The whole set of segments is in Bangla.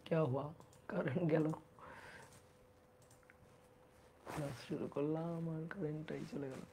क्या हुआ কারেন্ট গেল ক্লাস শুরু করলাম আর কারেন্টটাই চলে গেল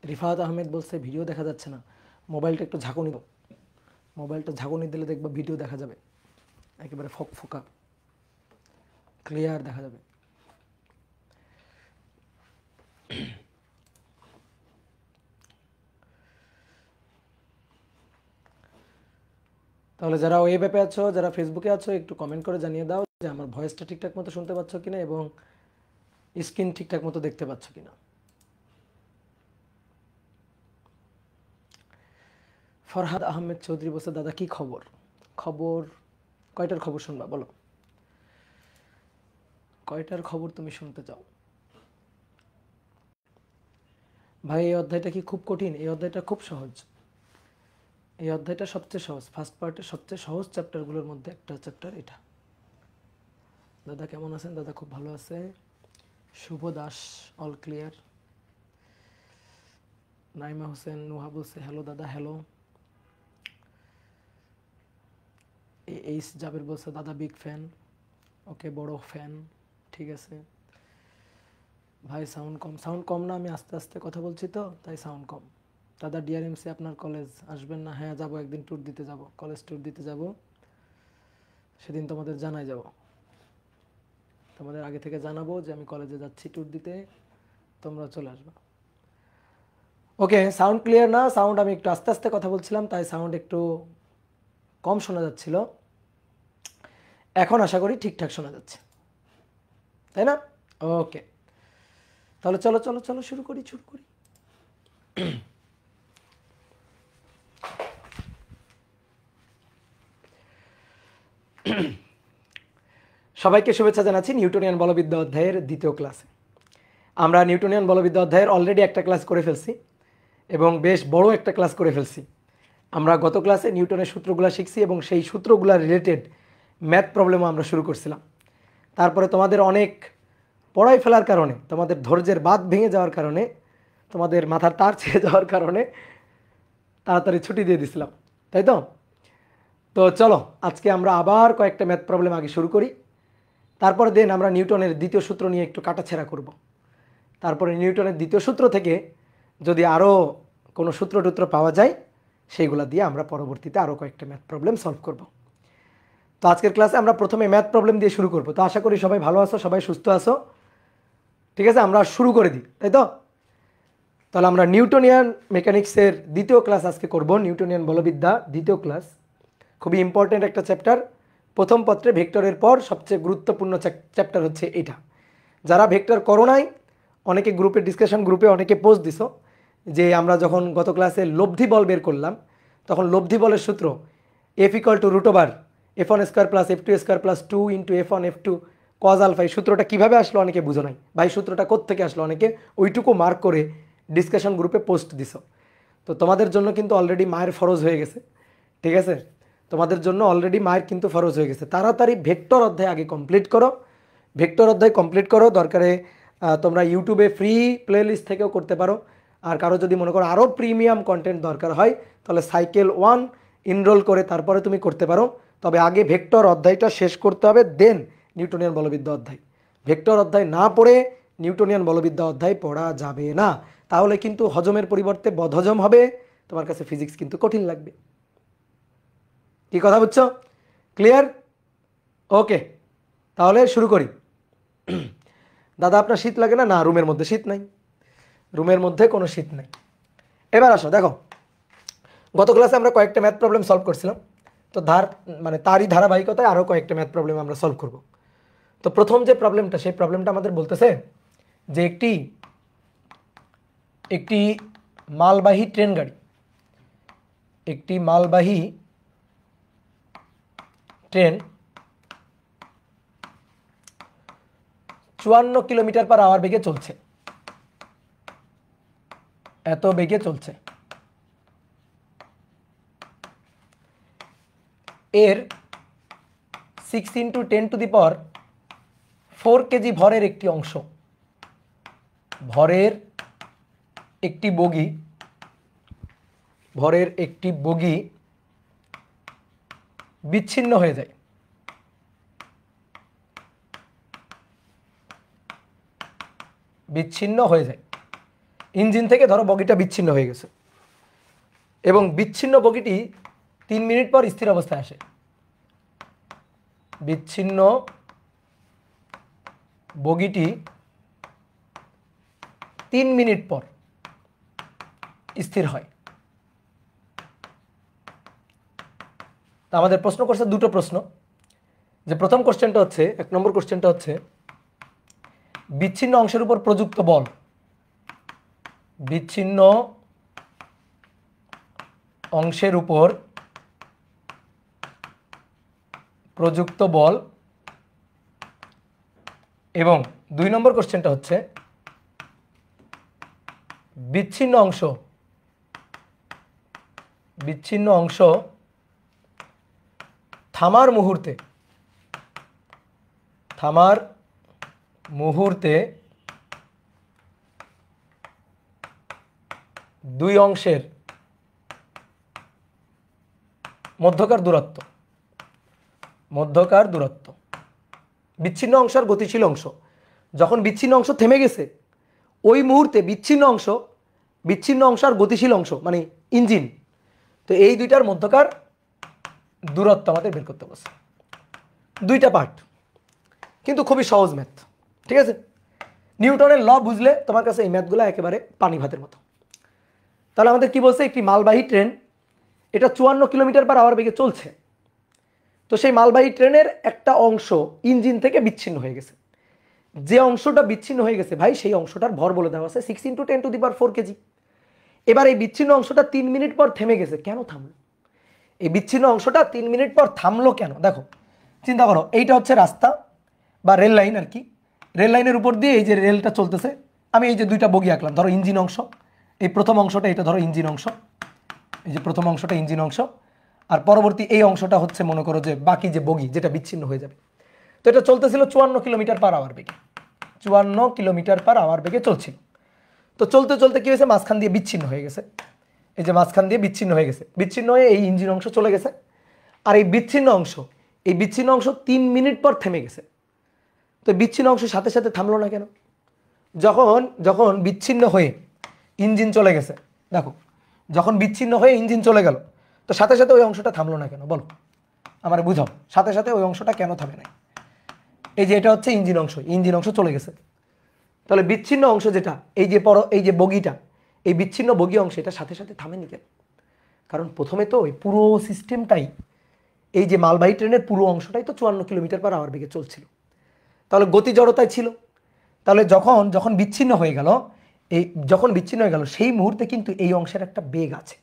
রিফাত আহমেদ বলছে ভিডিও দেখা যাচ্ছে না মোবাইলটা একটু ঝাঁকুনি দাও মোবাইলটা ঝাঁকুনি দিলে দেখবা ভিডিও দেখা যাবে একেবারে ফকফকা ক্লিয়ার দেখা যাবে তাহলে যারা ওয়েব অ্যাপে আছো যারা ফেসবুকে আছো একটু কমেন্ট করে জানিয়ে দাও যে আমার ভয়েসটা ঠিকঠাক মতো শুনতে পাচ্ছ কিনা এবং স্ক্রিন ঠিকঠাক মতো দেখতে পাচ্ছ কিনা ফরহাদ আহমেদ চৌধুরী বলছে দাদা কি খবর খবর কয়টার খবর শুনবা বলো কয়টার খবর তুমি শুনতে চাও ভাই এই অধ্যায়টা কি খুব কঠিন এই অধ্যায়টা খুব সহজ এই অধ্যায়টা সবচেয়ে সহজ ফার্স্ট পার্টের সবচেয়ে সহজ চ্যাপ্টারগুলোর মধ্যে একটা চ্যাপ্টার এটা দাদা কেমন আছেন দাদা খুব ভালো আছে শুভ দাস অল ক্লিয়ার নাইমা হোসেন নুহা বলছে হ্যালো দাদা হ্যালো এইস জাবের বলছে দাদা বিগ ফ্যান ওকে বড় ফ্যান ঠিক আছে ভাই সাউন্ড কম না আমি আস্তে আস্তে কথা বলছি তো তাই সাউন্ড কম দাদা ডিআরএমসি আপনার কলেজ আসবেন না হ্যাঁ যাবো একদিন ট্যুর দিতে যাব কলেজ ট্যুর দিতে যাব সেদিন তোমাদের জানাই যাব তোমাদের আগে থেকে জানাবো যে আমি কলেজে যাচ্ছি ট্যুর দিতে তোমরা চলে আসবে ওকে সাউন্ড ক্লিয়ার না সাউন্ড আমি একটু আস্তে আস্তে কথা বলছিলাম তাই সাউন্ড একটু কম শোনা যাচ্ছিল এখন আশা করি ঠিকঠাক শোনা যাচ্ছে তাই না ওকে তাহলে চলো চলো চলো শুরু করি সবাইকে শুভেচ্ছা জানাচ্ছি নিউটনিয়ান বলবিদ্যা অধ্যায়ের দ্বিতীয় ক্লাসে আমরা নিউটনিয়ান বলবিদ্যা অধ্যায়ের অলরেডি একটা ক্লাস করে ফেলছি এবং বেশ বড় একটা ক্লাস করে ফেলছি আমরা গত ক্লাসে নিউটনের সূত্রগুলো শিখছি এবং সেই সূত্রগুলো রিলেটেড ম্যাথ প্রবলেমও আমরা শুরু করছিলাম তারপরে তোমাদের অনেক পড়াই ফেলার কারণে তোমাদের ধৈর্যের বাঁধ ভেঙে যাওয়ার কারণে তোমাদের মাথার তার ছেড়ে যাওয়ার কারণে তাড়াতাড়ি ছুটি দিয়ে দিছিলাম তাই তো তো চলো আজকে আমরা আবার কয়েকটা ম্যাথ প্রবলেম আগে শুরু করি তারপরে দেন আমরা নিউটনের দ্বিতীয় সূত্র নিয়ে একটু কাটাছেঁড়া করব তারপরে নিউটনের দ্বিতীয় সূত্র থেকে যদি আরও কোনো সূত্র পাওয়া যায় সেইগুলা দিয়ে আমরা পরবর্তীতে আরও কয়েকটা ম্যাথ প্রবলেম সলভ করব তো আজকের ক্লাসে আমরা প্রথমে ম্যাথ প্রবলেম দিয়ে শুরু করব তো আশা করি সবাই ভালো আছো সবাই সুস্থ আছো ঠিক আছে আমরা শুরু করে দিই তাই তো তাহলে আমরা নিউটনিয়ান মেকানিক্সের দ্বিতীয় ক্লাস আজকে করব নিউটনিয়ান বলবিদ্যা দ্বিতীয় ক্লাস খুবই ইম্পর্টেন্ট একটা চ্যাপ্টার প্রথম পত্রে ভেক্টরের পর সবচেয়ে গুরুত্বপূর্ণ চ্যাপ্টার হচ্ছে এটা যারা ভেক্টর করো নাই অনেকে গ্রুপে ডিসকাশন গ্রুপে অনেকে পোস্ট দিছো যে আমরা যখন গত ক্লাসে লব্ধি বল বের করলাম তখন লব্ধি বলের সূত্র F equal to root over f1 square plus f2 square plus 2 into f1 f2 cos alpha এই সূত্রটা কীভাবে আসলো অনেকে বুঝো নাই ভাই সূত্রটা কোত্থেকে আসলো অনেকে ওইটুকু মার্ক করে ডিসকাশন গ্রুপে পোস্ট দিছো তো তোমাদের জন্য কিন্তু অলরেডি মায়ের ফরজ হয়ে গেছে ঠিক আছে তোমাদের জন্য অলরেডি মায়ের কিন্তু ফরজ হয়ে গেছে তাড়াতাড়ি ভেক্টর অধ্যায় আগে কমপ্লিট করো ভেক্টর অধ্যায় কমপ্লিট করো দরকারে তোমরা ইউটিউবে ফ্রি প্লেলিস্ট থেকেও করতে পারো আর কারো যদি মনে করো আরও প্রিমিয়াম কন্টেন্ট দরকার হয় তাহলে সাইকেল 1 এনরোল করে তারপরে তুমি করতে পারো তবে আগে ভেক্টর অধ্যায়টা শেষ করতে হবে দেন নিউটনিয়ান বলবিদ্যা অধ্যায় ভেক্টর অধ্যায় না পড়ে নিউটনিয়ান বলবিদ্যা অধ্যায় পড়া যাবে না তাহলে কিন্তু হজমের পরিবর্তে বদহজম হবে তোমার কাছে ফিজিক্স কিন্তু কঠিন লাগবে কি কথা বুঝছো ক্লিয়ার ওকে তাহলে শুরু করি দাদা আপনার শীত লাগে না না রুমের মধ্যে শীত নাই রুমের মধ্যে কোনো শীত নাই এবার আসো দেখো গত ক্লাসে আমরা কয়েকটা ম্যাথ প্রবলেম সলভ করছিলাম তো তারই ধারাবাহিকতায় আরও কয়েকটা ম্যাথ প্রবলেম আমরা সলভ করব তো প্রথম যে প্রবলেমটা সেই প্রবলেমটা আমাদের বলতেছে যে একটি মালবাহী ট্রেন গাড়ি একটি মালবাহী ট্রেন 54 কিলোমিটার পার আওয়ার বেগে চলছে, এত বেগে চলছে। এর 6 × 10⁴ কেজি ভরের একটি অংশ, ভরের একটি বগি বিচ্ছিন্ন হয়ে যায়। ইঞ্জিন থেকে ধরো বগিটা বিচ্ছিন্ন হয়ে গেছে এবং বিচ্ছিন্ন বগিটি 3 মিনিট পর স্থির অবস্থায় আসে। বিচ্ছিন্ন বগিটি 3 মিনিট পর স্থির হয়। তা আমাদের প্রশ্ন করছে দুটো প্রশ্ন, যে প্রথম কোশ্চেনটা হচ্ছে, 1 নম্বর কোশ্চেনটা হচ্ছে বিচ্ছিন্ন অংশের উপর প্রযুক্ত বল, বিচ্ছিন্ন অংশের উপর প্রযুক্ত বল, এবং 2 নম্বর কোশ্চেনটা হচ্ছে বিচ্ছিন্ন অংশ থামার মুহূর্তে 2 অংশের মধ্যকার দূরত্ব। বিচ্ছিন্ন অংশ আর গতিশীল অংশ, যখন বিচ্ছিন্ন অংশ থেমে গেছে ওই মুহূর্তে বিচ্ছিন্ন অংশ আর গতিশীল অংশ মানে ইঞ্জিন, তো এই দুইটার মধ্যকার দূরত্ব আমাদের বের করতে বলছে। 2টা পার্ট, কিন্তু খুবই সহজ ম্যাথ, ঠিক আছে। নিউটনের ল বুঝলে তোমার কাছে এই ম্যাথগুলো একেবারে পানি ভাতের মতো। তাহলে আমাদের কি বলছে, একটি মালবাহী ট্রেন, এটা 54 কিলোমিটার পার আওয়ার বেগে চলছে। তো সেই মালবাহী ট্রেনের একটা অংশ ইঞ্জিন থেকে বিচ্ছিন্ন হয়ে গেছে। যে অংশটা বিচ্ছিন্ন হয়ে গেছে ভাই, সেই অংশটার ভর বলে দেওয়া আছে 6 × 10⁴ কেজি। এবার এই বিচ্ছিন্ন অংশটা 3 মিনিট পর থেমে গেছে। কেন থামলো? এই বিচ্ছিন্ন অংশটা 3 মিনিট পর থামলো কেন? দেখো, চিন্তা করো, এইটা হচ্ছে রাস্তা বা রেল লাইন আর কি। রেল লাইনের উপর দিয়ে এই যে রেলটা চলতেছে, আমি এই যে 2টা বগি আঁকলাম, ধরো ইঞ্জিন অংশ, এই প্রথম অংশটা এটা ধরো ইঞ্জিন অংশ, এই যে প্রথম অংশটা ইঞ্জিন অংশ, আর পরবর্তী এই অংশটা হচ্ছে মনে করো যে বাকি যে বগি, যেটা বিচ্ছিন্ন হয়ে যাবে। তো এটা চলতেছিল 54 কিলোমিটার পার আওয়ার বেগে, 54 কিলোমিটার পার আওয়ার বেগে চলছিল। তো চলতে চলতে কি হয়েছে, মাঝখান দিয়ে বিচ্ছিন্ন হয়ে গেছে। এই যে মাঝখান দিয়ে বিচ্ছিন্ন হয়ে এই ইঞ্জিন অংশ চলে গেছে। আর এই বিচ্ছিন্ন অংশ 3 মিনিট পর থেমে গেছে। তো বিচ্ছিন্ন অংশ সাথে সাথে থামলো না কেন? যখন বিচ্ছিন্ন হয়ে ইঞ্জিন চলে গেছে, দেখো, যখন বিচ্ছিন্ন হয়ে ইঞ্জিন চলে গেল, তো সাথে সাথে ওই অংশটা থামলো না কেন? বলো, আমার বুঝাও, সাথে সাথে ওই অংশটা কেন থামে নাই? এই যে এটা হচ্ছে ইঞ্জিন অংশ চলে গেছে। তাহলে বিচ্ছিন্ন অংশ যেটা, এই যে বগিটা, এই বিচ্ছিন্ন বগি অংশ, এটা সাথে সাথে থামেনি কেন? কারণ প্রথমে তো ওই পুরো সিস্টেমটাই, এই যে মালবাহী ট্রেনের পুরো অংশটাই তো 54 কিলোমিটার পার আওয়ার বেগে চলছিল। তাহলে গতি জড়তায় ছিল। তাহলে যখন বিচ্ছিন্ন হয়ে গেল, সেই মুহূর্তে কিন্তু এই অংশের একটা বেগ আছে।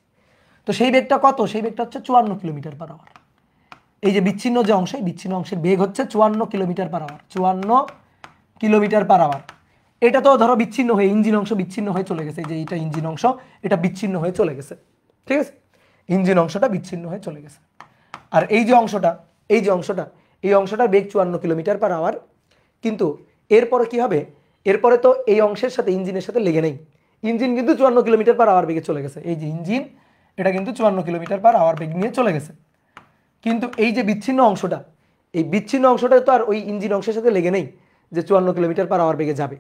তো সেই বেগটা কত? সেই বেগটা হচ্ছে 54 কিলোমিটার পার আওয়ার। এই যে বিচ্ছিন্ন যে অংশ, বিচ্ছিন্ন অংশের বেগ হচ্ছে 54 kilometre per hour, 54 kilometre per hour. এটা তো ধরো বিচ্ছিন্ন হয়ে ইঞ্জিন অংশ বিচ্ছিন্ন হয়ে চলে গেছে, এই যে এটা ইঞ্জিন অংশ, এটা বিচ্ছিন্ন হয়ে চলে গেছে, ঠিক আছে। ইঞ্জিন অংশটা বিচ্ছিন্ন হয়ে চলে গেছে। আর এই অংশটার বেগ 54 কিলোমিটার পার আওয়ার। কিন্তু এরপরে কি হবে? এরপরে তো এই অংশের সাথে ইঞ্জিনের সাথে লেগে নেই। ইঞ্জিন কিন্তু 54 কিলোমিটার পার আওয়ার বেগে চলে গেছে। এই যে ইঞ্জিন, এটা কিন্তু 54 কিলোমিটার পার আওয়ার বেগ নিয়ে চলে গেছে। কিন্তু এই যে বিচ্ছিন্ন অংশটা তো আর ওই ইঞ্জিন অংশের সাথে লেগে নেই যে 54 কিলোমিটার পার আওয়ার বেগে যাবে।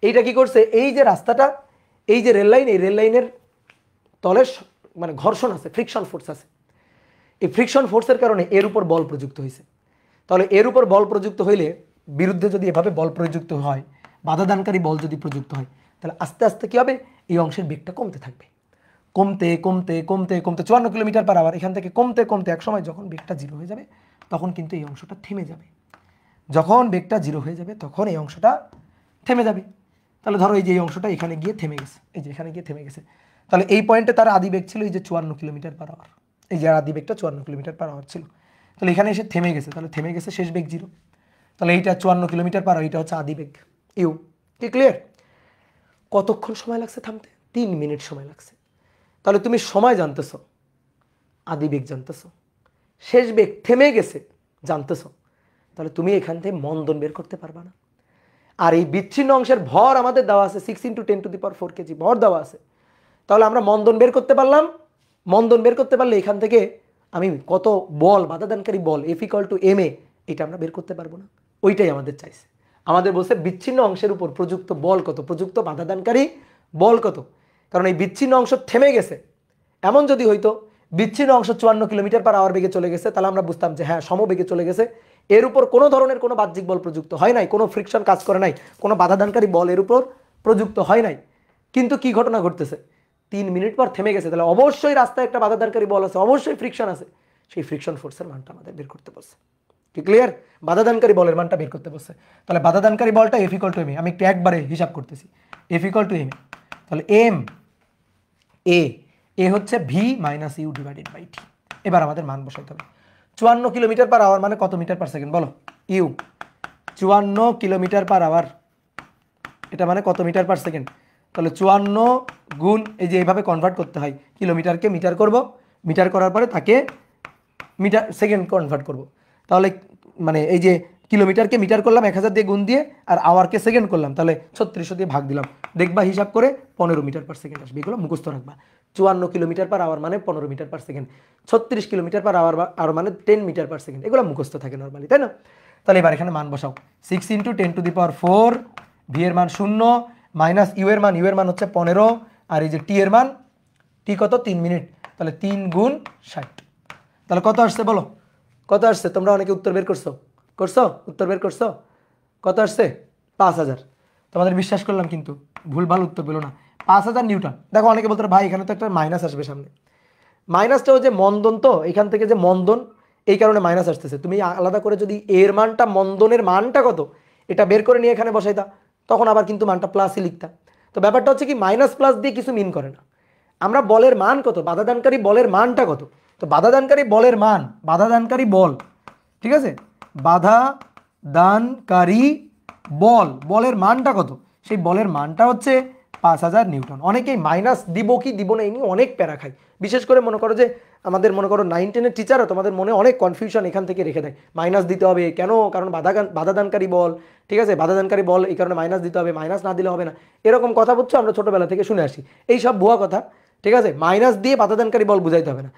এইটা কি করছে? এই যে রাস্তাটা, এই যে রেল লাইন, এই রেল লাইনের তলে মানে ঘর্ষণ আছে, ফ্রিকশন ফোর্স আছে। এই ফ্রিকশন ফোর্সের কারণে এর উপর বল প্রযুক্ত হয়েছে। তাহলে এর উপর বল প্রযুক্ত হইলে, বিরুদ্ধে যদি এভাবে বল প্রযুক্ত হয়, বাধাদানকারী বল যদি প্রযুক্ত হয়, তাহলে আস্তে আস্তে কি হবে? এই অংশের বেগটা কমতে থাকবে, কমতে 54 কিলোমিটার পার আওয়ার, এখান থেকে কমতে এক সময় যখন বেগটা 0 হয়ে যাবে, তখন কিন্তু এই অংশটা থেমে যাবে। যখন বেগটা 0 হয়ে যাবে, তখন এই অংশটা থেমে যাবে। তাহলে ধরো এই যে এই অংশটা এখানে গিয়ে থেমে গেছে, এই যে এখানে গিয়ে থেমে গেছে। তাহলে এই পয়েন্টে তার আদি বেগ ছিল এই যে 54 কিলোমিটার পার আওয়ার, এই যে আদি বেগটা 54 কিলোমিটার পার আওয়ার ছিল। তাহলে এখানে এসে থেমে গেছে, তাহলে থেমে গেছে, শেষ বেগ 0। তাহলে এইটা 54 কিলোমিটার পার আওয়ার, এটা হচ্ছে আদি বেগ। ইউ। কি ক্লিয়ার? কতক্ষণ সময় লাগছে থামতে? 3 মিনিট সময় লাগছে। তাহলে তুমি সময় জানতেছো, আদি বেগ জানতেছো, শেষ বেগ থেমে গেছে জানতেছো, তাহলে তুমি এখান থেকে মন্দন বের করতে পারবা না। আর এই বিচ্ছিন্ন অংশের ভর আমাদের দেওয়া আছে 6 × 10⁴ কেজি ভর দেওয়া আছে। তাহলে আমরা মন্দন বের করতে পারলাম। মন্দন বের করতে পারলে এখান থেকে আমি কত বল, বাধাদানকারী বল F = ma, এটা আমরা বের করতে পারবো না। ওইটাই আমাদের চাইছে। আমাদের বলছে বিচ্ছিন্ন অংশের উপর প্রযুক্ত বল কত, প্রযুক্ত বাধাদানকারী বল কত। কারণ এই বিচ্ছিন্ন অংশ থেমে গেছে। এমন যদি হইতো বিচ্ছিন্ন অংশ 54 কিলোমিটার/আওয়ার বেগে চলে গেছে, তাহলে আমরা বুঝতাম যে হ্যাঁ সমবেগে চলে গেছে। এর উপর কোনো ধরনের কোনো বাহ্যিক বল প্রযুক্ত হয় নাই, কোনো ফ্রিকশন কাজ করে নাই, কোনো বাধাদানকারী বল এর উপর প্রযুক্ত হয় নাই। কিন্তু কি ঘটনা ঘটতেছে? 3 মিনিট পর থেমে গেছে। তাহলে অবশ্যই রাস্তায় একটা বাধাদানকারী বল আছে, অবশ্যই ফ্রিকশন আছে। সেই ফ্রিকশন ফোর্সের মানটা আমাদের বের করতে বলছে। কি ক্লিয়ার? বাধাদানকারী বলের মানটা বের করতে বলছে। তাহলে বাধাদানকারী বলটা F = ma। আমি একটু একবারে হিসাব করতেছি। F = ma। তাহলে m a হচ্ছে v - u/t। এবার আমাদের মান বসাইতে হবে। 54 কিলোমিটার/আওয়ার মানে কত মিটার/সেকেন্ড বলো? ইউ। 54 কিলোমিটার/আওয়ার এটা মানে কত মিটার/সেকেন্ড? তাহলে 54 গুণ এই যে এইভাবে কনভার্ট করতে হয়, কিলোমিটারকে মিটার করব, মিটার করার পরে তাকে মিটার সেকেন্ড কনভার্ট করব। তাহলে মানে এই যে কিলোমিটারকে মিটার করলাম 1000 দিয়ে গুণ দিয়ে, আর আওয়ারকে সেকেন্ড করলাম, তাহলে 3600 দিয়ে ভাগ দিলাম। দেখবা হিসাব করে 15 মিটার/সেকেন্ড আসবে। এগুলো মুখস্থ রাখবা। 54 কিলোমিটার/আওয়ার মানে 15 মিটার/সেকেন্ড, 36 কিলোমিটার/আওয়ার মানে 10 মিটার/সেকেন্ড। এগুলো মুখস্থ থাকে নর্মালি, তাই না? তাহলে এবার এখানে মান বসাও। 6 × 10⁴, ভি এর মান 0 মাইনাস ইউ এর মান হচ্ছে 15, আর এই যে টি এর মান, টি কত? 3 মিনিট। তাহলে 3 × 60। তাহলে কত আসছে বলো? কত আসছে? তোমরা অনেকে উত্তর বের করছো, উত্তর বের করছো? কত আসছে? 5000। তোমাদের বিশ্বাস করলাম কিন্তু ভুলভাল উত্তর পেলো না। 5000 নিউটন। দেখো অনেকে বলতো ভাই এখানে তো একটা মাইনাস আসবে সামনে। মাইনাসটাও যে মন্দন, তো এখান থেকে যে মন্দন, এই কারণে মাইনাস আসতেছে। তুমি আলাদা করে যদি এর মানটা, মন্দনের মানটা কত, এটা বের করে নিয়ে এখানে বসাইতা, তখন আবার কিন্তু মানটা প্লাসই লিখতা। তো ব্যাপারটা হচ্ছে কি, মাইনাস প্লাস দিয়ে কিছু মিন করে না। আমরা বলের মান কত, বাধাদানকারী বলের মানটা কত, তো বাধাদানকারী বলের মান, বাধাদানকারী বল, ঠিক আছে, বাধা দানকারী বলের মানটা কত, সেই বলের মানটা হচ্ছে 5000 নিউটন। অনেকেই মাইনাস দিব কি দিব না এই নিয়ে অনেক প্যারা খায়। বিশেষ করে মনে করো যে আমাদের মনে করো 9, 10-এর টিচারও তোমাদের মনে অনেক কনফিউশন এখান থেকে রেখে দেয়। মাইনাস দিতে হবে কেন? কারণ বাধাদানকারী বল, ঠিক আছে, বাধাদানকারী বল, এই কারণে মাইনাস দিতে হবে, মাইনাস না দিলে হবে না, এরকম কথা বুঝছো আমরা ছোটবেলা থেকে শুনে আসি। এই সব ভুয়া কথা, ঠিক আছে। মাইনাস দিয়ে বাধাদানকারী বল বুঝাইতে হবে না।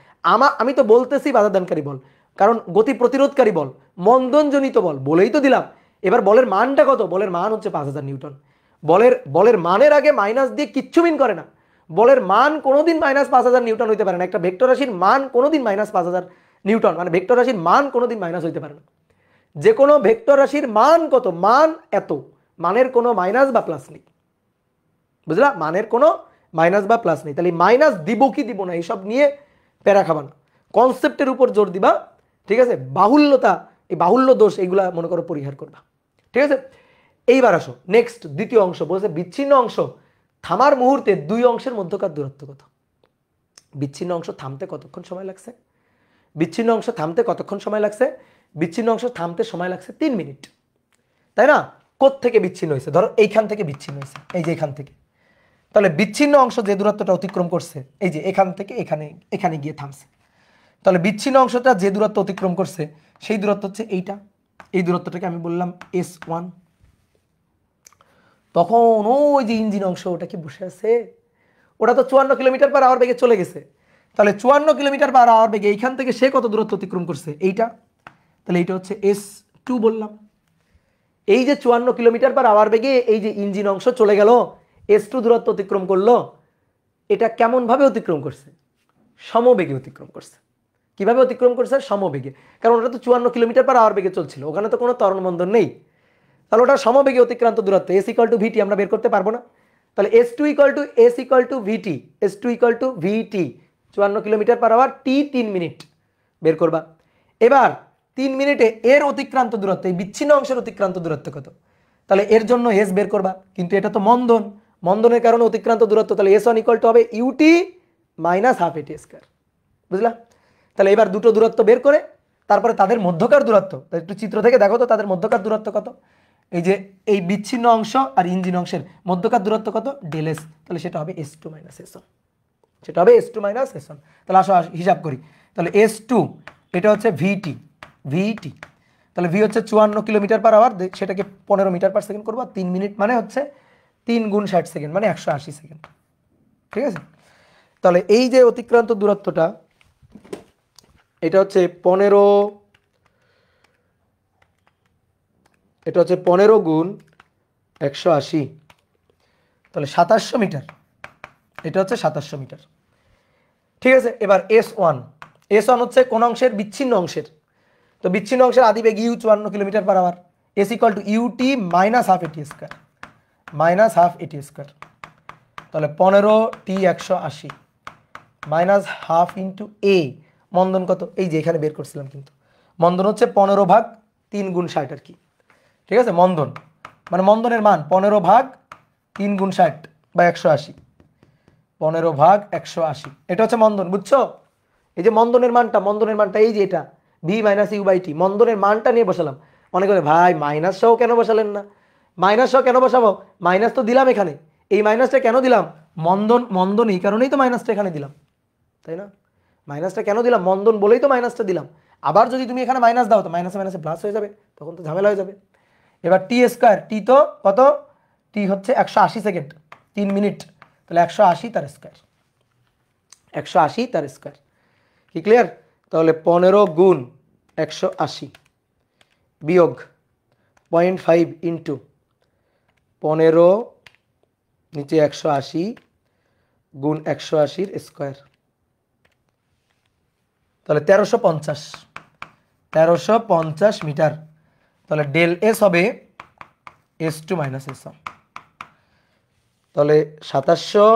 আমি তো বলতেছি বাধাদানকারী বল, কারণ গতি প্রতিরোধকারী বল, মন্দনজনিত বল বলেই তো দিলাম। এবার বলের মানটা কত? বলের মান হচ্ছে 5000 নিউটন। বলের মানের আগে মাইনাস দিয়ে কিচ্ছু মিন করে না। বলের মান কোনোদিন -5000 নিউটন হইতে পারে না। একটা ভেক্টর রাশির মান কোনোদিন -5000 নিউটন, মানে ভেক্টর রাশির মান কোনোদিন মাইনাস হইতে পারে না। যে কোনো ভেক্টর রাশির মান কত? মান এত, মানের কোনো মাইনাস বা প্লাস নেই, বুঝলা? মানের কোনো মাইনাস বা প্লাস নেই। তাহলে মাইনাস দিব কি দিব না এইসব নিয়ে প্যারা খাবা না, কনসেপ্টের উপর জোর দিবা, ঠিক আছে। বাহুল্যতা, এই বাহুল্য দোষ এইগুলা মনে করো পরিহার করবা, ঠিক আছে। এইবার আসো নেক্সট, দ্বিতীয় অংশ বলছে বিচ্ছিন্ন অংশ থামার মুহূর্তে দুই অংশের মধ্যকার দূরত্ব কত। বিচ্ছিন্ন অংশ থামতে কতক্ষণ সময় লাগছে? বিচ্ছিন্ন অংশ থামতে কতক্ষণ সময় লাগছে? বিচ্ছিন্ন অংশ থামতে সময় লাগছে 3 মিনিট, তাই না? কোত্থেকে বিচ্ছিন্ন হয়েছে? ধরো এইখান থেকে বিচ্ছিন্ন হয়েছে, এই যে এখান থেকে। তাহলে বিচ্ছিন্ন অংশ যে দূরত্বটা অতিক্রম করছে, এই যে এখান থেকে এখানে গিয়ে থামছে। তাহলে বিচ্ছিন্ন অংশটা যে দূরত্ব অতিক্রম করছে সেই দূরত্ব হচ্ছে এইটা। এই দূরত্বটাকে আমি বললাম S1। তখন ওই যে ইঞ্জিন অংশ ওটা কি বসে আছে? ওটা তো 54 কিলোমিটার/আওয়ার বেগে চলে গেছে। তাহলে 54 কিলোমিটার/আওয়ার বেগে এইখান থেকে সে কত দূরত্ব অতিক্রম করছে? এইটা। তাহলে এইটা হচ্ছে S2 বললাম। এই যে 54 কিলোমিটার/আওয়ার বেগে এই যে ইঞ্জিন অংশ চলে গেল, S2 দূরত্ব অতিক্রম করলো। এটা কেমন ভাবে অতিক্রম করছে? সমবেগে অতিক্রম করছে। কিভাবে অতিক্রম করছে? সমবেগে। কারণ ওটা তো 54 কিলোমিটার/আওয়ার বেগে চলছিল, ওখানে তো কোনো ত্বরণ মন্দন নেই। তাহলে ওটা সমবেগে অতিক্রান্ত দূরত্ব S = VT আমরা বের করতে পারবো না। তাহলে S2 = S = VT, S2 = VT, 54 কিলোমিটার/আওয়ার, T 3 minute বের করবা। এবার 3 মিনিটে এর অতিক্রান্ত দূরত্ব, এই বিচ্ছিন্ন অংশের অতিক্রান্ত দূরত্ব কত? তাহলে এর জন্য S বের করবা, কিন্তু এটা তো মন্দনের কারণে অতিক্রান্ত দূরত্ব, তাহলে S1 = হবে UT - ½ AT², বুঝলা? তাহলে এবার দুটো দূরত্ব বের করে তারপরে তাদের মধ্যকার দূরত্ব, একটু চিত্র থেকে দেখো তো তাদের মধ্যকার দূরত্ব কত। এই যে এই বিচ্ছিন্ন অংশ আর ইঞ্জিন অংশের মধ্যকার দূরত্ব কত, ডেল এস, তাহলে সেটা হবে S2 - S1, সেটা হবে S2 - S1। তাহলে আসো হিসাব করি, তাহলে S2 এটা হচ্ছে ভিটি, ভিটি তাহলে ভি হচ্ছে 54 কিলোমিটার পার আওয়ার, সেটাকে 15 মিটার পার সেকেন্ড করবো, 3 মিনিট মানে হচ্ছে 3 গুণ 60 সেকেন্ড মানে 180 সেকেন্ড, ঠিক আছে। তাহলে এই যে অতিক্রান্ত দূরত্বটা এটা হচ্ছে 15, এটা হচ্ছে 15 গুণ 180, তাহলে 2700 মিটার, এটা হচ্ছে 2700 মিটার, ঠিক আছে। এবার S1, S1 হচ্ছে কোন অংশের, বিচ্ছিন্ন অংশের, তো বিচ্ছিন্ন অংশের আদিবেগ U 54 kilometre per hour, S equal to UT minus half AT square, minus half AT square, তাহলে 15t 180 মাইনাস হাফ ইন্টু এ, মন্দন কত, এই যে এখানে বের করছিলাম, কিন্তু মন্দন হচ্ছে 15 ভাগ 3 গুণ 60 আর কি, ঠিক আছে। মন্দন মানে মন্দনের মান 15 ভাগ 3 গুণ 60 বা 180, 15 ভাগ 180, এটা হচ্ছে মন্দন, বুঝছো। এই যে মন্দনের মানটা এই যে এটা V minus you by T, মন্দনের মানটা নিয়ে বসালাম। অনেকে বলে ভাই মাইনাস সহ কেন বসালেন না, মাইনাস সহ কেন বসাবো, মাইনাস তো দিলাম এখানে, এই মাইনাসটা কেন দিলাম, মন্দন এই কারণেই তো মাইনাসটা এখানে দিলাম, তাই না। মাইনাসটা কেন দিলাম, মন্দন বলেই তো মাইনাসটা দিলাম। আবার যদি তুমি এখানে মাইনাস দাও তো মাইনাসে মাইনাসে প্লাস হয়ে যাবে, তখন তো ঝামেলা হয়ে যাবে। এবার টি স্কোয়ার, টি তো কত, টি হচ্ছে 180 সেকেন্ড, 3 মিনিট, তাহলে 180 তার স্কোয়ার, 180 তার স্কোয়ার, কি ক্লিয়ার। তাহলে 15 গুণ 180 বিয়োগ 0.5 ইন্টু 15 নিচে 180 গুণ 180 স্কোয়ার, তাহলে 1350 মিটার। তাহলে ডেল এস হবে S2 - S1, তাহলে 2700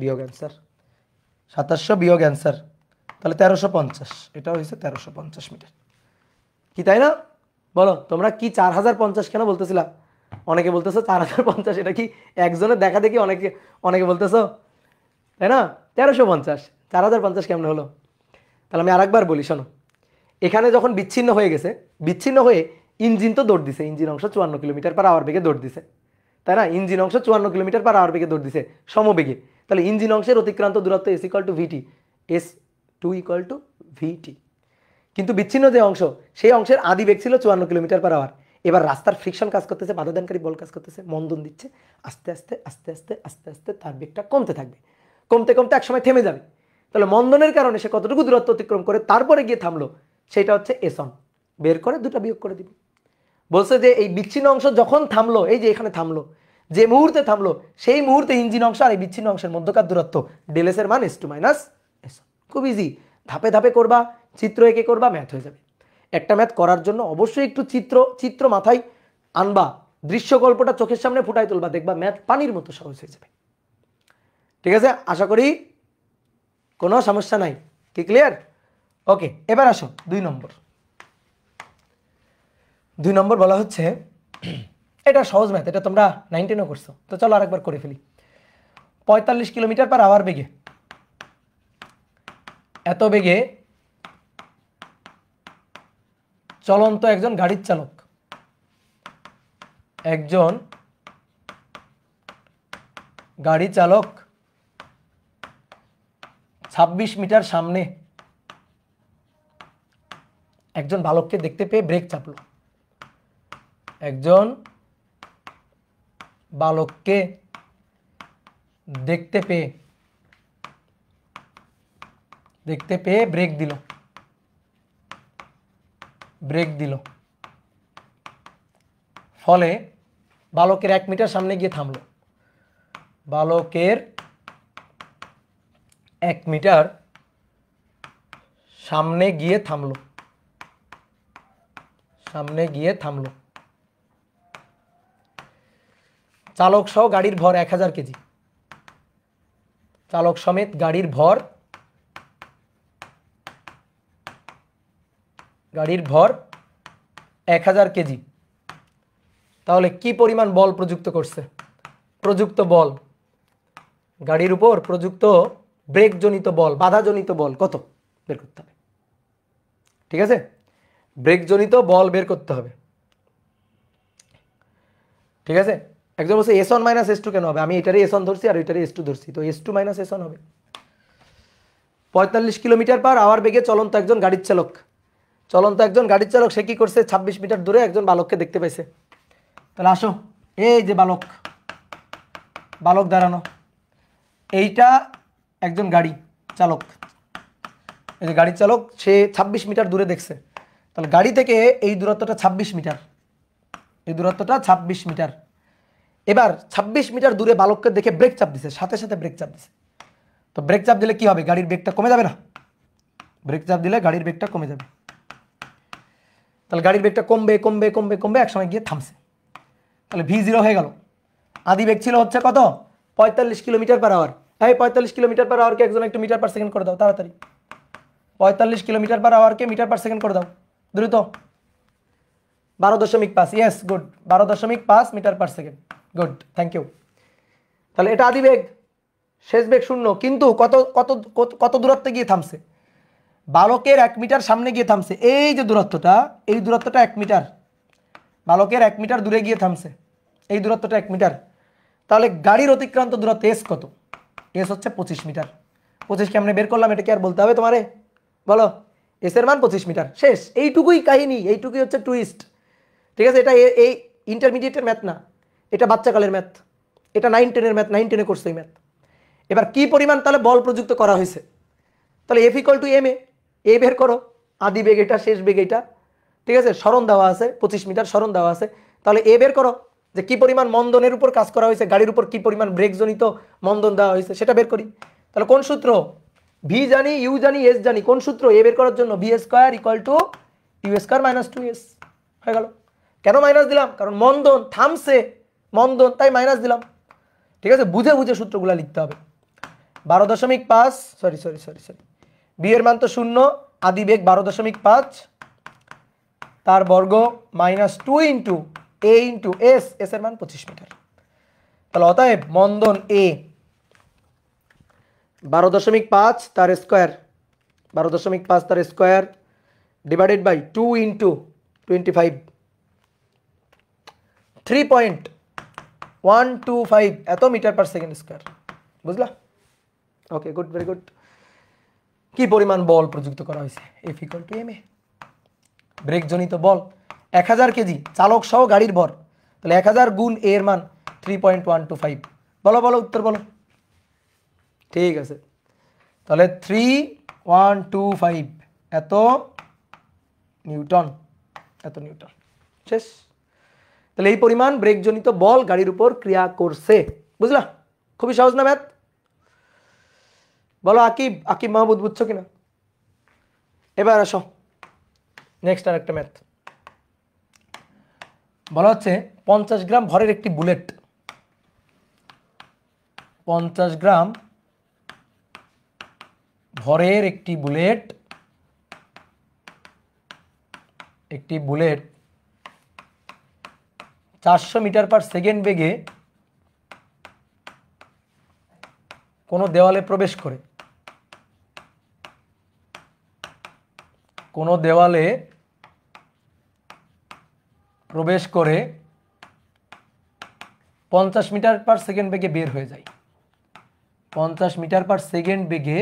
বিয়োগ অ্যান্সার, 2700 বিয়োগ অ্যান্সার, তাহলে 1350, এটা হয়েছে 1350 মিটার, কি তাই না। বলো তোমরা কি 4050 কেন বলতেছিলা, অনেকে বলতেছো 4050, এটা কি একজনের দেখা দেখি অনেকে বলতেছো, তাই না। 1350, 4050 কেমন হলো। তাহলে আমি আরেকবার বলি, শোনো, এখানে যখন বিচ্ছিন্ন হয়ে গেছে, বিচ্ছিন্ন হয়ে ইঞ্জিন তো দৌড় দিছে, ইঞ্জিন অংশ 54 কিলোমিটার পার আওয়ার বেগে দৌড় দিছে, তাই না। ইঞ্জিন অংশ 54 কিলোমিটার পার আওয়ার বেগে দৌড় দিছে সমবেগে, তাহলে ইঞ্জিন অংশের অতিক্রান্ত দূরত্ব S equal to VT, S2 equal to VT. কিন্তু বিচ্ছিন্ন যে অংশ, সেই অংশের আদি বেগ ছিল 54 কিলোমিটার পার আওয়ার। এবার রাস্তার ফ্রিকশন কাজ করতেছে, বাধাদানকারী বল কাজ করতেছে, মন্দন দিচ্ছে, আস্তে আস্তে আস্তে আস্তে আস্তে আস্তে তার বেগটা কমতে থাকবে, কমতে কমতে একসময় থেমে যাবে। তাহলে মন্দনের কারণে সে কতটুকু দূরত্ব অতিক্রম করে তারপরে গিয়ে থামলো, সেটা হচ্ছে S1, বের করে দুটা বিয়োগ করে দিব। বলছে যে এই বিচ্ছিন্ন অংশ যখন থামলো, এই যে এখানে থামলো, যে মুহূর্তে থামলো সেই মুহূর্তে ইঞ্জিন অংশ আর এই বিচ্ছিন্ন অংশের মধ্যকার দূরত্ব ডেল এস এর মান S2 - S1। খুব ইজি, ধাপে ধাপে করবা, চিত্র এঁকে করবা, ম্যাথ হয়ে যাবে। একটা ম্যাথ করার জন্য অবশ্যই একটু চিত্র মাথায় আনবা, দৃশ্য গল্পটা চোখের সামনে ফুটাই তুলবা, দেখবা ম্যাথ পানির মতো সহজ হয়ে যাবে, ঠিক আছে। আশা করি কোনো সমস্যা নাই, কি ক্লিয়ার। ওকে, এবার আসো 2 নম্বর। 2 নম্বর বলা হচ্ছে, এটা সহজ ম্যাথ, এটা তোমরা 9 10 করছো, তো চলো আরেকবার করে ফেলি। 45 কিলোমিটার পার আওয়ার বেগে, এত বেগে চলন্ত একজন গাড়ির চালক, একজন গাড়ি চালক 26 মিটার সামনে একজন বালককে দেখতে পেয়ে ব্রেক চাপলো, একজন বালককে দেখতে পেয়ে ব্রেক দিল, ফলে বালকের 1 মিটার সামনে গিয়ে থামলো, বালকের 1 মিটার সামনে গিয়ে থামলো, চালক সহ গাড়ির ভর 1000 কেজি, চালক সমেত গাড়ির ভর 1000 কেজি। তাহলে কি পরিমাণ বল প্রযুক্ত করছে, প্রযুক্ত বল গাড়ির উপর প্রযুক্ত ব্রেকজনিত বল, বাধাজনিত বল কত বের করতে হবে, ঠিক আছে। ব্রেকজনিত বল বের করতে হবে। ঠিক আছে, একজন বলছে S1 মাইনাস S2 কেন হবে, আমি এটারই S1 ধরছি আর এটারই S2 ধরছি, তো S2 মাইনাস S1 হবে। 45 কিলোমিটার পার আওয়ার বেগে চলন্ত একজন গাড়ির চালক, সে কি করছে, 26 মিটার দূরে একজন বালককে দেখতে পাইছে। তাহলে আসো, এই যে বালক দাঁড়ানো, এইটা একজন গাড়ি চালক, এই যে গাড়ির চালক, সে 26 মিটার দূরে দেখছে। তাহলে গাড়ি থেকে এই দূরত্বটা 26 মিটার, এই দূরত্বটা 26 মিটার। এবার 26 মিটার দূরে বালককে দেখে ব্রেক চাপ দিছে, সাথে সাথে ব্রেক চাপ দিছে। তো ব্রেক চাপ দিলে কি হবে, গাড়ির বেগটা কমে যাবে না? ব্রেক চাপ দিলে গাড়ির বেগটা কমে যাবে। তাহলে গাড়ির বেগটা কমবে কমবে কমবে কমবে, একসময় গিয়ে থামছে। তাহলে V0 হয়ে গেল। আদি বেগ ছিল হচ্ছে কত, 45 কিলোমিটার পার আওয়ার। এই 45 কিলোমিটার পার আওয়ারকে একজন একটু মিটার পার সেকেন্ড করে দাও তাড়াতাড়ি। 45 কিলোমিটার পার আওয়ারকে মিটার পার সেকেন্ড করে দাও দ্রুত। 12.5, yes good, 12.5 metre per second, good, thank you. তাহলে এটা আদি বেগ, শেষ বেগ 0, কিন্তু কত কত কত দূরত্বে গিয়ে থামছে, বালকের 1 মিটার সামনে গিয়ে থামছে। এই যে দূরত্বটা, এই দূরত্বটা 1 মিটার, বালকের 1 মিটার দূরে গিয়ে থামছে, এই দূরত্বটা 1 মিটার। তাহলে গাড়ির অতিক্রান্ত দূরত্ব S কত, S হচ্ছে 25 মিটার। 25 কেমনে বের করলাম, এটা কি আর বলতে হবে তোমারে, বলো। S এর মান 25 মিটার, শেষ, এইটুকুই কাহিনী, এইটুকুই হচ্ছে টুইস্ট। ঠিক আছে, এটা এই ইন্টারমিডিয়েটের ম্যাথ না, এটা বাচ্চাকালের ম্যাথ, এটা 9-10-এর ম্যাথ, 9-10-এ করছে এই ম্যাথ। এবার কি পরিমাণ তাহলে বল প্রযুক্ত করা হয়েছে, তাহলে F = ma, এ বের করো, আদি বেগ এটা, শেষ বেগ এটা। ঠিক আছে, সরণ দেওয়া আছে 25 মিটার, সরণ দেওয়া আছে। তাহলে এ বের করো যে কি পরিমাণ মন্দনের উপর কাজ করা হয়েছে, গাড়ির উপর কি পরিমাণ ব্রেকজনিত মন্দন দেওয়া হয়েছে, সেটা বের করি। তাহলে কোন সূত্র, ভি জানি, ইউ জানি, এস জানি, কোন সূত্র এ বের করার জন্য, v² = u² - 2s হয়ে গেল। কেন মাইনাস দিলাম, কারণ মন্দন থামছে, মন্দন, তাই মাইনাস দিলাম। ঠিক আছে, বুঝে বুঝে সূত্রগুলো লিখতে হবে। 12.5, সরি, বি এর মান তো 0, আদি বেগ 12.5 তার বর্গ -2 into a into s, s এর মান 25 মিটার। তাহলে অতএব মন্দন a 12.5 তার স্কয়ার, 12.5 তার স্কয়ার ডিভাইডেড বাই 2 ইন্টু 25, 3.125 এত মিটার পার সেকেন্ড স্কয়ার। বুঝলা? ওকে, গুড, ভেরি গুড। কি পরিমাণ বল প্রযুক্ত করা হয়েছে, F = ma। ব্রেকজনিত বল 1000 কেজি, চালক সহ গাড়ির ভর, তাহলে 1000 গুণ a এর মান 3.125। বলো বলো, উত্তর বলো। ঠিক আছে, তাহলে 3125 এত নিউটন, এত নিউটন, শেষ। তাহলে এই পরিমাণ ব্রেকজনিত বল গাড়ির উপর ক্রিয়া করছে। বুঝলা? খুবই সহজ না ম্যাথ? বলো আকিব মাহমুদ, বুঝছো কিনা? এবার আসো নেক্সট আর একটা ম্যাথ। বলা হচ্ছে 50 গ্রাম ভরের একটি বুলেট, 50 গ্রাম ভরের একটি বুলেট 400 মিটার পার সেকেন্ড বেগে কোনো দেওয়ালে প্রবেশ করে, কোনো দেওয়ালে প্রবেশ করে 50 মিটার পার সেকেন্ড বেগে বের হয়ে যায়, 50 মিটার পার সেকেন্ড বেগে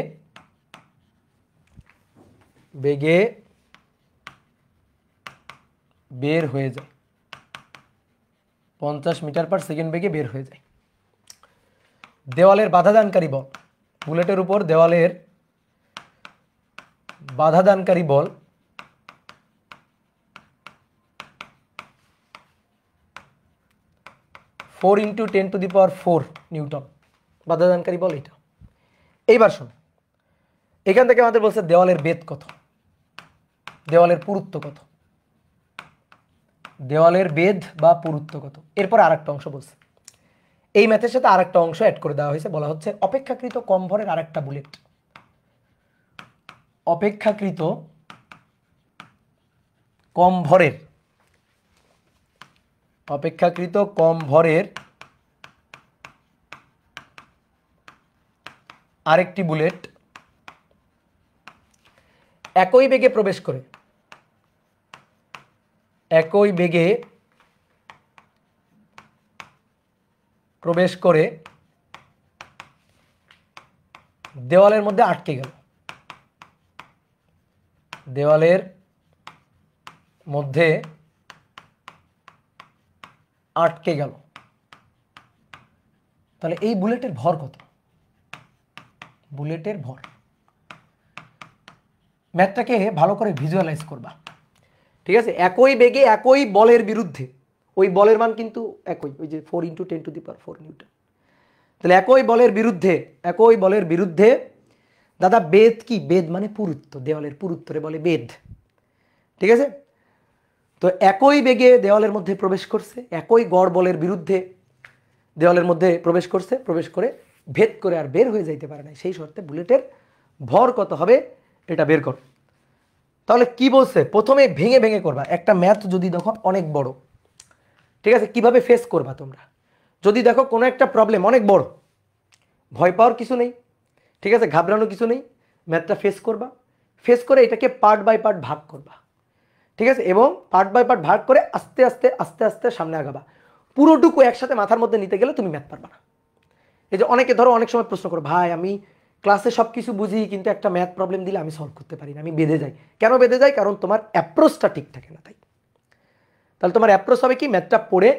বের হয়ে যায়, 50 মিটার পার সেকেন্ড বেগে বের হয়ে যায়। দেওয়ালের বাধাদানকারী বল, বুলেটের উপর দেওয়ালের বাধাদানকারী বল 4 × 10⁴ নিউটন, বাধাদানকারী বল এটা। এইবার শোনো, এখান থেকে আমাদের বলছে দেওয়ালের বেধ কত, দেওয়ালের পুরুত্ব কত, দেওয়ালের বেধ বা পুরুত্ব কত। এরপর আরেকটা অংশ বলছে, এই ম্যাথের সাথে আরেকটা অংশ অ্যাড করে দেওয়া হয়েছে, বলা হচ্ছে অপেক্ষাকৃত কম ভরের আরেকটা বুলেট, অপেক্ষাকৃত কম ভরের আরেকটি বুলেট একই বেগে প্রবেশ করে, একই বেগে প্রবেশ করে দেওয়ালের মধ্যে আটকে গেল, দেওয়ালের মধ্যে আটকে গেল, তাহলে এই বুলেটের ভর কত? বুলেটের ভর, ম্যাথটাকে ভালো করে ভিজুয়ালাইজ করবা, ঠিক আছে? একই বেগে একই বলের বিরুদ্ধে, ওই বলের মান কিন্তু একই, ওই যে 4 × 10⁴ নিউটন। তাহলে একই বলের বিরুদ্ধে দাদা বেদ কি? বেদ মানে পুরুত্ব, দেওয়ালের পুরুত্বরে বলে বেদ, ঠিক আছে? তো একই বেগে দেওয়ালের মধ্যে প্রবেশ করছে, একই গড় বলের বিরুদ্ধে দেওয়ালের মধ্যে প্রবেশ করছে, প্রবেশ করে ভেদ করে আর বের হয়ে যাইতে পারে না, সেই শর্তে বুলেটের ভর কত হবে এটা বের কর। তাহলে কি বলছে? প্রথমে ভেঙে ভেঙে করবা। একটা ম্যাথ যদি দেখো অনেক বড়, ঠিক আছে, কিভাবে ফেস করবা তোমরা? যদি দেখো কোনো একটা প্রবলেম অনেক বড়, ভয় পাওয়ার কিছু নেই, ঠিক আছে, ঘাবড়ানোর কিছু নেই, ম্যাথটা ফেস করবা, ফেস করে এটাকে পার্ট বাই পার্ট ভাগ করবা, ঠিক আছে, এবং পার্ট বাই পার্ট ভাগ করে আস্তে আস্তে আস্তে আস্তে সামনে আগাবা। পুরোটুকু একসাথে মাথার মধ্যে নিতে গেলে তুমি ম্যাথ পারবা না। এই যে অনেকে ধরো অনেক সময় প্রশ্ন করো, ভাই আমি ক্লাসে সব কিছু বুঝি কিন্তু একটা ম্যাথ প্রবলেম দিলে আমি সলভ করতে পারি না, আমি বেঁধে যাই। কেন বেঁধে যাই? কারণ তোমার অ্যাপ্রোচটা ঠিক থাকে না। তাই তাহলে তোমার অ্যাপ্রোচ হবে কি? ম্যাথটা পড়ে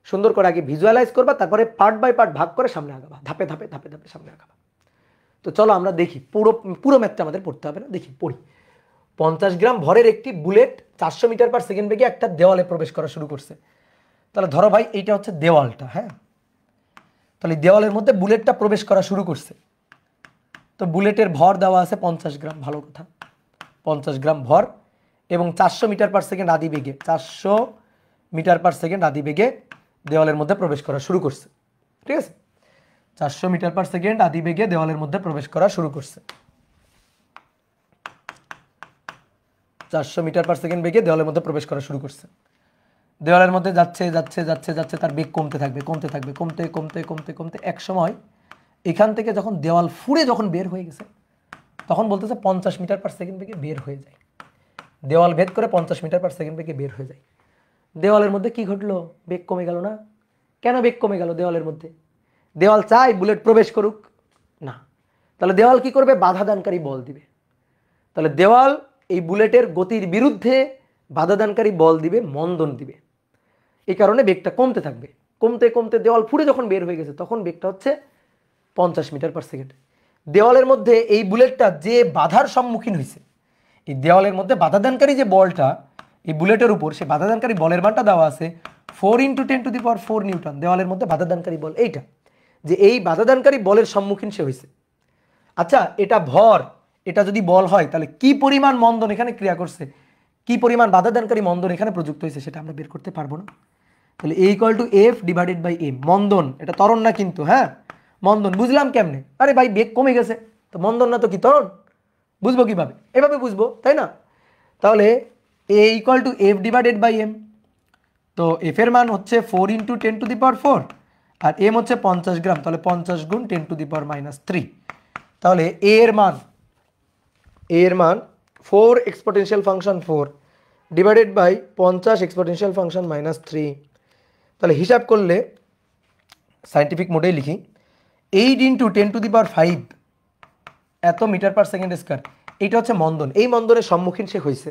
সুন্দর করে আগে ভিজুয়ালাইজ করবা, তারপরে পার্ট বাই পার্ট ভাগ করে সামনে আগাবা, ধাপে ধাপে ধাপে ধাপে সামনে আগাবা। তো চলো আমরা দেখি, পুরো ম্যাথটা আমাদের পড়তে হবে না, দেখি পড়ি। 50 গ্রাম ভরের একটি বুলেট 400 মিটার/সেকেন্ড বেগে একটা দেওয়ালে প্রবেশ করা শুরু করছে। তাহলে ধরো ভাই এইটা হচ্ছে দেওয়ালটা, হ্যাঁ, তাহলে দেওয়ালের মধ্যে বুলেটটা প্রবেশ করা শুরু করছে। তো বুলেটের ভর দেওয়া আছে 50 গ্রাম, ভালো কথা, 50 গ্রাম ভর, এবং 400 মিটার/সেকেন্ড আদি বেগে, 400 মিটার/সেকেন্ড আদি বেগে দেওয়ালের মধ্যে প্রবেশ করা শুরু করছে, ঠিক আছে? 400 মিটার/সেকেন্ড আদি বেগে দেওয়ালের মধ্যে প্রবেশ করা শুরু করছে, 400 মিটার/সেকেন্ড বেগে দেওয়ালের মধ্যে প্রবেশ করা শুরু করছে। দেওয়ালের মধ্যে যাচ্ছে যাচ্ছে যাচ্ছে যাচ্ছে, তার বেগ কমতে থাকবে কমতে থাকবে, কমতে কমতে কমতে কমতে এক সময় এখান থেকে যখন দেওয়াল ফুঁড়ে যখন বের হয়ে গেছে, তখন বলতেছে 50 মিটার/সেকেন্ড বেগে বের হয়ে যায়। দেওয়াল ভেদ করে 50 মিটার/সেকেন্ড বেগে বের হয়ে যায়। দেওয়ালের মধ্যে কি ঘটলো? বেগ কমে গেল না? কেন বেগ কমে গেল দেওয়ালের মধ্যে? দেওয়াল চাই বুলেট প্রবেশ করুক না, তাহলে দেওয়াল কি করবে? বাধাদানকারী বল দিবে। তাহলে দেওয়াল এই বুলেটের গতির বিরুদ্ধে বাধাদানকারী বল দিবে, মন্দন দিবে, এই কারণে বেগটা কমতে থাকবে। কমতে কমতে দেওয়াল ফুঁড়ে যখন বের হয়ে গেছে, তখন বেগটা হচ্ছে 50 মিটার/সেকেন্ড। দেওয়ালের মধ্যে এই বুলেটটা যে বাধার সম্মুখীন হয়েছে, এই দেওয়ালের মধ্যে বাধাদানকারী যে বলটা এই বুলেটের উপর, সে বাধাদানকারী বলের মানটা দেওয়া আছে 4 × 10⁴ নিউটন। দেওয়ালের মধ্যে বাধাদানকারী বল এইটা, যে এই বাধাদানকারী বলের সম্মুখীন সে হয়েছে। আচ্ছা, এটা ভর, এটা যদি বল হয় তাহলে কি পরিমাণ মন্দন এখানে ক্রিয়া করছে, কি পরিমাণ বাধাদানকারী মন্দন এখানে প্রযুক্ত হয়েছে, সেটা আমরা বের করতে পারবো না। তাহলে A=F/m। মন্দন এটা ত্বরণ না কিন্তু, হ্যাঁ, মন্দন। বুঝলাম কেমনে? আরে ভাই বেগ কমে গেছে, তো মন্দন না তো কি ত্বরণ? বুঝবো কিভাবে? এভাবে বুঝবো, তাই না? তাহলে A=F/m। তো এফ এর মান হচ্ছে 4 × 10⁴, আর এম হচ্ছে 50 গ্রাম, তাহলে 50 × 10⁻³ তাহলে এ এর মান 4 exponential function 4 divided by 50 exponential function -3। তাহলে হিসাব করলে সায়েন্টিফিক মোডেই লিখি, 8 × 10⁵ এত মিটার/সেকেন্ড²। এইটা হচ্ছে মন্দন। এই মন্দনের সম্মুখীন সে হয়েছে।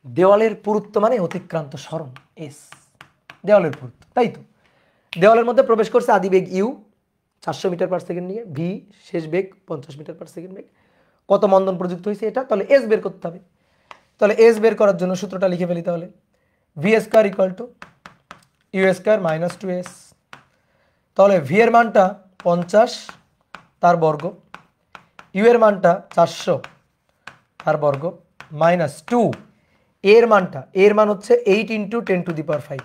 দেওয়ালের পুরুত্ব মানে অতিক্রান্ত সরণ, এস, দেওয়ালের পুরুত্ব, তাই তো। দেওয়ালের মধ্যে প্রবেশ করছে আদি বেগ ইউ 400 মিটার/সেকেন্ড নিয়ে, ভি শেষ বেগ 50 মিটার/সেকেন্ড বেগ। কত মন্দন প্রযুক্ত হয়েছে এটা? তাহলে এস বের করতে হবে। তাহলে এস বের করার জন্য সূত্রটা লিখে ফেলি। তাহলে v² = u² - 2s। তাহলে ভি এর মানটা 50 তার বর্গ, ইউ এর মানটা 400 তার বর্গ, -2 এর মানটা, এর মান হচ্ছে 8 × 10⁵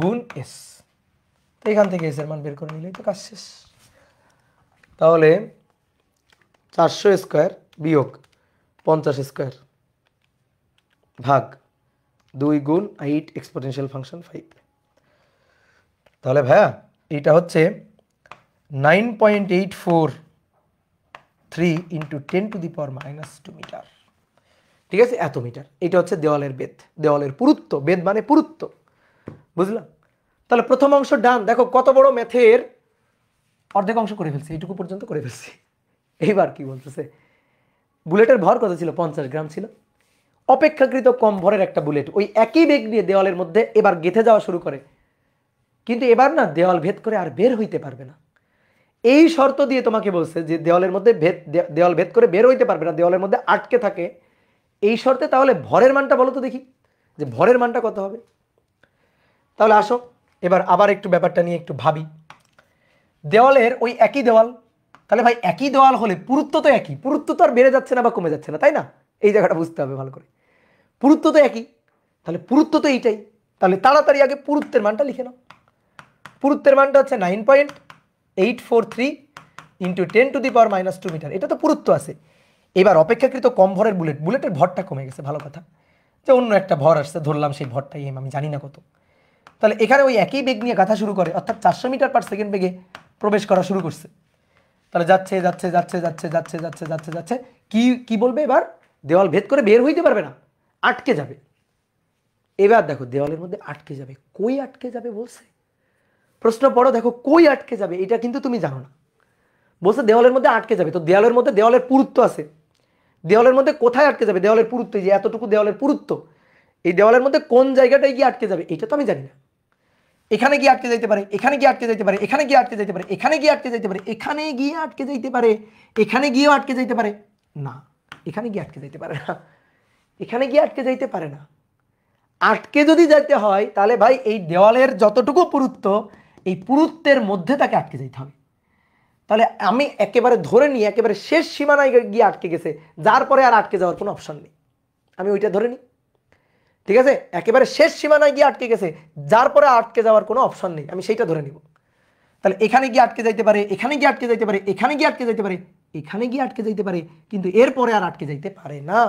গুণ এস। এখান থেকে এস এর মান বের করে নিলেই তো কাজ শেষ। তাহলে 400² বিয়োগ 50² ভাগ 2 গুণ 8 এক্সপোনেনশিয়াল ফাংশন 5। তাহলে ভাইয়া এইটা হচ্ছে 9.843 × 10⁻² মিটার, ঠিক আছে? এত মিটার। এটা হচ্ছে দেওয়ালের বেদ, দেওয়ালের পুরুত্ব। বেদ মানে পুরুত্ব, বুঝলাম? তাহলে প্রথম অংশ ডান। দেখো কত বড় ম্যাথের অর্ধেক অংশ করে ফেলছি, এইটুকু পর্যন্ত করে ফেলছি। এইবার কি বলতেছে, বুলেটের ভর কত ছিল? 50 গ্রাম ছিল। অপেক্ষাকৃত কম ভরের একটা বুলেট ওই একই বেগ নিয়ে দেওয়ালের মধ্যে এবার গেঁথে যাওয়া শুরু করে, কিন্তু এবার না দেওয়াল ভেদ করে আর বের হইতে পারবে না। এই শর্ত দিয়ে তোমাকে বলছে যে দেওয়ালের মধ্যে দেওয়াল ভেদ করে বের হইতে পারবে না, দেওয়ালের মধ্যে আটকে থাকে, এই শর্তে তাহলে ভরের মানটা বলো তো দেখি, যে ভরের মানটা কত হবে। তাহলে আসো এবার আবার একটু ব্যাপারটা নিয়ে একটু ভাবি। দেওয়ালের ওই একই দেওয়াল, তাহলে ভাই একই দেওয়াল হলে পুরুত্ব তো একই, পুরুত্ব তো আর বেড়ে যাচ্ছে না বা কমে যাচ্ছে না, তাই না? এই জায়গাটা বুঝতে হবে ভালো করে। পুরুত্ব তো একই, তাহলে পুরুত্ব তো এইটাই। তাহলে তাড়াতাড়ি আগে পুরুত্বের মানটা লিখে নাও। পুরুত্বের মানটা হচ্ছে 9.843 ইন্টু 10⁻² মিটার, এটা তো পুরুত্ব আছে। এবার অপেক্ষাকৃত কম ভরের বুলেট, বুলেটের ভরটা কমে গেছে, ভালো কথা, যে অন্য একটা ভর আসছে, ধরলাম সেই ভরটাই আমি জানি না কত। তাহলে এখানে ওই একই বেগ নিয়ে গাথা শুরু করে, অর্থাৎ 400 মিটার পার সেকেন্ড বেগে প্রবেশ করা শুরু করছে। তাহলে যাচ্ছে যাচ্ছে যাচ্ছে যাচ্ছে যাচ্ছে যাচ্ছে যাচ্ছে যাচ্ছে, কি কি বলবে এবার? দেওয়াল ভেদ করে বের হইতে পারবে না, আটকে যাবে। এবার দেখো দেওয়ালের মধ্যে আটকে যাবে, কই আটকে যাবে বলছে, প্রশ্ন পড়ো, দেখো কই আটকে যাবে, এটা কিন্তু তুমি জানো না। বলছে দেওয়ালের মধ্যে আটকে যাবে, তো দেওয়ালের মধ্যে দেওয়ালের পুরুত্ব আছে, দেওয়ালের মধ্যে কোথায় আটকে যাবে? দেওয়ালের পুরুত্ব, যে এতটুকু দেওয়ালের পুরুত্ব, এই দেওয়ালের মধ্যে কোন জায়গাটায় গিয়ে আটকে যাবে এটা তো আমি জানি না। এখানে গিয়ে আটকে যাইতে পারে, এখানে গিয়ে আটকে যাইতে পারে, এখানে গিয়ে আটকে যাইতে পারে, এখানে গিয়ে আটকে যাইতে পারে, এখানে গিয়ে আটকে যাইতে পারে, এখানে গিয়েও আটকে যাইতে পারে না, এখানে গিয়ে আটকে যাইতে পারে না, এখানে গিয়ে আটকে যাইতে পারে না। আটকে যদি যাইতে হয় তাহলে ভাই এই দেওয়ালের যতটুকু পুরুত্ব, এই পুরুত্বের মধ্যে তাকে আটকে যাইতে হবে। তাহলে আমি একেবারে ধরে নিই একেবারে শেষ সীমানায় গিয়ে আটকে গেছে, যার পরে আর আটকে যাওয়ার কোনো অপশন নেই, আমি ওইটা ধরে নিই। ঠিক আছে, একেবারে শেষ সীমানায় গিয়ে আটকে গেছে, যার পরে আটকে যাওয়ার কোনো অপশন নেই, আমি সেইটা ধরে নিব। তাহলে এখানে গিয়ে আটকে যাইতে পারে, এখানে গিয়ে আটকে যাইতে পারে, এখানে গিয়ে আটকে যাইতে পারে, এখানে গিয়ে আটকে যাইতে পারে, কিন্তু এরপরে আর আটকে যাইতে পারে না।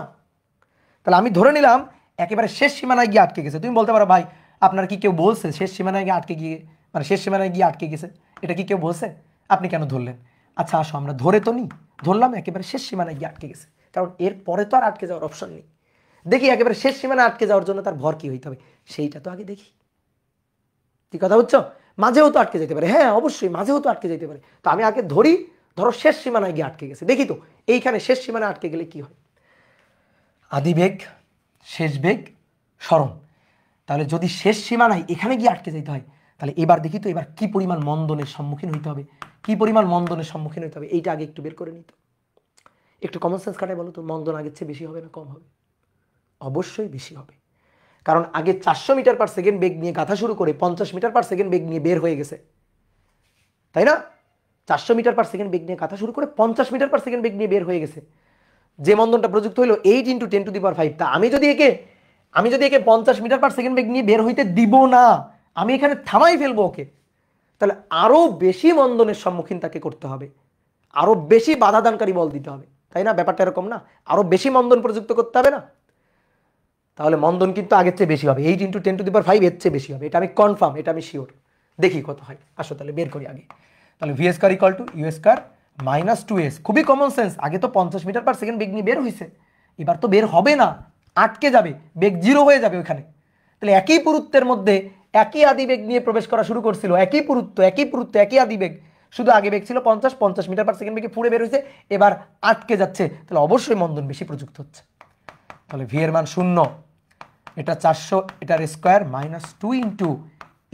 তাহলে আমি ধরে নিলাম একেবারে শেষ সীমানায় গিয়ে আটকে গেছে। তুমি বলতে পারো ভাই আপনার কি কেউ বলছে শেষ সীমানায় গিয়ে আটকে গিয়ে, মানে শেষ সীমানায় গিয়ে আটকে গেছে, এটা কি কেউ বলছে? আপনি কেন ধরলেন? আচ্ছা আসো আমরা ধরে তো নিই, ধরলাম একেবারে শেষ সীমানায় গিয়ে আটকে গেছে, কারণ এর পরে তো আর আটকে যাওয়ার অপশন নেই। দেখি একেবারে শেষ সীমানায় আটকে যাওয়ার জন্য তার ভর কি হইতে হবে সেইটা তো আগে দেখি। কি কথা বুঝছো? মাঝেও তো আটকে যেতে পারে, হ্যাঁ অবশ্যই মাঝেও তো আটকে যেতে পারে, তো আমি আগে ধরি, ধরো শেষ সীমানায় গিয়ে আটকে গেছে, দেখি তো এইখানে শেষ সীমানায় আটকে গেলে কি হয়। আদি বেগ, শেষ বেগ, স্মরণ। তাহলে যদি শেষ সীমানায় এখানে গিয়ে আটকে যেতে হয়, তাহলে এবার দেখি তো এবার কি পরিমাণ মন্দনের সম্মুখীন হইতে হবে, কি পরিমাণ মন্দনের সম্মুখীন হইতে হবে, এইটা আগে একটু বের করে নিত। একটু কমন সেন্স খাটায় বলো তো, মন্দন আগের চেয়ে বেশি হবে না কম হবে? অবশ্যই বেশি হবে, কারণ আগে 400 মিটার পার সেকেন্ড বেগ নিয়ে গাথা শুরু করে 50 মিটার পার সেকেন্ড বেগ নিয়ে বের হয়ে গেছে, তাই না? 400 মিটার পার সেকেন্ড বেগ নিয়ে গাথা শুরু করে 50 মিটার পার সেকেন্ড বেগ নিয়ে বের হয়ে গেছে। যে মন্দনটা প্রযুক্ত হলো 8 × 10⁵, তা আমি যদি একে 50 মিটার পার সেকেন্ড বেগ নিয়ে বের হইতে দিব না, আমি এখানে থামাই ফেলবো ওকে, তাহলে আরো বেশি মন্দনের সম্মুখীন তাকে করতে হবে, আরো বেশি বাধাদানকারী বল দিতে হবে, তাই না? ব্যাপারটা এরকম না? আরো বেশি মন্দন প্রযুক্ত করতে হবে না? তাহলে মন্দন কিন্তু আগের চেয়ে বেশি হবে, 8 × 10⁵ এর চেয়ে বেশি হবে, এটা আমি কনফার্ম, এটা আমি শিওর। দেখি কত হয়, আসো তাহলে বের করি আগে। তাহলে V square equal to U square minus 2s, খুবই কমন সেন্স, আগে তো 50 মিটার পার সেকেন্ড বেগ নিয়ে বের হয়েছে, এবার তো বের হবে না, আটকে যাবে, বেগ 0 হয়ে যাবে ওখানে। তাহলে একই পুরুত্বের মধ্যে একই আদি বেগ নিয়ে প্রবেশ করা শুরু করছিল, একই পুরুত্ব একই আদি বেগ, শুধু আগে বেগ ছিল 50 মিটার পার সেকেন্ড বেগে ফুড়ে বের হয়েছে, এবার আটকে যাচ্ছে, তাহলে অবশ্যই মন্দন বেশি প্রযুক্ত হচ্ছে। তাহলে ভি এর মান 0, এটা 400, এটার square minus 2 ×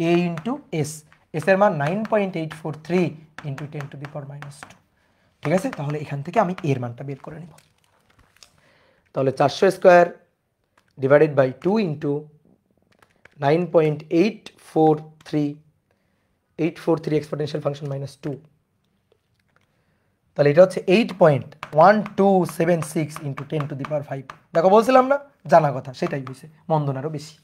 a × s, S এর মান 9.843 × 10⁻²। ঠিক আছে, তাহলে এখান থেকে আমি এর মানটা বের করে নিব। তাহলে 400 square divided by 2 × 9.843 exponential function minus 2, তাহলে এটা হচ্ছে 8.1276 × 10⁵। দেখো বলছিলাম না জানা কথা, সেটাই হয়েছে, মন্দন আরও বেশি।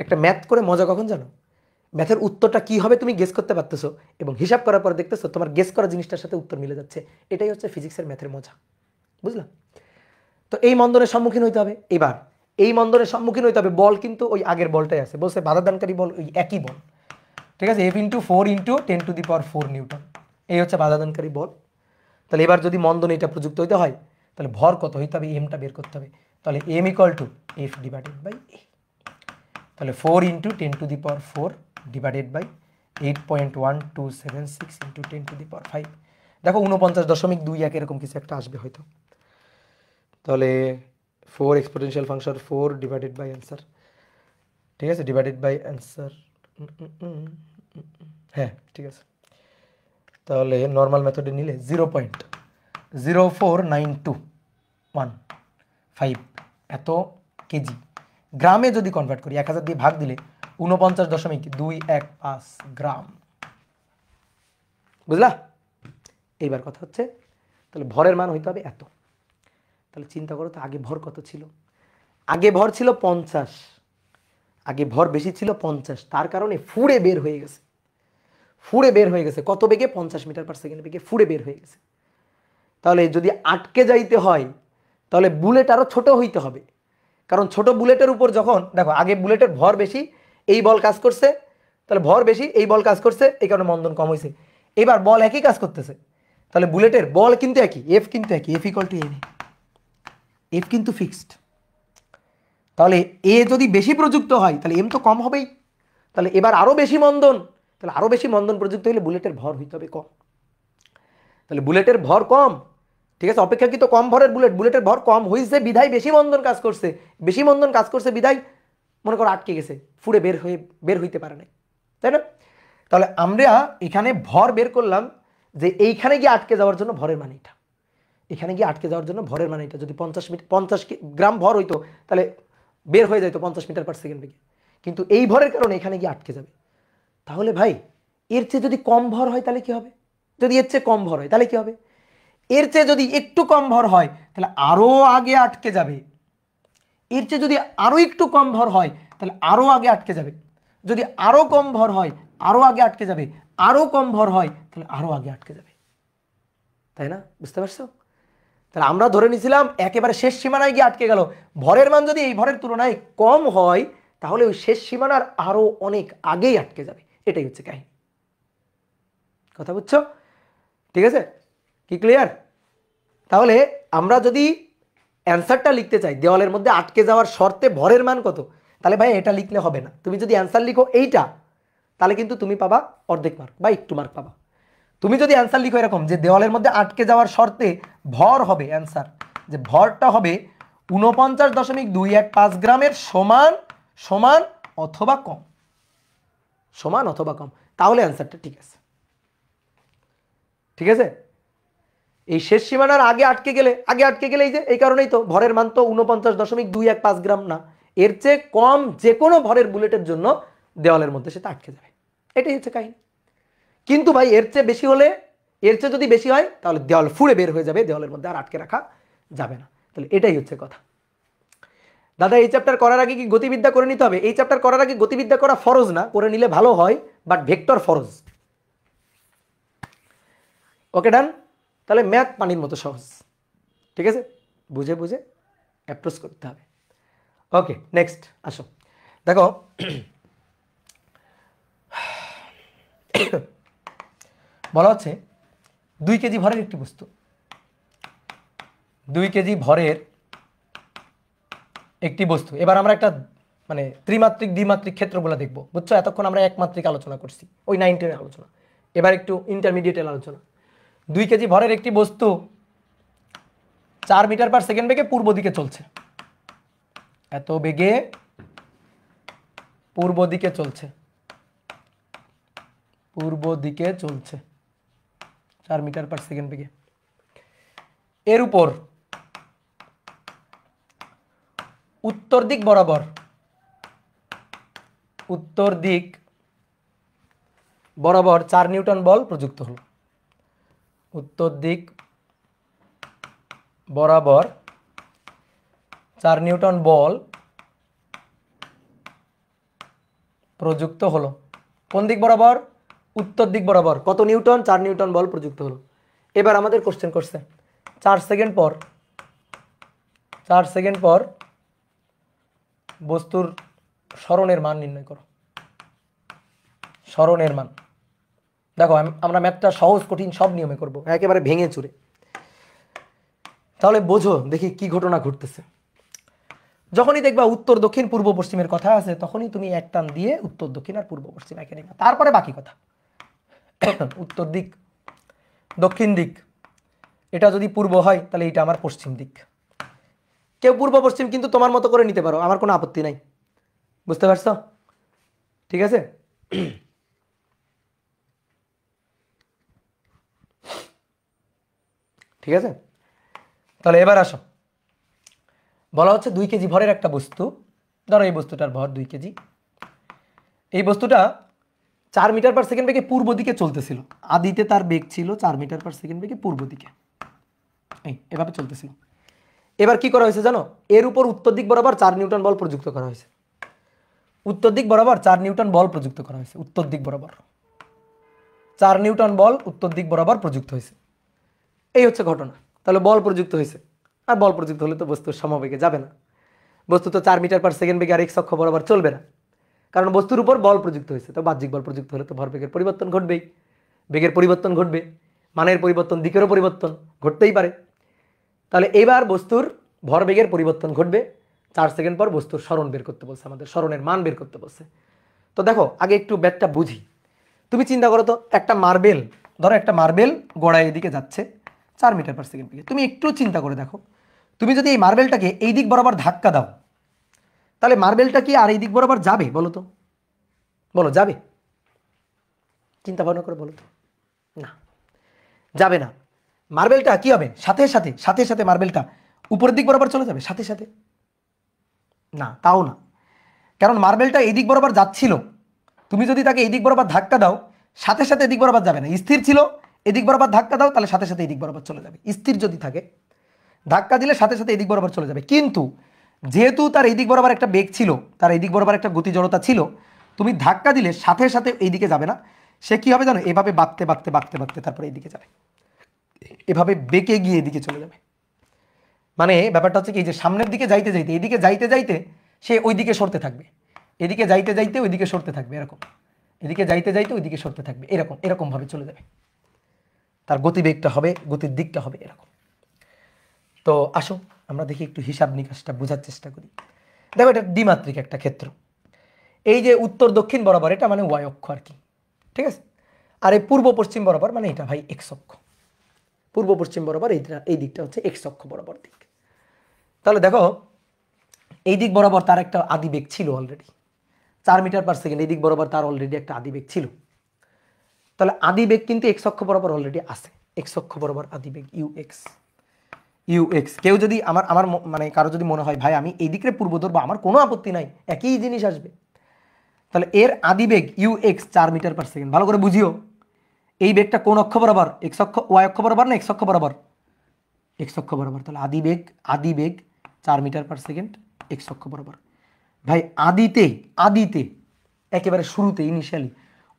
একটা ম্যাথ করে মজা কখন জানো? ম্যাথের উত্তরটা কি হবে তুমি গেস করতে পারতেছো, এবং হিসাব করার পরে দেখতেছো তোমার গেস করা জিনিসটার সাথে উত্তর মিলে যাচ্ছে, এটাই হচ্ছে ফিজিক্সের ম্যাথের মজা, বুঝলাম? তো এই মন্দনের সম্মুখীন হইতে হবে, এবার এই মন্দনের সম্মুখীন হইতে হবে, বল কিন্তু ওই আগের বলটাই আছে, বলছে বাধাদানকারী বল ওই একই বল, ঠিক আছে, F × 4 × 10⁴ নিউটন, এই হচ্ছে বাধাদানকারী বল। তাহলে এবার যদি মন্দন এটা প্রযুক্ত হইতে হয়, তাহলে ভর কত হইতে হবে, এমটা বের করতে হবে। তাহলে m = F/a, তাহলে 4 ইন্টু 10⁴ ডিভাইডেড বাই 8.1276 ইন্টু 10⁵। দেখো 49.21 এরকম কিছু একটা আসবে হয়তো। তাহলে 4 exponential function 4 divided by answer, ঠিক আছে, ডিভাইডেড বাই অ্যান্সার, হ্যাঁ ঠিক আছে। তাহলে নর্মাল মেথডে নিলে 0.04921 এত কেজি। গ্রামে যদি কনভার্ট করি 1000 দিয়ে ভাগ দিলে 49.215 গ্রাম। বুঝলা? এইবার কথা হচ্ছে তাহলে ভরের মান হইতে হবে এত। তাহলে চিন্তা করো তো আগে ভর কত ছিল? আগে ভর ছিল 50, আগে ভর বেশি ছিল 50, তার কারণে ফুড়ে বের হয়ে গেছে। ফুড়ে বের হয়ে গেছে কত বেগে? 50 মিটার পার সেকেন্ড বেগে ফুড়ে বের হয়ে গেছে। তাহলে যদি আটকে যাইতে হয় তাহলে বুলেট আরো ছোট হইতে হবে, কারণ ছোট বুলেটের উপর যখন দেখো আগে বুলেটের ভর বেশি, এই বল কাজ করছে, তাহলে ভর বেশি, এই বল কাজ করছে, এই কারণে মন্দন কম হয়েছে। এবার বল একই কাজ করতেছে, তাহলে বুলেটের বল কিন্তু একই, এফ কিন্তু একই, F equal two N, F কিন্তু ফিক্সড। তাহলে এ যদি বেশি প্রযুক্ত হয় তাহলে এম তো কম হবেই। তাহলে এবার আরো বেশি মন্দন, তাহলে আরো বেশি মন্দন প্রযুক্ত হলে বুলেটের ভর হইতে হবে কম। তাহলে বুলেটের ভর কম, ঠিক আছে, অপেক্ষাকৃত কম ভরের বুলেট, বুলেটের ভর কম হয়েছে বিধায় বেশি মন্দন কাজ করছে, বেশি মন্দন কাজ করছে বিধায় মনে করো আটকে গেছে, ফুড়ে বের হইতে পারে না, তাই না? তাহলে আমরা এখানে ভর বের করলাম যে এইখানে গিয়ে আটকে যাওয়ার জন্য ভরের মান এটা, এখানে গিয়ে আটকে যাওয়ার জন্য ভরের মান এটা। যদি 50 গ্রাম ভর হইতো তাহলে বের হয়ে যাইতো 50 মিটার পার সেকেন্ড বেগে, কিন্তু এই ভরের কারণে এখানে গিয়ে আটকে যাবে। তাহলে ভাই এর চেয়ে যদি কম ভর হয় তাহলে কি হবে? যদি এর চেয়ে কম ভর হয় তাহলে কি হবে? এর চেয়ে যদি একটু কম ভর হয় তাহলে আরো আগে আটকে যাবে। এর চেয়ে যদি আরো একটু কম ভর হয় তাহলে আরো আগে আটকে যাবে। যদি আরো কম ভর হয় আরো আগে আটকে যাবে, আরো কম ভর হয় তাহলে আরো আগে আটকে যাবে, তাই না? বুঝতে পারছো? তাহলে আমরা ধরে নিয়েছিলাম একেবারে শেষ সীমানায় গিয়ে আটকে গেল। ভরের মান যদি এই ভরের তুলনায় কম হয় তাহলে ওই শেষ সীমানার আরো অনেক আগেই আটকে যাবে। এটাই হচ্ছে কাহিনী। কথা বুঝছো? ঠিক আছে, কি ক্লিয়ার? তাহলে আমরা যদি অ্যান্সারটা লিখতে চাই দেওয়ালের মধ্যে আটকে যাওয়ার শর্তে ভরের মান কত, তাহলে ভাই এটা লিখলে হবে না। তুমি যদি অ্যান্সার লিখো এইটা তাহলে কিন্তু তুমি পাবা অর্ধেক মার্ক বা একটু মার্ক পাবা। তুমি যদি অ্যান্সার লিখো এরকম যে দেওয়ালের মধ্যে আটকে যাওয়ার শর্তে ভর হবে, অ্যান্সার যে ভরটা হবে 49.215 গ্রামের সমান সমান অথবা কম, সমান অথবা কম, তাহলে অ্যান্সারটা ঠিক আছে। ঠিক আছে? এই শেষ সীমানার আগে আটকে গেলে এই যে এই কারণেই তো ভরের মান তো 49.215 গ্রাম না, এর চেয়ে কম যে কোনো ভরের বুলেটের জন্য দেওয়ালের মধ্যে সেটা আটকে যাবে। এটাই হচ্ছে কাহিনী। কিন্তু ভাই এর চেয়ে বেশি হলে, এর চেয়ে যদি বেশি হয় তাহলে দেওয়াল ফুড়ে বের হয়ে যাবে, দেওয়ালের মধ্যে আর আটকে রাখা যাবে না। তাহলে এটাই হচ্ছে কথা। দাদা এই চ্যাপ্টার করার আগে কি গতিবিদ্যা করে নিতে হবে? এই চ্যাপ্টার করার আগে গতিবিদ্যা করা ফরজ না, করে নিলে ভালো হয়, বাট ভেক্টর ফরজ। ওকে ডান? তাহলে ম্যাথ পানির মতো সহজ। ঠিক আছে, বুঝে বুঝে অ্যাপ্রোচ করতে হবে। ওকে নেক্সট আসো, দেখো বলা হচ্ছে 2 কেজি ভরের একটি বস্তু, 2 কেজি ভরের একটি বস্তু। এবার আমরা একটা মানে ত্রিমাত্রিক দ্বিমাত্রিক ক্ষেত্রগুলো দেখবো, বুঝছো? এতক্ষণ আমরা একমাত্রিক আলোচনা করছি, ওই 9 10 আলোচনা, এবার একটু ইন্টারমিডিয়েটের আলোচনা। 2 কেজি ভরের একটি বস্তু 4 মিটার পার সেকেন্ড বেগে পূর্ব দিকে চলছে, এত বেগে পূর্ব দিকে চলছে, পূর্ব দিকে চলছে 4 মিটার পার সেকেন্ড বেগে। এর উপর উত্তর দিক বরাবর, উত্তর দিক বরাবর 4 নিউটন বল প্রযুক্ত হল। উত্তর দিক বরাবর 4 নিউটন বল প্রযুক্ত হলো। কোন দিক বরাবর? উত্তর দিক বরাবর। কত নিউটন? 4 নিউটন বল প্রযুক্ত হলো। এবার আমাদের কোশ্চেন করছে 4 সেকেন্ড পর, 4 সেকেন্ড পর বস্তুর সরণের মান নির্ণয় করো। সরণের মান দেখো, আমরা ম্যাথটা সহজ কঠিন সব নিয়মে করব, একেবারে ভেঙে চুরে। তাহলে বোঝো দেখি কি ঘটনা ঘটতেছে। যখনই দেখবা উত্তর দক্ষিণ পূর্ব পশ্চিমের কথা আছে তখনই তুমি এক টান দিয়ে উত্তর দক্ষিণ আর পূর্ব পশ্চিম একে নিবা, তারপরে বাকি কথা। উত্তর দিক, দক্ষিণ দিক, এটা যদি পূর্ব হয় তাহলে এটা আমার পশ্চিম দিক। কেউ পূর্ব পশ্চিম কিন্তু তোমার মতো করে নিতে পারো, আমার কোনো আপত্তি নাই, বুঝতে পারছো? ঠিক আছে। ঠিক আছে, তাহলে এবার আসো, বলা হচ্ছে 2 কেজি ভরের একটা বস্তু, ধরো এই বস্তুটার ভর 2 কেজি, এই বস্তুটা 4 মিটার পার সেকেন্ড বেগে পূর্ব দিকে চলতেছিল। আদিতে তার বেগ ছিল 4 মিটার পার সেকেন্ড বেগে পূর্ব দিকে, এভাবে চলতেছিল। এবার কি করা হয়েছে জানো? এর উপর উত্তর দিক বরাবর 4 নিউটন বল প্রযুক্ত করা হয়েছে। উত্তর দিক বরাবর 4 নিউটন বল প্রযুক্ত করা হয়েছে। উত্তর দিক বরাবর 4 নিউটন বল উত্তর দিক বরাবর প্রযুক্ত হয়েছে। এই হচ্ছে ঘটনা। তাহলে বল প্রযুক্ত হয়েছে, আর বল প্রযুক্ত হলে তো বস্তুর সমবেগে যাবে না, বস্তু তো 4 মিটার পার সেকেন্ড বেগে আর এক্স অক্ষ বরাবর চলবে না, কারণ বস্তুর উপর বল প্রযুক্ত হয়েছে। তো বাহ্যিক বল প্রযুক্ত হলে তো ভরবেগের পরিবর্তন ঘটবেই, বেগের পরিবর্তন ঘটবে, মানের পরিবর্তন, দিকেরও পরিবর্তন ঘটতেই পারে। তাহলে এবার বস্তুর ভরবেগের পরিবর্তন ঘটবে। 4 সেকেন্ড পর বস্তুর সরণ বের করতে বলছে, আমাদের সরণের মান বের করতে বলছে। তো দেখো আগে একটু ব্যাটটা বুঝি। তুমি চিন্তা করো তো, একটা মার্বেল, ধরো একটা মার্বেল গড়ায় এদিকে যাচ্ছে 4 মিটার পার সেকেন্ড বেগে। তুমি একটু চিন্তা করে দেখো, তুমি যদি এই মার্বেলটাকে এই দিক বরাবর ধাক্কা দাও, তাহলে মার্বেলটা কি আর এই দিক বরাবর যাবে? বলো তো, বলো যাবে? চিন্তা ভাবনা করে বলো তো। না, যাবে না। মার্বেলটা কি হবে? সাথে সাথে সাথে সাথে মার্বেলটা উপরের দিক বরাবর চলে যাবে সাথে সাথে? না, তাও না। কারণ মার্বেলটা এই দিক বরাবর যাচ্ছিল, তুমি যদি তাকে এই দিক বরাবর ধাক্কা দাও, সাথে সাথে এদিক বরাবর যাবে না। স্থির ছিল, এদিক বরাবর ধাক্কা দাও তাহলে সাথে সাথে এদিক বরাবর চলে যাবে। স্থির যদি থাকে, ধাক্কা দিলে সাথে সাথে এদিক বরাবর চলে যাবে। কিন্তু যেহেতু তার এই দিক বরাবর একটা বেগ ছিল, তার এই দিক বরাবর একটা গতি জড়তা ছিল, তুমি ধাক্কা দিলে সাথে সাথে এইদিকে যাবে না। সে কি হবে জানো? এভাবে বাঁকতে বাঁকতে বাঁকতে বাঁকতে তারপরে এইদিকে যাবে, এভাবে বেঁকে গিয়ে এদিকে চলে যাবে। মানে ব্যাপারটা হচ্ছে কি, যে সামনের দিকে যাইতে যাইতে, এদিকে যাইতে যাইতে সে ওই দিকে সরতে থাকবে, এদিকে যাইতে যাইতে ওইদিকে সরতে থাকবে, এরকম, এদিকে যাইতে যাইতে ওইদিকে সরতে থাকবে, এরকম এরকম ভাবে চলে যাবে। তার গতিবেগটা হবে, গতির দিকটা হবে এরকম। তো আসো আমরা দেখি একটু হিসাব নিকাশটা বোঝার চেষ্টা করি। দেখো এটা দ্বিমাত্রিক একটা ক্ষেত্র। এই যে উত্তর দক্ষিণ বরাবর এটা মানে ওয়াই অক্ষ আর কি, ঠিক আছে। আর এই পূর্ব পশ্চিম বরাবর মানে এটা ভাই এক্স অক্ষ। পূর্ব পশ্চিম বরাবর এই দিকটা হচ্ছে এক্স অক্ষ বরাবর দিক। তাহলে দেখো এই দিক বরাবর তার একটা আদিবেগ ছিল অলরেডি 4 মিটার পার সেকেন্ড, এই দিক বরাবর তার অলরেডি একটা আদিবেগ ছিল। তাহলে আদিবেগ কিন্তু এক্স অক্ষ বরাবর অলরেডি আছে। এক্স অক্ষ বরাবর আদিবেগ ইউ এক্স, ইউ এক্স। কেউ যদি আমার আমার মানে কারো যদি মনে হয় ভাই আমি এই দিকে পূর্ব ধরবো, আমার কোনো আপত্তি নাই, একই জিনিস আসবে। তাহলে এর আদিবেগ U X 4 metre per second. ভালো করে বুঝিও, এই বেগটা কোন অক্ষ বরাবর? এক্স অক্ষ, ওয়াই অক্ষ বরাবর না এক্স অক্ষ বরাবর? এক্স অক্ষ বরাবর। তাহলে আদিবেগ 4 মিটার পার সেকেন্ড এক্স অক্ষ বরাবর। ভাই আদিতে আদিতে একেবারে শুরুতে ইনিশিয়ালি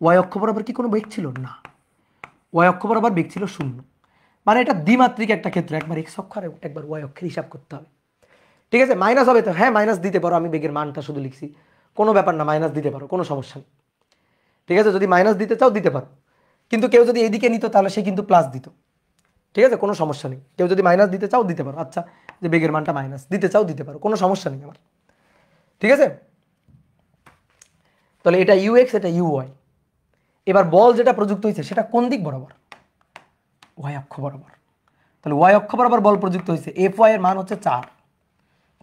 ওয়াই অক্ষ বরাবর কি কোনো বেগ ছিল? না, ওয়াই অক্ষ বরাবর বেগ ছিল 0। মানে এটা দ্বিমাত্রিক একটা ক্ষেত্র, একবার এক্স অক্ষ আর একবার ওয়াই অক্ষের হিসাব করতে হবে। ঠিক আছে, মাইনাস হবে তো, হ্যাঁ মাইনাস দিতে পারো, আমি বেগের মানটা শুধু লিখছি, কোনো ব্যাপার না, মাইনাস দিতে পারো, কোনো সমস্যা নেই। ঠিক আছে, যদি মাইনাস দিতে চাও দিতে পারো, কিন্তু কেউ যদি এইদিকে নিত তাহলে সে কিন্তু প্লাস দিত। ঠিক আছে, কোনো সমস্যা নেই। কেউ যদি মাইনাস দিতে চাও দিতে পারো, আচ্ছা যে বেগের মানটা মাইনাস দিতে চাও দিতে পারো, কোনো সমস্যা নেই আমার। ঠিক আছে, তাহলে এটা ইউ এক্স, এটা ইউ ওয়াই। এবার বল যেটা প্রযুক্ত হয়েছে সেটা কোন দিক বরাবর? ওয়াই অক্ষ বরাবর। তাহলে ওয়াই অক্ষ বরাবর বল প্রযুক্ত হয়েছে, এফ ওয়াই এর মান হচ্ছে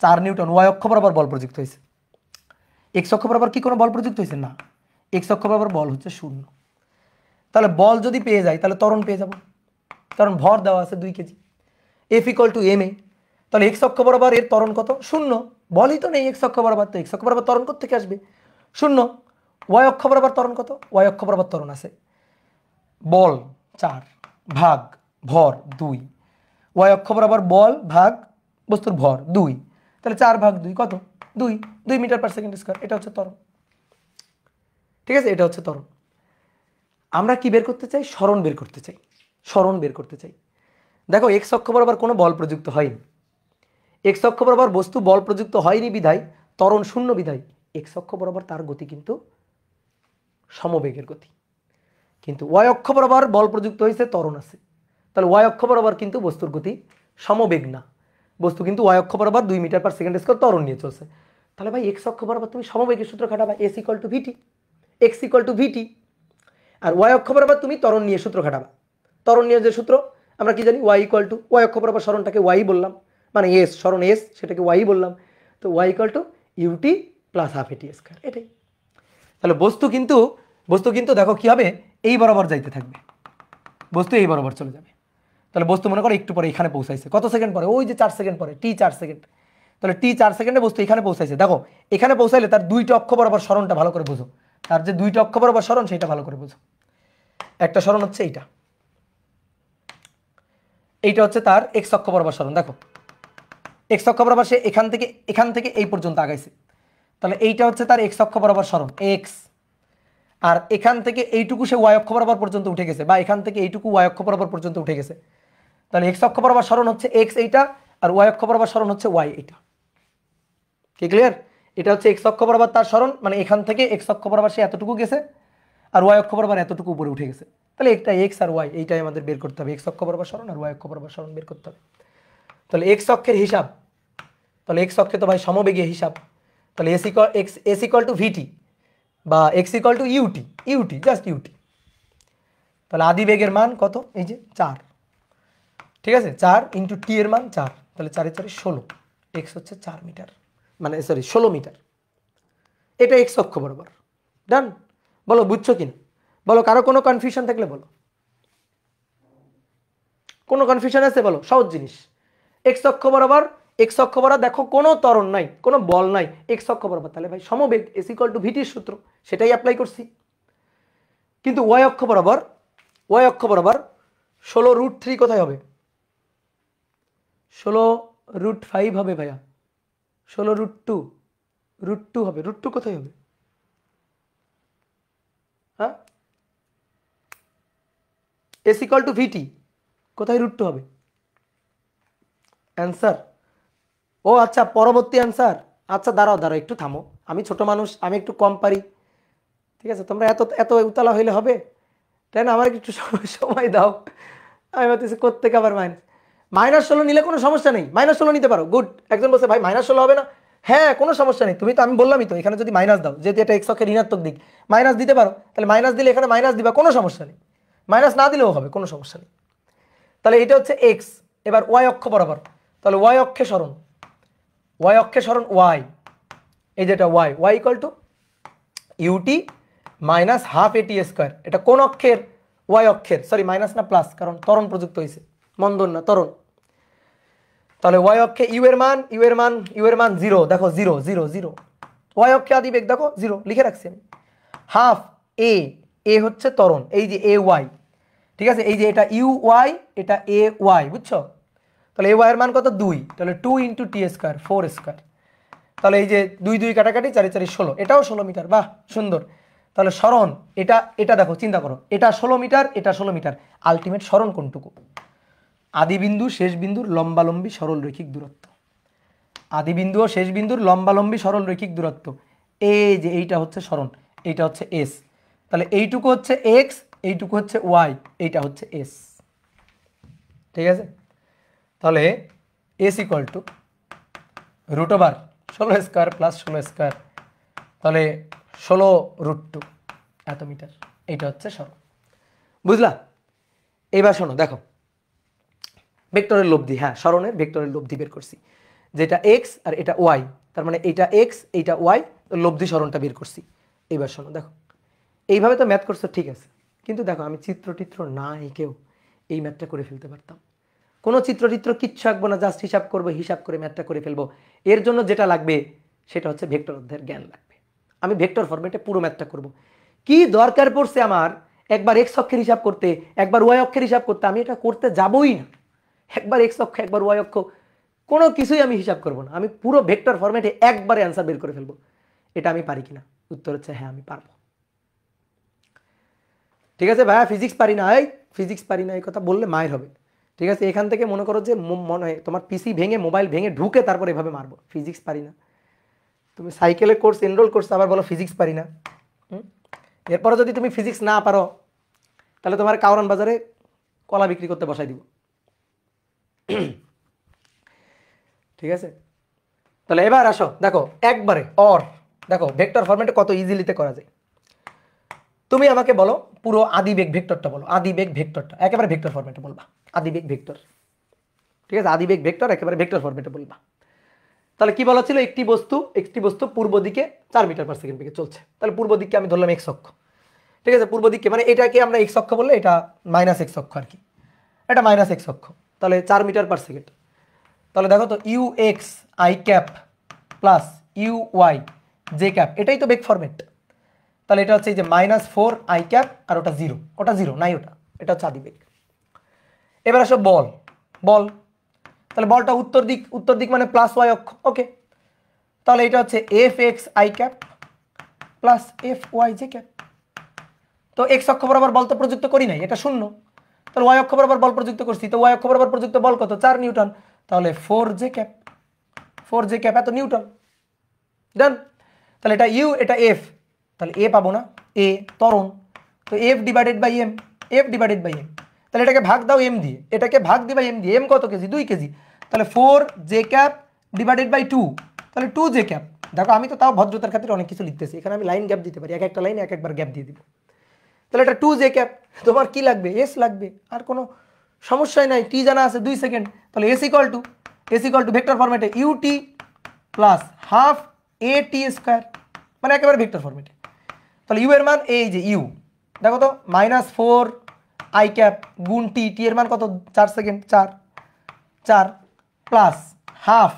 4 নিউটন। ওয়াই অক্ষ বরাবর বল প্রযুক্ত হয়েছে। এক্স অক্ষ বরাবর কি কোনো বল প্রযুক্ত হয়েছে? না, এক্স অক্ষ বরাবর বল হচ্ছে 0। তাহলে বল যদি পেয়ে যাই তাহলে ত্বরণ পেয়ে যাব, কারণ ভর দেওয়া আছে 2 KG. F equal to M A. তাহলে এক্স অক্ষ বরাবর এর ত্বরণ কত? 0। বলই তো নেই এক্স অক্ষ বরাবর, তো এক্স অক্ষ বরাবর ত্বরণ করতে থেকে আসবে 0। ওয়াই অক্ষ বরাবর ত্বরণ কত? ওয়াই অক্ষ বরাবর ত্বরণ আছে বল 4 ভাগ ভর 2। ওয়াই অক্ষ বরাবর বল ভাগ বস্তুর ভর 2, তাহলে 4 ভাগ 2 কত? 2 মিটার পার সেকেন্ড স্কয়ার। এটা হচ্ছে ত্বরণ। ঠিক আছে, এটা হচ্ছে ত্বরণ। আমরা কি বের করতে চাই? সরণ বের করতে চাই, সরণ বের করতে চাই। দেখো এক্স অক্ষ বরাবর কোনো বল প্রযুক্ত হয়নি, এক্স অক্ষ বরাবর বস্তু বল প্রযুক্ত হয়নি বিধায় ত্বরণ 0 বিধায় এক্স অক্ষ বরাবর তার গতি কিন্তু সমবেগের গতি। কিন্তু ওয়াই অক্ষ বরাবর বল প্রযুক্ত হয়েছে, ত্বরণ আছে, তাহলে ওয়াই অক্ষ বরাবর কিন্তু বস্তুর গতি সমবেগ না। বস্তু কিন্তু ওয়াই অক্ষ বরাবর 2 মিটার পার সেকেন্ড স্কয়ার ত্বরণ নিয়ে চলছে। তাহলে ভাই এক্স অক্ষ বরাবর তুমি সমবেগের সূত্র খাটাবা, S equal to VT, X equal to VT. আর ওয়াই অক্ষ বরাবর তুমি ত্বরণ নিয়ে সূত্র খাটাবা। ত্বরণ নিয়ে যে সূত্র আমরা কি জানি, ওয়াই ইকুয়াল টু, ওয়াই অক্ষ বরাবর সরণটাকে ওয়াই বললাম, মানে এস, সরণ এস সেটাকে ওয়াই বললাম, তো Y equal to UT plus half AT square, এটাই। তাহলে বস্তু কিন্তু দেখো কি হবে, এই বরাবর যাইতে থাকবে, বস্তু এই বরাবর চলে যাবে। তাহলে বস্তু মনে করো একটু পরে এখানে পৌঁছাইছে, কত সেকেন্ড পরে, ওই যে 4 সেকেন্ড পরে, টি 4 সেকেন্ড। তাহলে টি 4 সেকেন্ডে বস্তু এখানে পৌঁছাইছে। দেখো এখানে পৌঁছাইলে তার 2টা অক্ষ বরাবর সরণটা ভালো করে বুঝো, তার যে 2টা অক্ষ বরাবর সরণ সেটা ভালো করে বুঝো। একটা সরণ হচ্ছে এইটা, এইটা হচ্ছে তার এক্স অক্ষ বরাবর সরণ। দেখো এক্স অক্ষ বরাবর সে এখান থেকে এই পর্যন্ত আগাইছে, তাহলে এইটা হচ্ছে তার এক্স অক্ষ বরাবর সরণ এক্স। আর এখান থেকে এইটুকু সে ওয়াই অক্ষ বরাবর পর্যন্ত উঠে গেছে, বা এখান থেকে এইটুকু ওয়াই অক্ষ বরাবর পর্যন্ত উঠে গেছে। তাহলে এক্স অক্ষ বরাবর সরণ হচ্ছে এক্স এইটা, আর ওয়াই অক্ষ বরাবর সরণ হচ্ছে ওয়াই এইটা। কি ক্লিয়ার? এটা হচ্ছে এক্স অক্ষ বরাবর তার সরণ, মানে এখান থেকে এক্স অক্ষ বরাবর সে এতটুকু গেছে, আর ওয়াই অক্ষ বরাবর এতটুকু উপরে উঠে গেছে। তাহলে একটা এক্স আর ওয়াই এইটাই আমাদের বের করতে হবে, এক্স অক্ষ বরাবর সরণ আর ওয়াই অক্ষ বরাবর সরণ বের করতে হবে। তাহলে এক্স অক্ষের হিসাব, তাহলে এক্স অক্ষে তো ভাই সমবেগীয় হিসাব, তাহলে এস ইকুয়াল টু ভিটি বা X equal to UT just UT. তাহলে আদি বেগের মান কত, এই যে 4, ঠিক আছে, 4 ইন্টু টি এর মান 4, তাহলে 4 এর 4 16, এক্স হচ্ছে 4 মিটার, মানে সরি 16 মিটার। এটা এক্স অক্ষ বরাবর। ডান? বলো বুঝছো কিনা, বলো কারো কোনো কনফিউশন থাকলে বলো, কোনো কনফিউশন আছে বলো, সহজ জিনিস। এক্স অক্ষ বরাবর দেখো কোনো ত্বরণ নাই, কোনো বল নাই, এক্স অক্ষ বরাবর, তাহলে ভাই সমবেগ এস ইকুয়াল টু ভিটির সূত্র, সেটাই অ্যাপ্লাই করছি। কিন্তু ওয়াই অক্ষ বরাবর 16√3 কোথায় হবে, 16√5 হবে ভাইয়া, 16√2 হবে, √2 কোথায় হবে? হ্যাঁ, এস ইকুয়াল টু ভিটি, কোথায় √2 হবে? অ্যান্সার, ও আচ্ছা পরবর্তী অ্যান্সার। আচ্ছা দাঁড়াও একটু থামো, আমি ছোট মানুষ, আমি একটু কম পারি, ঠিক আছে, তোমরা এত এত উতলা হইলে হবে, তাই না? আমার একটু সময় দাও, আমি ভাবতেছি কোত্থেকে আবার -16 নিলে কোনো সমস্যা নেই, -16 নিতে পারো, গুড। একজন বলছে ভাই -16 হবে না, হ্যাঁ কোনো সমস্যা নেই, তুমি তো, আমি বললামই তো, এখানে যদি মাইনাস দাও, যেহেতু এটা এক্স অক্ষের ঋণাত্মক দিক, মাইনাস দিতে পারো, তাহলে মাইনাস দিলে এখানে মাইনাস দিবা, কোনো সমস্যা নেই, মাইনাস না দিলেও হবে, কোনো সমস্যা নেই। তাহলে এটা হচ্ছে এক্স, এবার ওয়াই অক্ষ বরাবর, তাহলে ওয়াই অক্ষে সরণ ওয়াই, এই যেটা Y equal to UT minus half AT square. এটা কোন অক্ষের? ওয়াই অক্ষের, সরি মাইনাস না প্লাস, কারণ ত্বরণ প্রযুক্ত হয়েছে, মন্দন না ত্বরণ। তাহলে ওয়াই অক্ষে ইউ এর মান 0, দেখো 0 0 0, ওয়াই অক্ষে আদি বেগ দেখো 0 লিখে রাখছি আমি। হাফ এ হচ্ছে ত্বরণ, এই যে এ ওয়াই, ঠিক আছে, এই যে এটা ইউ ওয়াই, এটা এ ওয়াই, বুঝছো? তাহলে এ ওয়াই এর মান কত 2, তাহলে 2 ইন্টু টি স্কোয়ার 4 স্কোয়ার, তাহলে এই যে 2 2 কাটাকাটি 4 4 16, এটাও 16 মিটার, বাহ সুন্দর। তাহলে সরণ এটা দেখো, চিন্তা করো, এটা 16 মিটার, এটা 16 মিটার, আলটিমেট সরণ কোনটুকু? আদি বিন্দু শেষ বিন্দুর লম্বালম্বী সরল রৈখিক দূরত্ব, আদি বিন্দু ও শেষ বিন্দুর লম্বালম্বী সরল রৈখিক দূরত্ব, এই যে এইটা হচ্ছে সরণ, এইটা হচ্ছে এস, তাহলে এইটুকু হচ্ছে এক্স, এইটুকু হচ্ছে ওয়াই, এইটা হচ্ছে এস, ঠিক আছে। তাহলে S equal to √16 square plus 16 square, তাহলে 16√2 এত মিটার, এইটা হচ্ছে সরণ, বুঝলা? এইবার শোনো, দেখো ভেক্টরের লব্ধি, হ্যাঁ সরণের ভেক্টরের লব্ধি বের করছি, যেটা এক্স আর এটা ওয়াই, তার মানে এইটা এক্স এইটা ওয়াই, লব্ধি সরণটা বের করছি। এইবার শোনো, দেখো এইভাবে তো ম্যাথ করছো ঠিক আছে, কিন্তু দেখো আমি চিত্র না এঁকেও এই ম্যাথটা করে ফেলতে পারতাম, কোনো চিত্র কিচ্ছু আঁকবো না, জাস্ট হিসাব করবো, হিসাব করে ম্যাথটা করে ফেলবো। এর জন্য যেটা লাগবে সেটা হচ্ছে ভেক্টর অধ্যায়ের জ্ঞান লাগবে। আমি ভেক্টর ফরম্যাটে পুরো ম্যাথটা করব। কি দরকার পড়ছে আমার একবার এক্স অক্ষের হিসাব করতে, একবার ওয়াই অক্ষের হিসাব করতে? আমি এটা করতে যাবই না, একবার এক্স অক্ষ একবার ওয়াই অক্ষ, কোনো কিছুই আমি হিসাব করব না, আমি পুরো ভেক্টর ফরম্যাটে একবারে অ্যান্সার বের করে ফেলবো। এটা আমি পারি কিনা? উত্তর হচ্ছে হ্যাঁ আমি পারবো। ঠিক আছে ভাইয়া, ফিজিক্স পারি না, ফিজিক্স পারি না এই কথা বললে মায়ের হবে, ঠিক আছে? এখান থেকে মনে করো যে মনে হয় তোমার পিসি ভেঙে মোবাইল ভেঙে ঢুকে তারপর এভাবে মারবো, ফিজিক্স পারি না। তুমি সাইকেলের কোর্স এনরোল করছো, আবার বলো ফিজিক্স পারি না। এরপরে যদি তুমি ফিজিক্স না পারো তাহলে তোমার কাউরান বাজারে কলা বিক্রি করতে বসাই দিব। ঠিক আছে, তাহলে এবার আসো দেখো একবারে অর, দেখো ভেক্টর ফরম্যাটে কত ইজিলিতে করা যায়। তুমি আমাকে বলো পুরো আদিবেগ ভেক্টরটা বলো, আদিবেগ ভেক্টরটা একেবারে ভেক্টর ফরম্যাটে বলবা, আদিবেগ ভেক্টর। ঠিক আছে, আদিবেগ ভেক্টর একেবারে ভেক্টর ফরম্যাটে বলবা। তাহলে কি বলা ছিল, একটি বস্তু পূর্ব দিকে 4 মিটার পার সেকেন্ড বেগে চলছে। তাহলে পূর্ব দিককে আমি ধরলাম এক্স অক্ষ। ঠিক আছে, পূর্ব দিককে মানে এটাকে আমরা এক্স অক্ষ বললে এটা মাইনাস এক্স অক্ষ আর কি, এটা মাইনাস এক্স অক্ষ। তাহলে 4 মিটার পার সেকেন্ড। তাহলে দেখো তো U X I cap plus U Y J cap, এটাই তো বেগ ফরম্যাট। তাহলে এটা হচ্ছে এই যে -4 আই ক্যাপ আর ওটা জিরো নাই, এটা হচ্ছে আদিবেগ। এবার আসো বল, তাহলে বলটা উত্তর দিক মানে প্লাস ওয়াই অক্ষ। ওকে, তাহলে এটা হচ্ছে F X I cap plus F Y J cap. তো এক্স অক্ষ বরাবর বল তো প্রযুক্ত করি নাই, এটা 0। তাহলে ওয়াই অক্ষ বরাবর বল প্রযুক্ত করছি, তো ওয়াই অক্ষ বরাবর প্রযুক্ত বল কত, 4 নিউটন। তাহলে 4 জে ক্যাপ এত নিউটন। ডান। তাহলে এটা ইউ এটা এফ, তাহলে এ পাবো না, এ ত্বরণ, তো এফ ডিভাইডেড বাই এম, তাহলে এটাকে ভাগ দাও এম দিয়ে, এটাকে ভাগ দিবা এম দিয়ে, এম কত কেজি, 2 কেজি। তাহলে 4 জে ক্যাপ ডিভাইডেড বাই 2, তাহলে 2 জে ক্যাপ। দেখো আমি তো তাও ভদ্রতার খাতিরে অনেক কিছু লিখতেছি, এখানে আমি লাইন গ্যাপ দিতে পারি, একটা লাইনে একবার গ্যাপ দিয়ে দিব। তাহলে এটা 2 জে ক্যাপ, তোমার কি লাগবে, এস লাগবে, আর কোনো সমস্যাই নাই, টি জানা আছে 2 সেকেন্ড। তাহলে এস ইকুয়াল টু ভেক্টর ফরম্যাটে ইউটি প্লাস হাফ এ টি স্কোয়ার, মানে একেবারে ভেক্টর ফরম্যাটে। তাহলে ইউ এর মান এই যে ইউ, দেখো তো -4 আই ক্যাপ গুণ টি, এর মান কত 4 সেকেন্ড, 4 প্লাস হাফ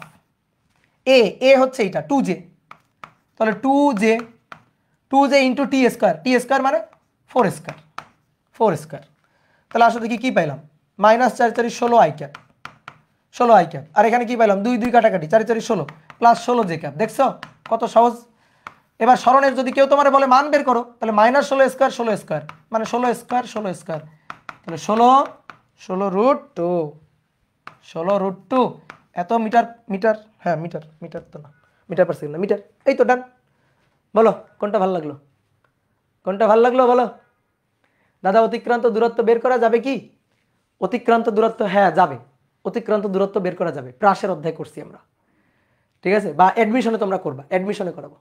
এ হচ্ছে এটা 2 জে, তাহলে 2 জে ইন্টু টি স্কোয়ার মানে 4 স্কোয়ার। তাহলে আসলে কি পাইলাম, -4 4 16 আই ক্যাপ, আর এখানে কি পাইলাম 2 2 কাটাকাটি, 4 4 16 প্লাস 16 জে ক্যাপ। দেখছো কত সহজ। এবার স্মরণের যদি কেউ তোমার বলে মান বের করো, তাহলে -16 স্কোয়ার মানে 16 স্কোয়ার, তাহলে 16 √2 এত মিটার, হ্যাঁ মিটার তো না, মিটার পার সেকেন্ড না, মিটার। এই তো ডান। বলো কোনটা ভালো লাগলো বলো। দাদা অতিক্রান্ত দূরত্ব বের করা যাবে কি, অতিক্রান্ত দূরত্ব, হ্যাঁ যাবে, অতিক্রান্ত দূরত্ব বের করা যাবে, প্রাসের অধ্যায় করছি আমরা। ঠিক আছে, বা অ্যাডমিশনে তোমরা করবা, অ্যাডমিশনে করাবো।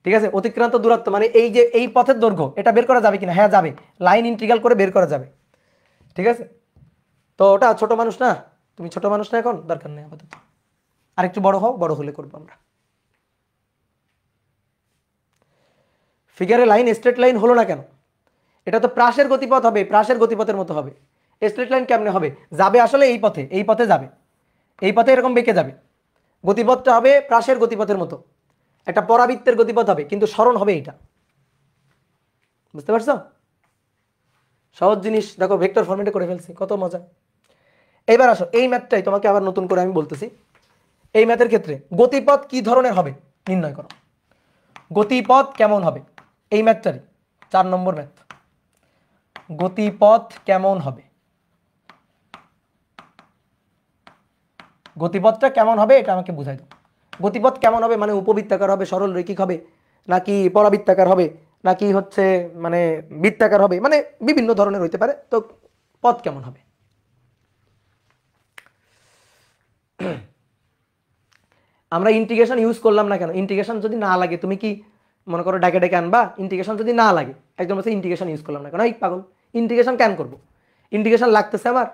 ঠিক আছে, অতিক্রান্ত দূরত্ব মানে এই যে এই পথের দৈর্ঘ্য, এটা বের করা যাবে কিনা, হ্যাঁ যাবে, লাইন ইন্টিগ্রাল করে বের করা যাবে। ঠিক আছে, তো ওটা ছোট মানুষ না, তুমি ছোট মানুষ না, এখন দরকার নেই আপাতত, আরেকটু বড় হও, বড় হলে করবো আমরা। ফিগারে লাইন স্ট্রেট লাইন হলো না কেন, এটা তো প্রাসের গতিপথ হবে, প্রাসের গতিপথের মতো হবে। স্ট্রেট লাইন কেমনে হবে, যাবে আসলে এই পথে যাবে, এই পথে এরকম বেঁকে যাবে, গতিপথটা হবে প্রাসের গতিপথের মতো, একটা পরাবৃত্তের গতিপথ হবে, কিন্তু সরণ হবে এইটা। বুঝতে পারছো, সহজ জিনিস, দেখো ভেক্টর ফরম্যাটে করে ফেলছি, কত মজা। এইবার আসো এই ম্যাথটাই তোমাকে আবার নতুন করে আমি বলতেছি। এই ম্যাথের ক্ষেত্রে গতিপথ কি ধরনের হবে নির্ণয় করো, গতিপথ কেমন হবে, এই ম্যাথটারই 4 নম্বর ম্যাথ, গতিপথ কেমন হবে, গতিপথটা কেমন হবে এটা আমাকে বুঝাই দাও। গতিপথ কেমন হবে মানে উপবৃত্তাকার হবে, সরল রৈখিক হবে, নাকি পরাবৃত্তাকার হবে, নাকি হচ্ছে মানে বৃত্তাকার হবে, মানে বিভিন্ন ধরনের হইতে পারে। তো পথ কেমন হবে, আমরা ইন্টিগ্রেশন ইউজ করলাম না কেন, ইন্টিগ্রেশন যদি না লাগে তুমি কি মনে করো ডেকে আনবা, ইন্টিগ্রেশন যদি না লাগে একদম বলছে ইন্টিগ্রেশন ইউজ করলাম না কেন, এই পাগল ইন্টিগ্রেশন কেন করবো, ইন্টিগ্রেশন লাগতেছে আমার,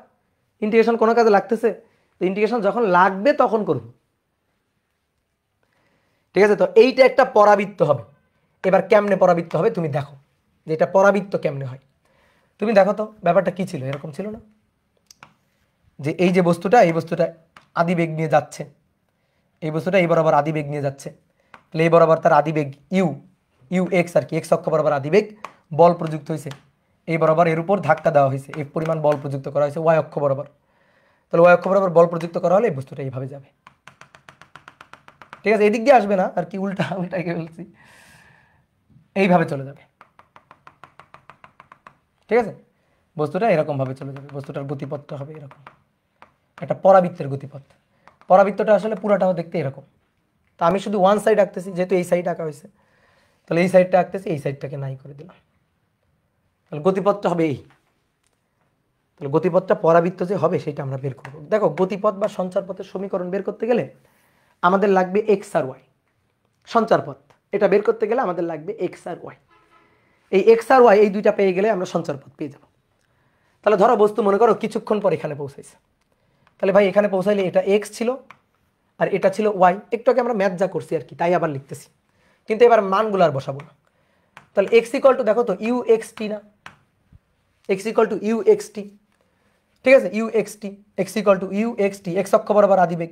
ইন্টিগ্রেশন কোনো কাজে লাগতেছে, তো ইন্টিগ্রেশন যখন লাগবে তখন করব। ঠিক আছে, তো এইটা একটা পরাবৃত্ত হবে। এবার কেমনে পরাবৃত্ত হবে তুমি দেখো, যে এটা পরাবৃত্ত কেমনে হয়। তুমি দেখো তো ব্যাপারটা কি ছিল, এরকম ছিল না যে এই যে বস্তুটা, এই বস্তুটা আদিবেগ নিয়ে যাচ্ছে, এই বস্তুটা এই বরাবর আদিবেগ নিয়ে যাচ্ছে, তাহলে এই বরাবর তার আদিবেগ ইউ এক্স আর কি, এক্স অক্ষ বরাবর আদিবেগ, বল প্রযুক্ত হয়েছে এই বরাবর, এর উপর ধাক্কা দেওয়া হয়েছে, এই পরিমাণ বল প্রযুক্ত করা হয়েছে ওয়াই অক্ষ বরাবর। তাহলে ওয়াই অক্ষ বরাবর বল প্রযুক্ত করা হলে এই বস্তুটা এইভাবে যাবে। ঠিক আছে, এদিক দিয়ে আসবে না আর কি, উল্টাকে বলছি, এইভাবে চলে যাবে। ঠিক আছে, বস্তুটা এরকম ভাবে চলে যাবে, বস্তুটার গতিপথটা হবে এরকম, একটা পরাবৃত্তের গতিপথ। পরাবৃত্তটা আসলে পুরাটাও দেখতে এরকম। তা আমি শুধু ওয়ান সাইড আঁকতেছি, যেহেতু এই সাইড আঁকা হয়েছে, তাহলে এই সাইডটা আঁকতেছি, এই সাইডটাকে নাই করে দিলাম, তাহলে গতিপথটা হবে এই। তো তাহলে গতিপথটা পরাবৃত্ত যে হবে সেটা আমরা বের করব। দেখো গতিপথ বা সঞ্চারপথের সমীকরণ বের করতে গেলে আমাদের লাগবে এক্স আর ওয়াই। সঞ্চারপথ এটা বের করতে গেলে আমাদের লাগবে এক্স আর ওয়াই। এই এক্স আর ওয়াই এই দুইটা পেয়ে গেলে আমরা সঞ্চারপথ পেয়ে যাব। তাহলে ধরো বস্তু মনে করো কিছুক্ষণ পর এখানে পৌঁছাইছে, তাহলে ভাই এখানে পৌঁছাইলে এটা এক্স ছিল আর এটা ছিল ওয়াই। একটু আগে আমরা ম্যাথ যা করছি আর কি তাই আবার লিখতেছি, কিন্তু এবার মানগুলো আর বসাবো না। তাহলে এক্স ইকুয়াল টু দেখো তো ইউ এক্স টি না, X equal to U X T, ঠিক আছে, U X T, X equal to U X T, X অক্ষ বরাবর আদিবেগ,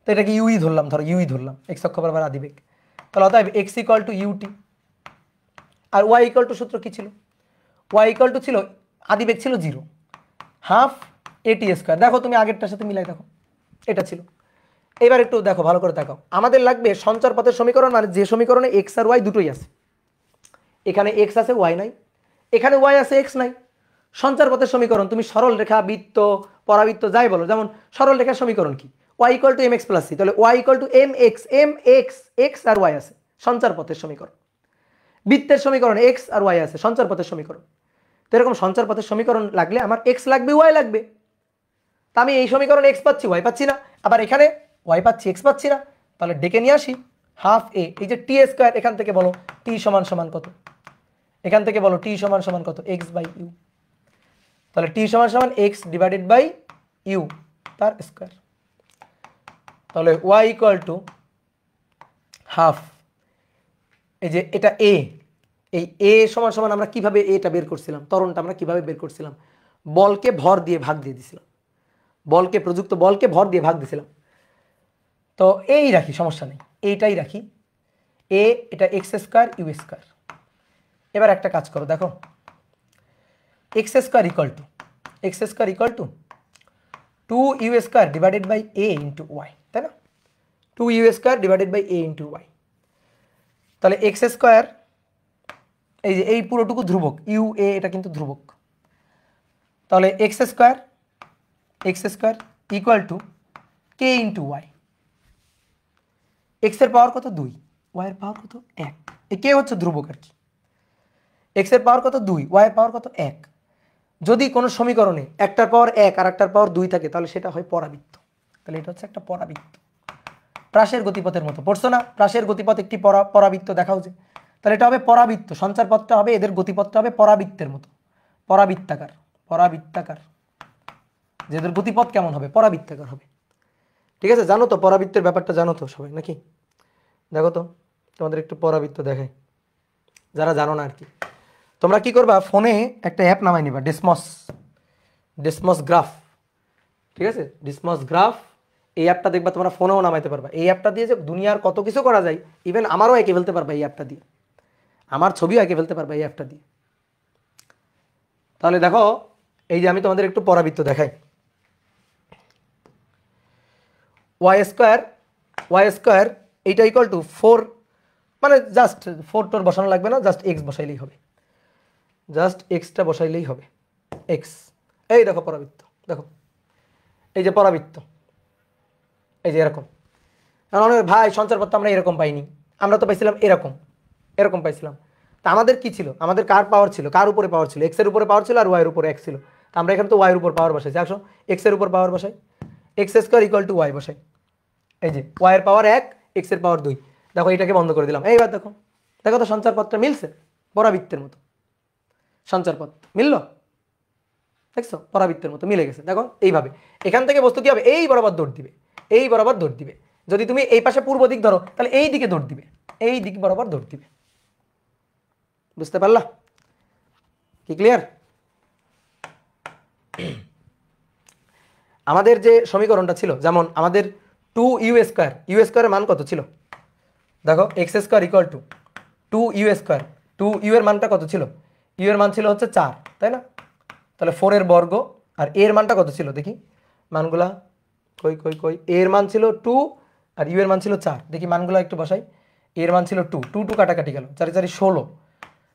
তো এটাকে ইউই ধরলাম, ধরো ইউই ধরলাম, এক্স অক্ষ বরাবর আদিবেগ। তাহলে অতএব এক্স ইকুয়াল টু ইউটি। আর ওয়াই ইকুয়াল টু সূত্র কি ছিল? ওয়াই ইকুয়াল টু ছিল আদিবেগ ছিল 0, হাফ এটি স্কোয়ার। দেখো তুমি আগেরটার সাথে মিলাই দেখো, এটা ছিল। এবার একটু দেখো ভালো করে দেখাও, আমাদের লাগবে সঞ্চারপথের সমীকরণ, মানে যে সমীকরণে এক্স আর ওয়াই দুটোই আছে। এখানে এক্স আছে ওয়াই নাই, এখানে ওয়াই আছে এক্স নাই। সঞ্চারপথের সমীকরণ তুমি সরল রেখা, বৃত্ত, পরাবৃত্ত যাই বলো, যেমন সরল রেখার সমীকরণ কি? Y equal to M X plus C, তাহলে Y equal to M X, X আর ওয়াই আছে সঞ্চারপথের সমীকরণ। বৃত্তের সমীকরণ এক্স আর ওয়াই আছে সঞ্চারপথের সমীকরণ। তো এরকম সঞ্চারপথের সমীকরণ লাগলে আমার এক্স লাগবে ওয়াই লাগবে। তা আমি এই সমীকরণে এক্স পাচ্ছি ওয়াই পাচ্ছি না, আবার এখানে ওয়াই পাচ্ছি এক্স পাচ্ছি না, তাহলে ডেকে নিয়ে আসি হাফ এ, এই যে টি স্কোয়ার, এখান থেকে বলো টি সমান সমান কত, এখান থেকে বলো টি সমান সমান কত, এক্স বাই ইউ। তাহলে টি সমান সমান এক্স ডিভাইডেড বাই ইউ তার স্কোয়ার। তাহলে ওয়াই ইকুয়াল টু হাফ, এই যে এটা এ, এই এ সমান সমান আমরা কিভাবে এটা বের করছিলাম, ত্বরণটা আমরা কিভাবে বের করছিলাম, বলকে ভর দিয়ে ভাগ দিয়ে দিছিলাম, বলকে প্রযুক্ত বলকে ভর দিয়ে ভাগ দিছিলাম। তো এই রাখি, সমস্যা নেই, এইটাই রাখি, এ এটা এক্স স্কোয়ার ইউ স্কোয়ার। এবার একটা কাজ করো, দেখো X square equal to 2 U square divided by A into Y, তাই না? 2 U square divided by A into Y. তাহলে এক্স স্কোয়ার, এই যে এই পুরোটুকু ধ্রুবক, ইউ এ এটা কিন্তু ধ্রুবক। তাহলে X square equal to K into Y. X এর পাওয়ার কত 2, ওয়াই এর পাওয়ার কত 1, এই কে হচ্ছে ধ্রুবক আর কি। এক্স এর পাওয়ার কত 2, ওয়াই এর পাওয়ার কত 1। যদি কোনো সমীকরণে একটার পাওয়ার 1 আর একটার পাওয়ার 2 থাকে তাহলে সেটা হয় পরাবৃত্ত। তাহলে এটা হচ্ছে একটা পরাবৃত্ত, প্রাসের গতিপথের মতো, পড়ছো না? প্রাসের গতিপথ একটি পরাবৃত্ত দেখাও যে, তাহলে এটা হবে পরাবৃত্ত, সঞ্চারপথটা হবে, এদের গতিপথটা হবে পরাবৃত্তের মতো, পরাবৃত্তাকার, যেদের গতিপথ কেমন হবে, পরাবৃত্তাকার হবে। ঠিক আছে, জানো তো পরাবৃত্তের ব্যাপারটা, জানো তো সবাই নাকি? দেখো তো তোমাদের একটু পরাবৃত্ত দেখাই, যারা জানো না আর কি। তোমরা কি করবা, ফোনে একটা অ্যাপ নামাই নিবা, ডেসমস গ্রাফ, ঠিক আছে, ডেসমস গ্রাফ। এই অ্যাপটা দেখবা তোমরা ফোনেও নামাইতে পারবা। এই অ্যাপটা দিয়ে যে দুনিয়ার কত কিছু করা যায়, ইভেন আমারও এঁকে ফেলতে পারবা এই অ্যাপটা দিয়ে, আমার ছবিও এঁকে ফেলতে পারবা এই অ্যাপটা দিয়ে। তাহলে দেখো, এই যে আমি তোমাদের একটু পরাবৃত্ত দেখাই, ওয়াই স্কোয়ার এইটা ইকুয়াল টু 4, মানে জাস্ট 4 টোর বসানো লাগবে না, জাস্ট এক্স বসাইলেই হবে, জাস্ট এক্সটা বসাইলেই হবে, এক্স। এই দেখো পরাবৃত্ত, দেখো এই যে পরাবৃত্ত, এই যে এরকম। ভাই সঞ্চারপথ আমরা এরকম পাইনি, আমরা তো পাইছিলাম এরকম পাইছিলাম। তা আমাদের কি ছিল, আমাদের কার পাওয়ার ছিল, কার উপরে পাওয়ার ছিল, এক্স এর উপরে পাওয়ার ছিল আর ওয়াই এর উপরে এক্স ছিল। তা আমরা এখানে তো ওয়াই এর উপর পাওয়ার বসাইছি, আসো এক্স এর উপর পাওয়ার বসাই, X square equal to Y বসাই। এই যে ওয়াই এর পাওয়ার 1, এক্স এর পাওয়ার 2, দেখো এটাকে বন্ধ করে দিলাম। এইবার দেখো, দেখো তো সঞ্চারপথটা মিলছে, পরাবৃত্তের মতো সঞ্চারপথ মিলল, দেখছো পরাবৃত্তের মতো মিলে গেছে। দেখো এইভাবে এখান থেকে বস্তু কি হবে, এই বরাবর দৌড় দিবে, এই বরাবর দৌড় দিবে। যদি তুমি এই পাশে পূর্ব দিক ধরো তাহলে এই দিকে দৌড় দিবে, এই দিক বরাবর দৌড় দিবে। বুঝতে পারলা কি, ক্লিয়ার? আমাদের যে সমীকরণটা ছিল, যেমন আমাদের 2 ইউ স্কোয়ারের মান কত ছিল, দেখো X square equal to 2 U square, 2 U এর মানটা কত ছিল, ইউ এর মান ছিল হচ্ছে 4, তাই না? তাহলে 4 এর বর্গ, আর এর মানটা কত ছিল দেখি, মানগুলা কই এর মান ছিল 2 আর ইউ এর মান ছিল 4, দেখি মানগুলা একটু বসাই। এর মান ছিল 2, 2 কাটাকাটি গেল, 4 4 16,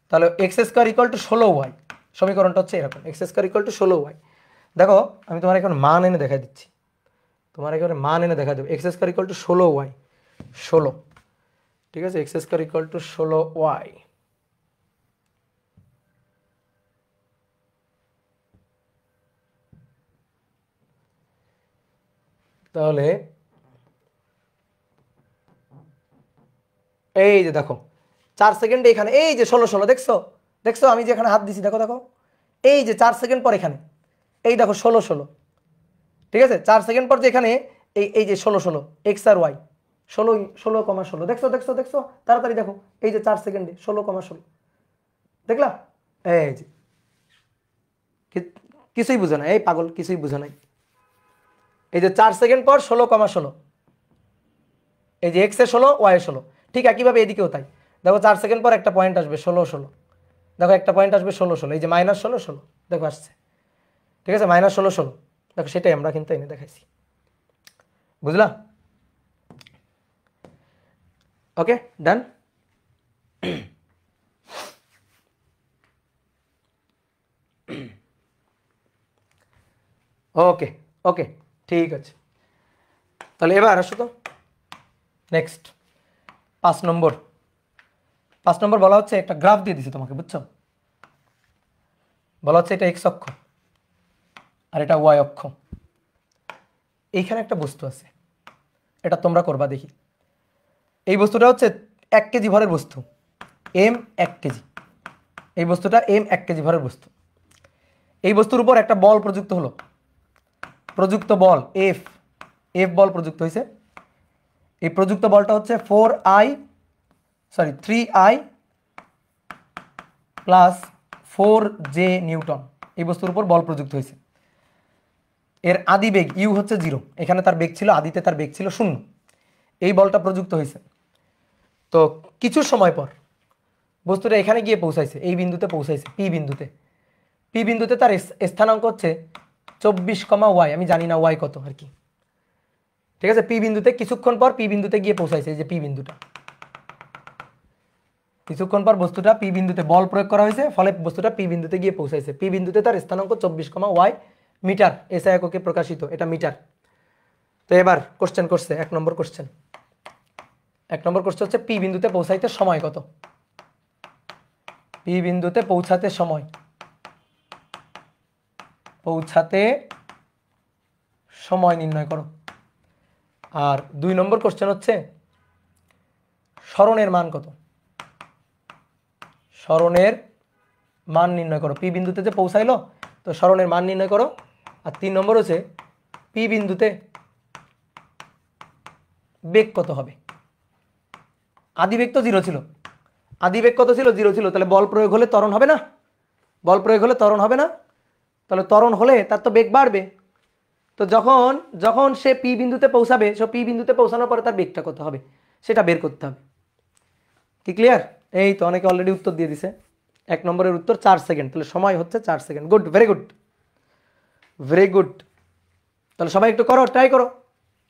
তাহলে X square equal to 16 Y. সমীকরণটা হচ্ছে এরকম, X square equal to 16 Y. দেখো আমি তোমার এখন মান এনে দেখা দিচ্ছি, তোমার একেবারে মান এনে দেখা দেবো। X square equal to 16 Y, 16, ঠিক আছে, X square equal to 16 Y. তাহলে এই যে দেখো 4 সেকেন্ডে এখানে এই যে 16 16 দেখছো দেখছো আমি যে এখানে হাত দিছি দেখো দেখো এই যে 4 সেকেন্ড পর এখানে এই দেখো 16 16 ঠিক আছে 4 সেকেন্ড পর যে এখানে এই যে 16 16 এক্স আর ওয়াই 16 16,16 দেখছো দেখছো দেখছো তাড়াতাড়ি দেখো এই যে 4 সেকেন্ডে 16,16 দেখলা এই যে কিছুই বুঝো না এই পাগল কিছুই বুঝো নাই এই যে 4 সেকেন্ড পর 16,16 এই যে এক্স এ 16 ওয়াই এ 16 ঠিক একইভাবে এদিকেও তাই দেখো 4 সেকেন্ড পর একটা পয়েন্ট আসবে 16 16 দেখো একটা পয়েন্ট আসবে 16 16 এই যে -16 16 দেখো আসছে ঠিক আছে -16 16 দেখো সেটাই আমরা কিন্তু এনে দেখাইছি বুঝলা ওকে ডান ওকে ওকে ঠিক আছে তাহলে এবার আসো তো নেক্সট 5 নম্বর বলা হচ্ছে একটা গ্রাফ দিয়ে দিছি তোমাকে বুঝছো বলা হচ্ছে এটা এক্স অক্ষ আর এটা ওয়াই অক্ষ এইখানে একটা বস্তু আছে এটা তোমরা করবা দেখি এই বস্তুটা হচ্ছে 1 কেজি ভরের বস্তু এম 1 কেজি এই বস্তুটা এম 1 কেজি ভরের বস্তু এই বস্তুর উপর একটা বল প্রযুক্ত হলো প্রযুক্ত বল এফ বল প্রযুক্ত হয়েছে এই প্রযুক্ত বলটা হচ্ছে 3i প্লাস 4j নিউটন এই বস্তুর উপর বল প্রযুক্ত হয়েছে এর আদি বেগ ইউ হচ্ছে 0 এখানে তার বেগ ছিল আদিতে তার বেগ ছিল 0 এই বলটা প্রযুক্ত হয়েছে তো কিছু সময় পর বস্তুটা এখানে গিয়ে পৌঁছাইছে এই বিন্দুতে পৌঁছাইছে পি বিন্দুতে তার স্থানাঙ্ক হচ্ছে 24, আমি জানি না ওয়াই কত আর কি ঠিক আছে পি বিন্দুতে কিছুক্ষণ পর পি বিন্দুতে গিয়ে পৌঁছাইছে এই যে পি বিন্দুটা কিছুক্ষণ পর বস্তুটা পি বিন্দুতে বল প্রয়োগ করা হয়েছে ফলে বস্তুটা পি বিন্দুতে গিয়ে পৌঁছাইছে পি বিন্দুতে তার স্থানাঙ্ক 24, মিটার এসআই এককে প্রকাশিত এটা মিটার তো এবার কোশ্চেন করছে 1 নম্বর কোশ্চেন হচ্ছে পি বিন্দুতে পৌঁছাইতে সময় কত পি বিন্দুতে পৌঁছাতে সময় নির্ণয় করো আর 2 নম্বর কোশ্চেন হচ্ছে সরণের মান কত সরণের মান নির্ণয় করো পি বিন্দুতে যে পৌঁছাইলো তো সরণের মান নির্ণয় করো আর 3 নম্বর হচ্ছে পি বিন্দুতে বেগ কত হবে আদি বেগ তো 0 ছিল আদি বেগ কত ছিল 0 ছিল তাহলে বল প্রয়োগ হলে ত্বরণ হবে না তাহলে ত্বরণ হলে তার তো বেগ বাড়বে তো যখন সে পি বিন্দুতে পৌঁছাবে সে পি বিন্দুতে পৌঁছানোর পরে তার বেগটা কত হবে সেটা বের করতে হবে কি ক্লিয়ার এই তো অনেকে অলরেডি উত্তর দিয়ে দিছে 1 নম্বরের উত্তর 4 সেকেন্ড তাহলে সময় হচ্ছে 4 সেকেন্ড গুড ভেরি গুড তাহলে সবাই একটু করো ট্রাই করো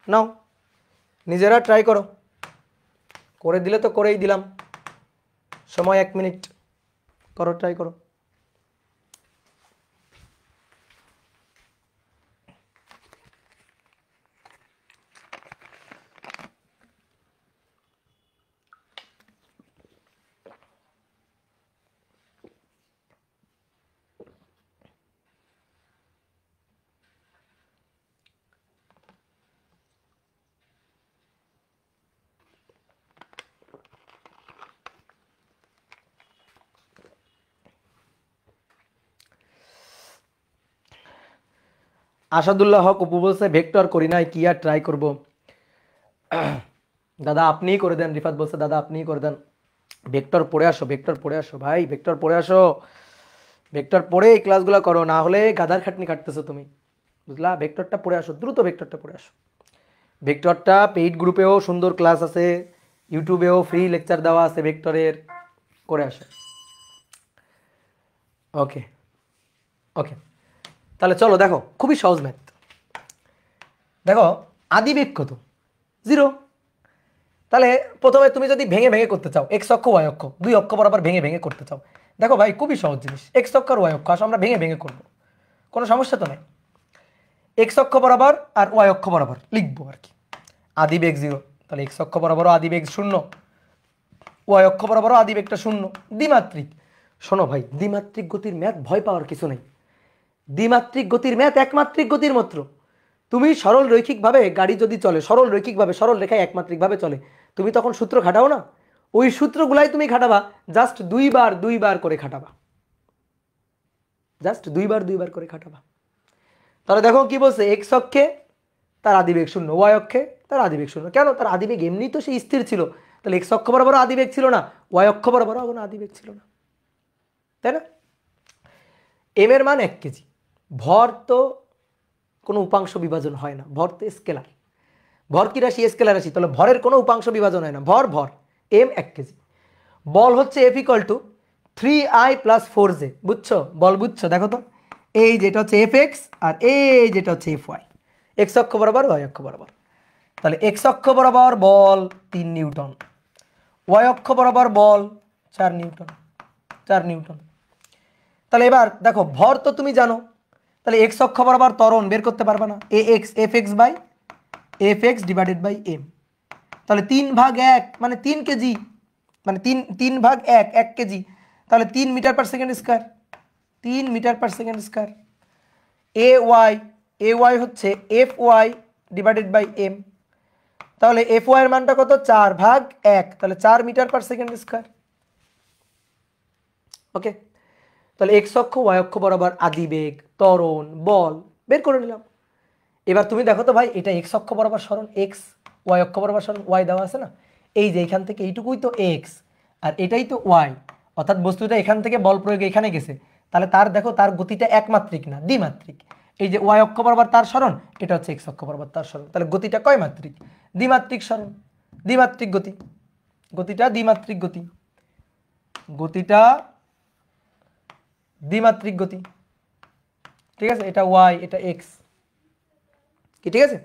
নাও নিজেরা ট্রাই করো করে দিলে তো করেই দিলাম সময় 1 মিনিট করো ট্রাই করো আসাদুল্লাহ হক অপু বলছে ভেক্টর করি নাই কি আর ট্রাই করব দাদা আপনিই করে দেন রিফাত বলছে দাদা আপনিই করে দেন ভেক্টর পড়ে আসো ভাই ভেক্টর পড়ে এই ক্লাসগুলো করো না হলে গাধার খাটনি কাটতেছো তুমি বুঝলা ভেক্টরটা পড়ে আসো দ্রুত ভেক্টরটা পড়ে আসো ভেক্টরটা পেইড গ্রুপেও সুন্দর ক্লাস আছে ইউটিউবেও ফ্রি লেকচার দেওয়া আছে ভেক্টরের করে আসো ওকে তাহলে চলো দেখো খুবই সহজ ম্যাথ দেখো আদি বেগ কত 0 তাহলে প্রথমে তুমি যদি ভেঙে ভেঙে করতে চাও এক্স অক্ষ ওয়াই অক্ষ 2 অক্ষ বরাবর ভেঙে ভেঙে করতে চাও দেখো ভাই খুবই সহজ জিনিস এক্স অক্ষ আর ওয়াই অক্ষ আসলে আমরা ভেঙে ভেঙে করব কোনো সমস্যা তো নাই এক্স অক্ষ বরাবর আর ওয়াই অক্ষ বরাবর লিখবো আর কি আদি বেগ 0 তাহলে এক্স অক্ষ বরাবর আদি বেগ 0 ওয়াই অক্ষ বরাবর আদি বেগটা 0 দ্বিমাত্রিক শোনো ভাই দ্বিমাত্রিক গতির ম্যাথ ভয় পাওয়ার কিছু নেই দ্বিমাত্রিক গতির ম্যাথ একমাত্রিক গতির মাত্র তুমি সরল রৈখিকভাবে গাড়ি যদি চলে, সরল রৈখিকভাবে সরল রেখায় একমাত্রিকভাবে চলে, তুমি তখন সূত্র খাটাও না, ওই সূত্রগুলাই তুমি খাটাবা, জাস্ট দুইবার করে খাটাবা, জাস্ট দুইবার করে খাটাবা। তাহলে দেখো কি বলছে, এক্স অক্ষে তার আদিবেগ শূন্য, ওয়াই অক্ষে তার আদিবেগ শূন্য। কেন? তার আদিবেগ এমনি তো সে স্থির ছিল, তাহলে এক্স অক্ষ বরাবর আদিবেগ ছিল না, ওয়াই অক্ষ বরাবর কোনো আদিবেগ ছিল না, তাই না? এম এর মান 1 কেজি, ভর তো কোনো উপাংশ বিভাজন হয় না, ভর তো স্কেলার, ভর কি রাশি? স্কেলার রাশি, তাহলে ভরের কোনো উপাংশ বিভাজন হয় না, ভর ভর, এম 1 কেজি। বল হচ্ছে F = 3I + 4J, বুঝছো? বল বুঝছো? দেখো তো, এই যেটা হচ্ছে Fx আর এই যেটা হচ্ছে Fy, এক্স অক্ষ বরাবর ওয়াই অক্ষ বরাবর। তাহলে এক্স অক্ষ বরাবর বল 3 নিউটন, ওয়াই অক্ষ বরাবর বল 4 নিউটন, 4 নিউটন। তাহলে এবার দেখো ভর তো তুমি জানো, তাহলে এক্স অক্ষ বরাবর ত্বরণ বের করতে পারবে না, Fx / m। তাহলে 3/1 মানে 3 কেজি, মানে 3/1 1 কেজি, তাহলে 3 metre per second square, 3 metre per second square. ay হচ্ছে Fy / m, তাহলে Fy এর মানটা কত? 4/1, তাহলে 4 মিটার/সেকেন্ড স্কয়ার। ওকে, তাহলে এক্স অক্ষ ওয়াই অক্ষ বরাবর আদিবেগ, ত্বরণ, বল বের করে নিলাম। এবার তুমি দেখো তো ভাই, এটা এক্স অক্ষ বরাবর সরণ এক্স, ওয়াই অক্ষ বরাবর সরণ ওয়াই দেওয়া আছে না, এই যে এখান থেকে এইটুকুই তো এক্স আর এটাই তো ওয়াই, অর্থাৎ বস্তুটা এখান থেকে বল প্রয়োগে এখানে গেছে, তাহলে তার দেখো তার গতিটা একমাত্রিক না দ্বিমাত্রিক। এই যে ওয়াই অক্ষ বরাবর তার সরণ, এটা হচ্ছে এক্স অক্ষ বরাবর তার সরণ, তাহলে গতিটা কয় মাত্রিক? দ্বিমাত্রিক সরণ, দ্বিমাত্রিক গতি, গতিটা দ্বিমাত্রিক গতি, গতিটা দ্বিমাত্রিক গতি। ঠিক আছে, এটা ওয়াই, এটা এক্স, কি ঠিক আছে?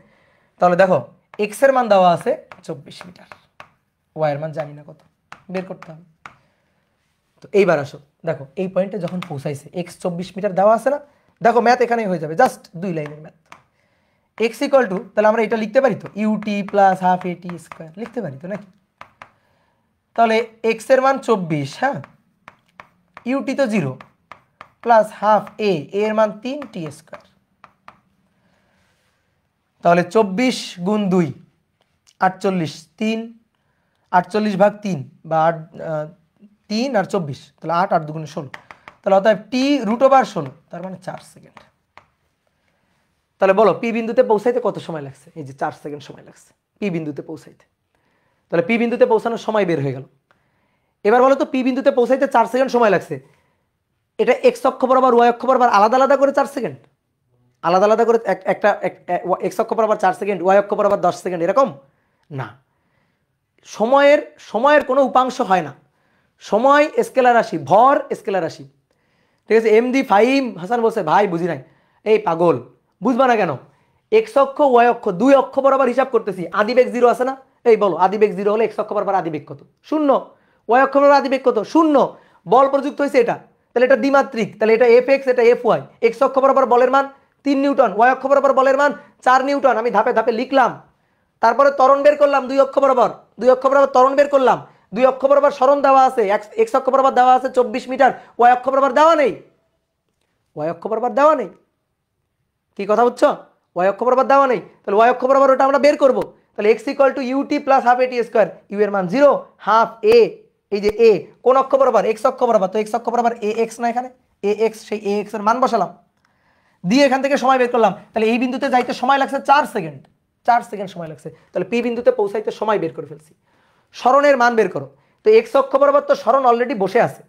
তাহলে দেখো এক্স এর মান দেওয়া আছে 24 মিটার, ওয়াই এর মান জানি না কত, বের করতে হবে। তো এইবার আসো, দেখো এই পয়েন্টে যখন পৌঁছাইছে, এক্স 24 মিটার দেওয়া আছে না, দেখো ম্যাথ এখানেই হয়ে যাবে, জাস্ট 2 লাইনের ম্যাথ। এক্স = তাহলে আমরা এটা লিখতে পারি তো, ইউটি + ½ AT² লিখতে পারি তো নাকি? তাহলে এক্স এর মান 24, হ্যাঁ, ইউটি তো 0 + ½ a এর মান 3t²। তাহলে 24 × 2 48, 3 48/3 বা 3 আর 24, তাহলে 8 8 2 16, তাহলে অতএব t√16, তার মানে 4 সেকেন্ড। তাহলে বলো পি বিন্দুতে পৌঁছাইতে কত সময় লাগছে? এই যে 4 সেকেন্ড সময় লাগছে পি বিন্দুতে পৌঁছাইতে। তাহলে পি বিন্দুতে পৌঁছানোর সময় বের হয়ে গেল। এবার বলো তো পি বিন্দুতে পৌঁছাইতে 4 সেকেন্ড সময় লাগছে, এটা এক্স অক্ষ বরাবর ওয়াই অক্ষ বরাবর আলাদা আলাদা করে 4 সেকেন্ড, আলাদা আলাদা করে একটা এক্স অক্ষ বরাবর 4 সেকেন্ড, ওয়াই অক্ষ বরাবর 10 সেকেন্ড, এরকম না। সময়ের কোনো উপাংশ হয় না, সময় স্কেলার রাশি, ভর স্কেলার রাশি। ঠিক আছে, এমডি ফাহিম হাসান বলছে ভাই বুঝি নাই। এই পাগল, বুঝবা না কেন? এক্স অক্ষ ওয়াই অক্ষ দুই অক্ষ বরাবর হিসাব করতেছি, আদিবেগ 0 আছে না? এই বলো আদিবেগ 0 হলে এক্স অক্ষ বরাবর আদিবেগ কত? 0। ওয়াই অক্ষ বরাবর আদিবেগ কত? 0। বল প্রযুক্ত হয়েছে এটা, তাহলে এটা দ্বিমাত্রিক, তাহলে এটা Fx, এটা Fy। এক্স অক্ষ বরাবর বলের মান 3 নিউটন, ওয়াই অক্ষ বরাবর বলের মান 4 নিউটন। আমি ধাপে ধাপে লিখলাম, তারপরে ত্বরণ বের করলাম, দুই অক্ষ বরাবর ত্বরণ বের করলাম, দুই অক্ষ বরাবর সরণ দেওয়া আছে, এক্স অক্ষ বরাবর দেওয়া আছে 24 মিটার, ওয়াই অক্ষ বরাবর দেওয়া নেই, ওয়াই অক্ষ বরাবর দেওয়া নেই। কি কথা বুঝছো? ওয়াই অক্ষ বরাবর দেওয়া নেই, তাহলে ওয়াই অক্ষ বরাবর ওটা আমরা বের করব। তাহলে x = ut + ½ AT², ইউ এর মান 0, ½ a, এই যে a কোন অক্ষ বরাবর? এক্স অক্ষ বরাবর, তো এক্স অক্ষ বরাবর ax না, এখানে ax, সেই ax এর মান বসালাম, দিয়ে এখান থেকে সময় বের করলাম। তাহলে এই বিন্দুতে যাইতে সময় লাগছে 4 সেকেন্ড, 4 সেকেন্ড সময় লাগছে। তাহলে পি বিন্দুতে পৌঁছাইতে সময় বের করে ফেলছি। সরণের মান বের করো, তো এক্স অক্ষ বরাবর তো সরণ অলরেডি বসে আছে,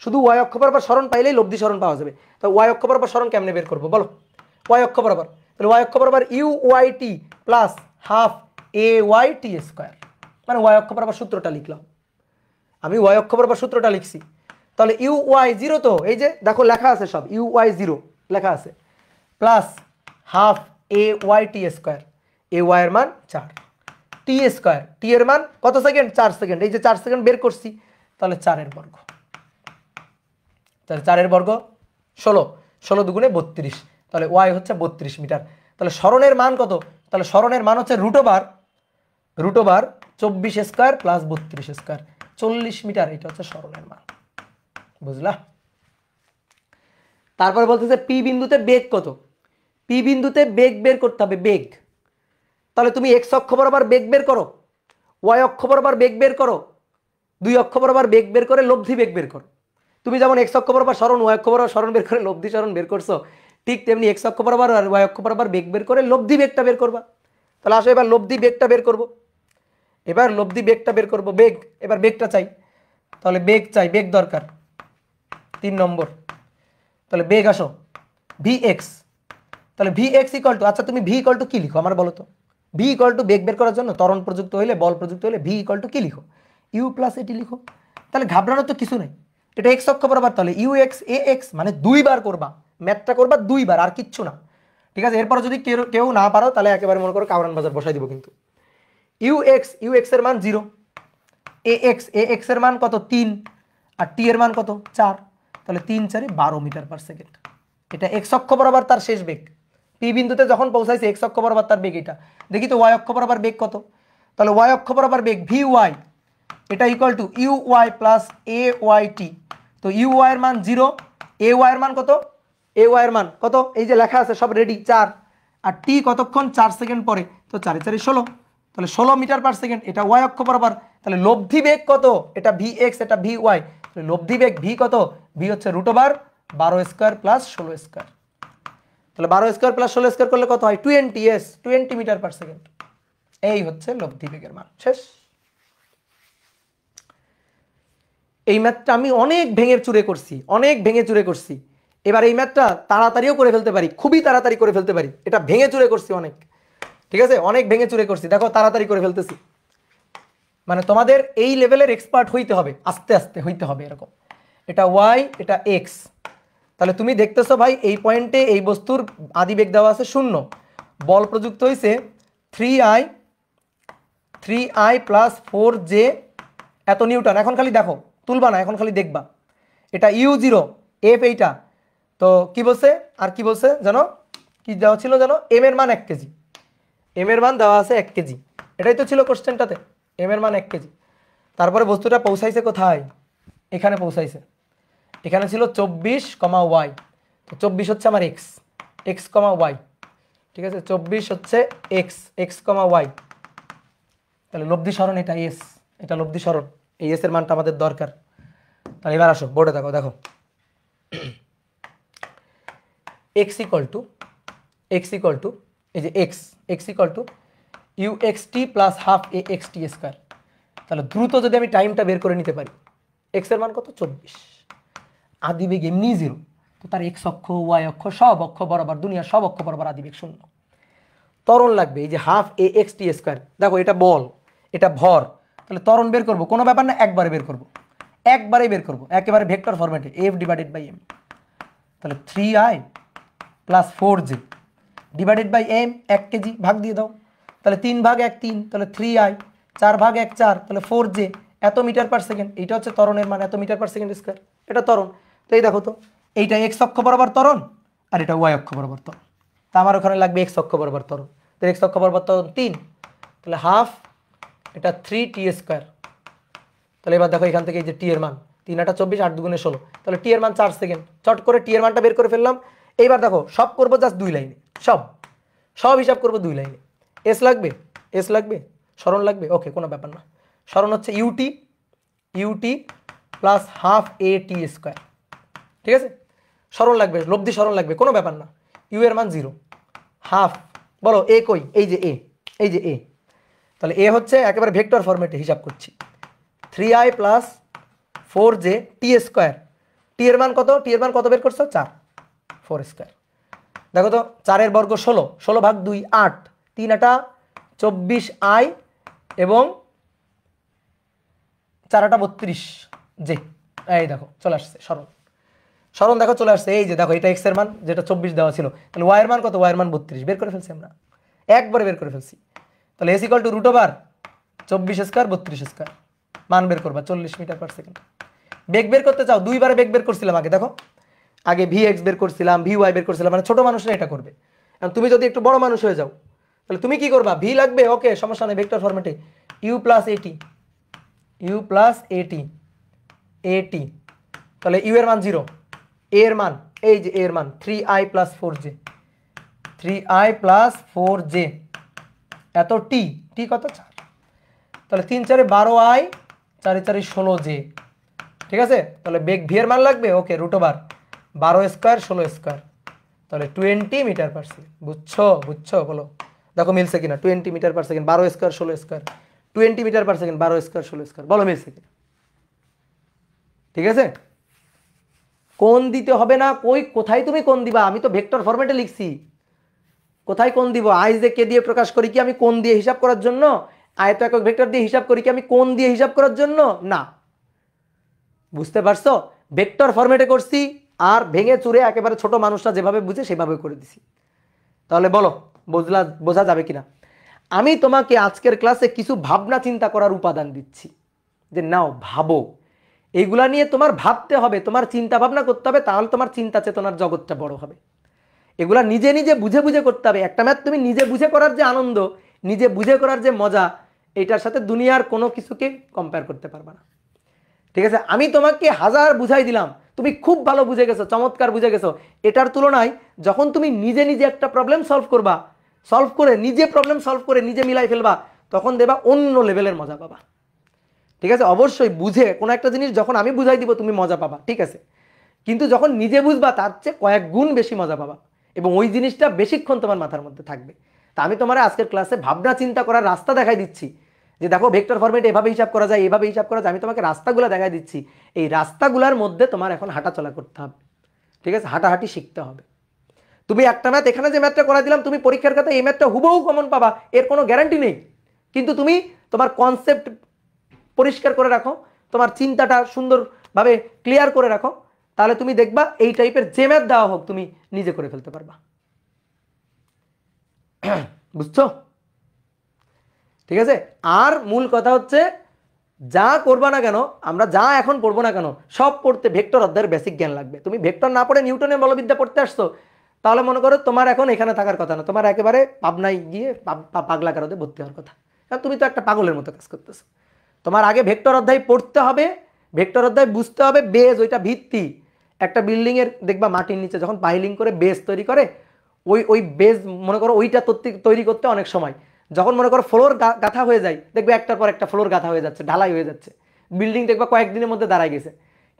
শুধু ওয়াই অক্ষ বরাবর সরণ পাইলেই লব্ধি সরণ পাওয়া যাবে। তো ওয়াই অক্ষ বরাবর সরণ কেমনে বের করবো বলো? ওয়াই অক্ষ বরাবর, তাহলে ওয়াই অক্ষ বরাবর UYT + ½ AYT², মানে ওয়াই অক্ষ বরাবর সূত্রটা লিখলাম, আমি ওয়াই অক্ষ বরাবর সূত্রটা লিখছি। তাহলে UY 0, তো এই যে দেখো লেখা আছে সব, UY 0 লেখা আছে, + ½ AYT², AY এর মান 4, t², t এর মান কত সেকেন্ড? 4 সেকেন্ড। এই যে 4 সেকেন্ড বের করছি, তাহলে 4 এর বর্গ, তাহলে 4 এর বর্গ 16, 16 দুগুণে 32, তাহলে ওয়াই হচ্ছে 32 মিটার। তাহলে সরণের মান কত? তাহলে সরণের মান হচ্ছে √/24² + 32², 40 মিটার, এটা হচ্ছে সরণের মান, বুঝলা? তারপরে বলতেছে পি বিন্দুতে বেগ কত? পি বিন্দুতে বেগ বের করতে হবে, বেগ। তাহলে তুমি এক্স অক্ষ বরাবর বেগ বের করো, ওয়াই অক্ষ বরাবর বেগ বের করো, দুই অক্ষ বরাবর বেগ বের করে লব্ধি বেগ বের করো। তুমি যেমন এক্স অক্ষ বরাবর সরণ, ওয়াই অক্ষ বরাবর সরণ বের করে লব্ধি সরণ বের করছো, ঠিক তেমনি এক্স অক্ষ বরাবর আর ওয়াই অক্ষ বরাবর বেগ বের করে লব্ধি বেগটা বের করবা। তাহলে আসো এবার লব্ধি বেগটা বের করব, এবার লব্ধি বেগটা বের করব, বেগ, এবার বেগটা চাই। তাহলে বেগ চাই, বেগ দরকার 3 নম্বর। তাহলে বেগ আসো ভি এক্স। তাহলে ভি এক্স ইকুয়াল টু, আচ্ছা তুমি ভি ইকুয়াল টু কি লিখো আমার বলো তো? ভি ইকুয়াল টু বেগ বের করার জন্য ত্বরণ প্রযুক্ত হইলে, বল প্রযুক্ত হইলে ভি ইকুয়াল টু কি লিখো? ইউ প্লাস এটি লিখো। তাহলে ঘাবড়ানোর তো কিছু নেই, এটা এক্স অক্ষ বরাবর, তাহলে ইউ এক্স এ এক্স মানে 2 বার করবা, ম্যাথটা করবা 2 বার, আর কিচ্ছু না। ঠিক আছে, এরপর যদি কেউ না পারো তাহলে একেবারে মনে করো কাউরান বাজার বসাই দিব। কিন্তু ইউ এক্স এর মান 0, এ এক্স এর মান কত 3, আর টি এর মান কত 4। তাহলে 3 4 12 মিটার পার সেকেন্ড। এটা এক্স অক্ষ বরাবর তার শেষ বেগ, পি বিন্দুতে যখন পৌঁছাইছে এক্স অক্ষ বরাবর তার বেগ এটা। দেখি তো ওয়াই অক্ষ বরাবর বেগ কত? তাহলে ওয়াই অক্ষ বরাবর বেগ ভি ওয়াই, এটা equal to U Y plus A Y T. তো ইউ ওয়াই এর মান 0, এ ওয়াই এর মান কত? এ ওয়াই এর মান কত? এই যে লেখা আছে সব রেডি, 4। আর টি কতক্ষণ? 4 সেকেন্ড পরে। তো 4 4 16, তাহলে 16 মিটার পার সেকেন্ড। এটা ওয়াই অক্ষ বরাবর। তাহলে লব্ধি বেগ কত? এটা ভি এক্স, এটা ভি ওয়াই। লব্ধি বেগ ভি কত? ভি হচ্ছে √12 স্কয়ার প্লাস 16 স্কয়ার। তাহলে 12 স্কয়ার প্লাস 16 স্কয়ার করলে কত হয়? 20, এস 20 মিটার পার সেকেন্ড। এই হচ্ছে লব্ধি বেগের মান। শেষ। এই ম্যাথটা আমি অনেক ভেঙে চুরে করছি, অনেক ভেঙে চুরে করছি। এবার এই ম্যাথটা তাড়াতাড়িও করে ফেলতে পারি, খুবই তাড়াতাড়ি করে ফেলতে পারি। এটা ভেঙে চুরে করছি অনেক, ঠিক আছে, অনেক ভেঙে চুরে করছি। দেখো তাড়াতাড়ি করে ফেলতেছি, মানে তোমাদের এই লেভেলের এক্সপার্ট হইতে হবে, আস্তে আস্তে হইতে হবে এরকম। এটা ওয়াই, এটা এক্স। তাহলে তুমি দেখতেছো ভাই এই পয়েন্টে এই বস্তুর আদিবেগ দেওয়া আছে 0, বল প্রযুক্ত হয়েছে 3i প্লাস 4j এত নিউটন। এখন খালি দেখো, তুলবা না, এখন খালি দেখবা। এটা u0, এফ এইটা। তো কি বলছে, আর কি বলছে জানো, কি দেওয়া ছিল জানো? এম এর মান 1 কেজি, এম এর মান দেওয়া আছে 1 কেজি। এটাই তো ছিল কোশ্চেনটাতে, এম এর মান 1 কেজি। তারপরে বস্তুটা পৌঁছাইছে কোথায়? এখানে পৌঁছাইছে। এখানে ছিল 24, ওয়াই। তো 24 হচ্ছে আমার এক্স, এক্স কমা ওয়াই। ঠিক আছে, 24 হচ্ছে এক্স, এক্স কমা ওয়াই। তাহলে লব্ধি সরণ এটা এস, এটা লব্ধি সরণ, এই এস এর মানটা আমাদের দরকার। তাহলে এবার আসো বোর্ডে দেখো, দেখো এক্স ইকুয়াল টু এই যে X equal to U X T plus half A X T square. তাহলে দ্রুত যদি আমি টাইমটা বের করে নিতে পারি, এক্স এর মান কত? 24। আদিবেগ এমনি 0, তো তার এক্স অক্ষ, ওয়াই অক্ষ, সব অক্ষ বরাবর, দুনিয়ার সব অক্ষ বরাবর আদিবেগ 0। ত্বরণ লাগবে এই যে half A X T square. দেখো এটা বল, এটা ভর। তাহলে ত্বরণ বের করবো, কোনো ব্যাপার না, একবারে বের করবো, একবারেই বের করবো, একেবারে ভেক্টর ফরম্যাটে, এফ ডিভাইডেড বাই এম। তাহলে 3i plus 4j divided by M, 1 KG, ভাগ দিয়ে দাও। তাহলে 3 ভাগ 1 3, তাহলে 3i, 4 ভাগ 1 4, তাহলে 4j এত মিটার পার সেকেন্ড। এইটা হচ্ছে ত্বরণের মান, এত মিটার পার সেকেন্ড স্কয়ার, এটা ত্বরণ। তো এই দেখো তো, এইটা এক্স অক্ষ বরাবর ত্বরণ, আর এটা ওয়াই অক্ষ বরাবর ত্বরণ। তা আমার ওখানে লাগবে এক্স অক্ষ বরাবর ত্বরণ। তো এক্স অক্ষ বরাবর ত্বরণ 3, তাহলে হাফ, এটা 3t স্কয়ার। তাহলে এবার দেখো এখান থেকে এই যে টি এর মান 3 8 24, 8 2 16, তাহলে টি এর মান 4 সেকেন্ড। চট করে টি এর মানটা বের করে ফেললাম। এইবার দেখো সব করবো জাস্ট 2 লাইনে, সব হিসাব করবো 2 লাইনে। এস লাগবে, সরণ লাগবে, ওকে, কোনো ব্যাপার না। সরণ হচ্ছে ইউটি প্লাস হাফ এ টি স্কোয়ার। ঠিক আছে, সরণ লাগবে, লব্ধি সরণ লাগবে, কোনো ব্যাপার না। ইউ এর মান 0, হাফ, বলো এ কই? এই যে এ, তাহলে এ হচ্ছে একেবারে ভেক্টর ফরম্যাটে হিসাব করছি, 3i প্লাস 4j টি স্কোয়ার। টি এর মান কত? টি এর মান কত বের করছো? 4, 4 স্কোয়ার। দেখো তো 4 বর্গ 16, 16 ভাগ 2 8, 3 8 24i এবং 4 8 32 জে। এই দেখো চলে আসছে সরণ দেখো চলে আসছে। এই যে দেখো এটা এক্স এর মান, যেটা 24 দেওয়া ছিল। তাহলে ওয়াই এর মান কত? ওয়াই এর মান 32, বের করে ফেলছি আমরা, একবারে বের করে ফেলছি। তাহলে S equal two √24 square 32 square. মান বের করবা 40 মিটার পার সেকেন্ড। বেগ বের করতে চাও, 2 বারে বেগ বের করছিলাম আগে, দেখো আগে ভি এক্স বের করছিলাম, ভি ওয়াই বের করছিলাম, মানে ছোট মানুষরা এটা করবে। এখন তুমি যদি একটু বড় মানুষ হয়ে যাও তাহলে তুমি কি করবা? ভি লাগবে, ওকে, সমস্যা নেই, ভেক্টর ফরম্যাটে ইউ প্লাস এটি। তাহলে ইউ এর মান 0, এ এর মান এই যে এ এর মান 3i plus 4j, 3i plus 4j এত টি, টি কত 4, তাহলে 3 4 12i 4 4 16j, ঠিক আছে। তাহলে বেগ ভি এর মান লাগবে, ওকে, √12 স্কয়ার 16 স্কয়ার, তাহলে 20 মিটার পার সেকেন্ড। বুঝছো বুঝছো বলো, দেখো মিলছে কিনা। 20 metre per second 12 square 16 square, 20 metre per second 12 square 16 square, বলো মিলছে কিনা। ঠিক আছে, কোণ দিতে হবে না, কোথায় তুমি কোণ দিবা, আমি তো ভেক্টর ফরম্যাটে লিখছি, কোথায় কোণ দিব। আই যে কে দিয়ে প্রকাশ করি কি আমি কোণ দিয়ে হিসাব করার জন্য, আয়ত একক ভেক্টর দিয়ে হিসাব করি কি আমি কোণ দিয়ে হিসাব করার জন্য না। বুঝতে পারছো, ভেক্টর ফরম্যাটে করছি আর ভেঙে চুরে একেবারে ছোট মানুষরা যেভাবে বুঝে সেভাবে করে দিছি। তাহলে বলো বোঝা যাবে কিনা। আমি তোমাকে আজকের ক্লাসে কিছু ভাবনা চিন্তা করার উপাদান দিচ্ছি, যে নাও ভাবো, এইগুলা নিয়ে তোমার ভাবতে হবে, তোমার চিন্তা ভাবনা করতে হবে, তাহলে তোমার চিন্তা চেতনার জগৎটা বড় হবে। এগুলা নিজে নিজে বুঝে বুঝে করতে হবে। একটা ম্যাথ তুমি নিজে বুঝে করার যে আনন্দ, নিজে বুঝে করার যে মজা, এটার সাথে দুনিয়ার কোনো কিছুকে কম্পেয়ার করতে পারবে না। ঠিক আছে, আমি তোমাকে হাজার বুঝাই দিলাম, তুমি খুব ভালো বুঝে গেছো, চমৎকার বুঝে গেছো। এটার তুলনায় যখন তুমি নিজে নিজে একটা প্রবলেম সলভ করবা, সলভ করে নিজে প্রবলেম সলভ করে নিজে মিলাই ফেলবা, তখন দেবা অন্য লেভেলের মজা পাবা। ঠিক আছে, অবশ্যই বুঝে কোনো একটা জিনিস যখন আমি বুঝাই দিব তুমি মজা পাবা, ঠিক আছে, কিন্তু যখন নিজে বুঝবা তার চেয়ে কয়েক গুণ বেশি মজা পাবা, এবং ওই জিনিসটা বেশিক্ষণ তোমার মাথার মধ্যে থাকবে। তা আমি তোমার আজকের ক্লাসে ভাবনা চিন্তা করার রাস্তা দেখাই দিচ্ছি, যে দেখো ভেক্টর ফরম্যাটে এভাবে হিসাব করা যায়, এভাবে হিসাব করা যায়, আমি তোমাকে রাস্তাগুলো দেখাই দিচ্ছি। এই রাস্তাগুলোর মধ্যে তোমার এখন হাঁটাচলা করতে হবে, ঠিক আছে, হাঁটাহাঁটি শিখতে হবে। তুমি একটা ম্যাথ এখানে যে ম্যাথটা করা দিলাম, তুমি পরীক্ষার খাতায় এই ম্যাথটা হুবহু কমন পাবা, এর কোনো গ্যারান্টি নেই। কিন্তু তুমি তোমার কনসেপ্ট পরিষ্কার করে রাখো, তোমার চিন্তাটা সুন্দরভাবে ক্লিয়ার করে রাখো, তাহলে তুমি দেখবা এই টাইপের যে ম্যাথ দেওয়া হোক তুমি নিজে করে ফেলতে পারবা। বুঝছো? ঠিক আছে, আর মূল কথা হচ্ছে যা করবা না কেন, আমরা যা এখন পড়বো না কেন, সব পড়তে ভেক্টর অধ্যায়ের বেসিক জ্ঞান লাগবে। তুমি ভেক্টর না পড়ে নিউটনের বলবিদ্যা পড়তে আসছো, তাহলে মনে করো তোমার এখন এখানে থাকার কথা না, তোমার একেবারে পাবনায় গিয়ে পাগলা কারোতে ভর্তি হওয়ার কথা, কারণ তুমি তো একটা পাগলের মতো কাজ করতেছো। তোমার আগে ভেক্টর অধ্যায় পড়তে হবে, ভেক্টর অধ্যায় বুঝতে হবে, বেজ ওইটা ভিত্তি। একটা বিল্ডিং এর দেখবা মাটির নিচে যখন পাইলিং করে বেজ তৈরি করে, ওই বেজ মনে করো ওইটা তৈরি করতে অনেক সময়, যখন মনে করো ফ্লোর গাঁথা হয়ে যায়, দেখবে একটার পর একটা ফ্লোর গাঁথা হয়ে যাচ্ছে, ঢালাই হয়ে যাচ্ছে, বিল্ডিং দেখবা কয়েকদিনের মধ্যে দাঁড়ায় গেছে।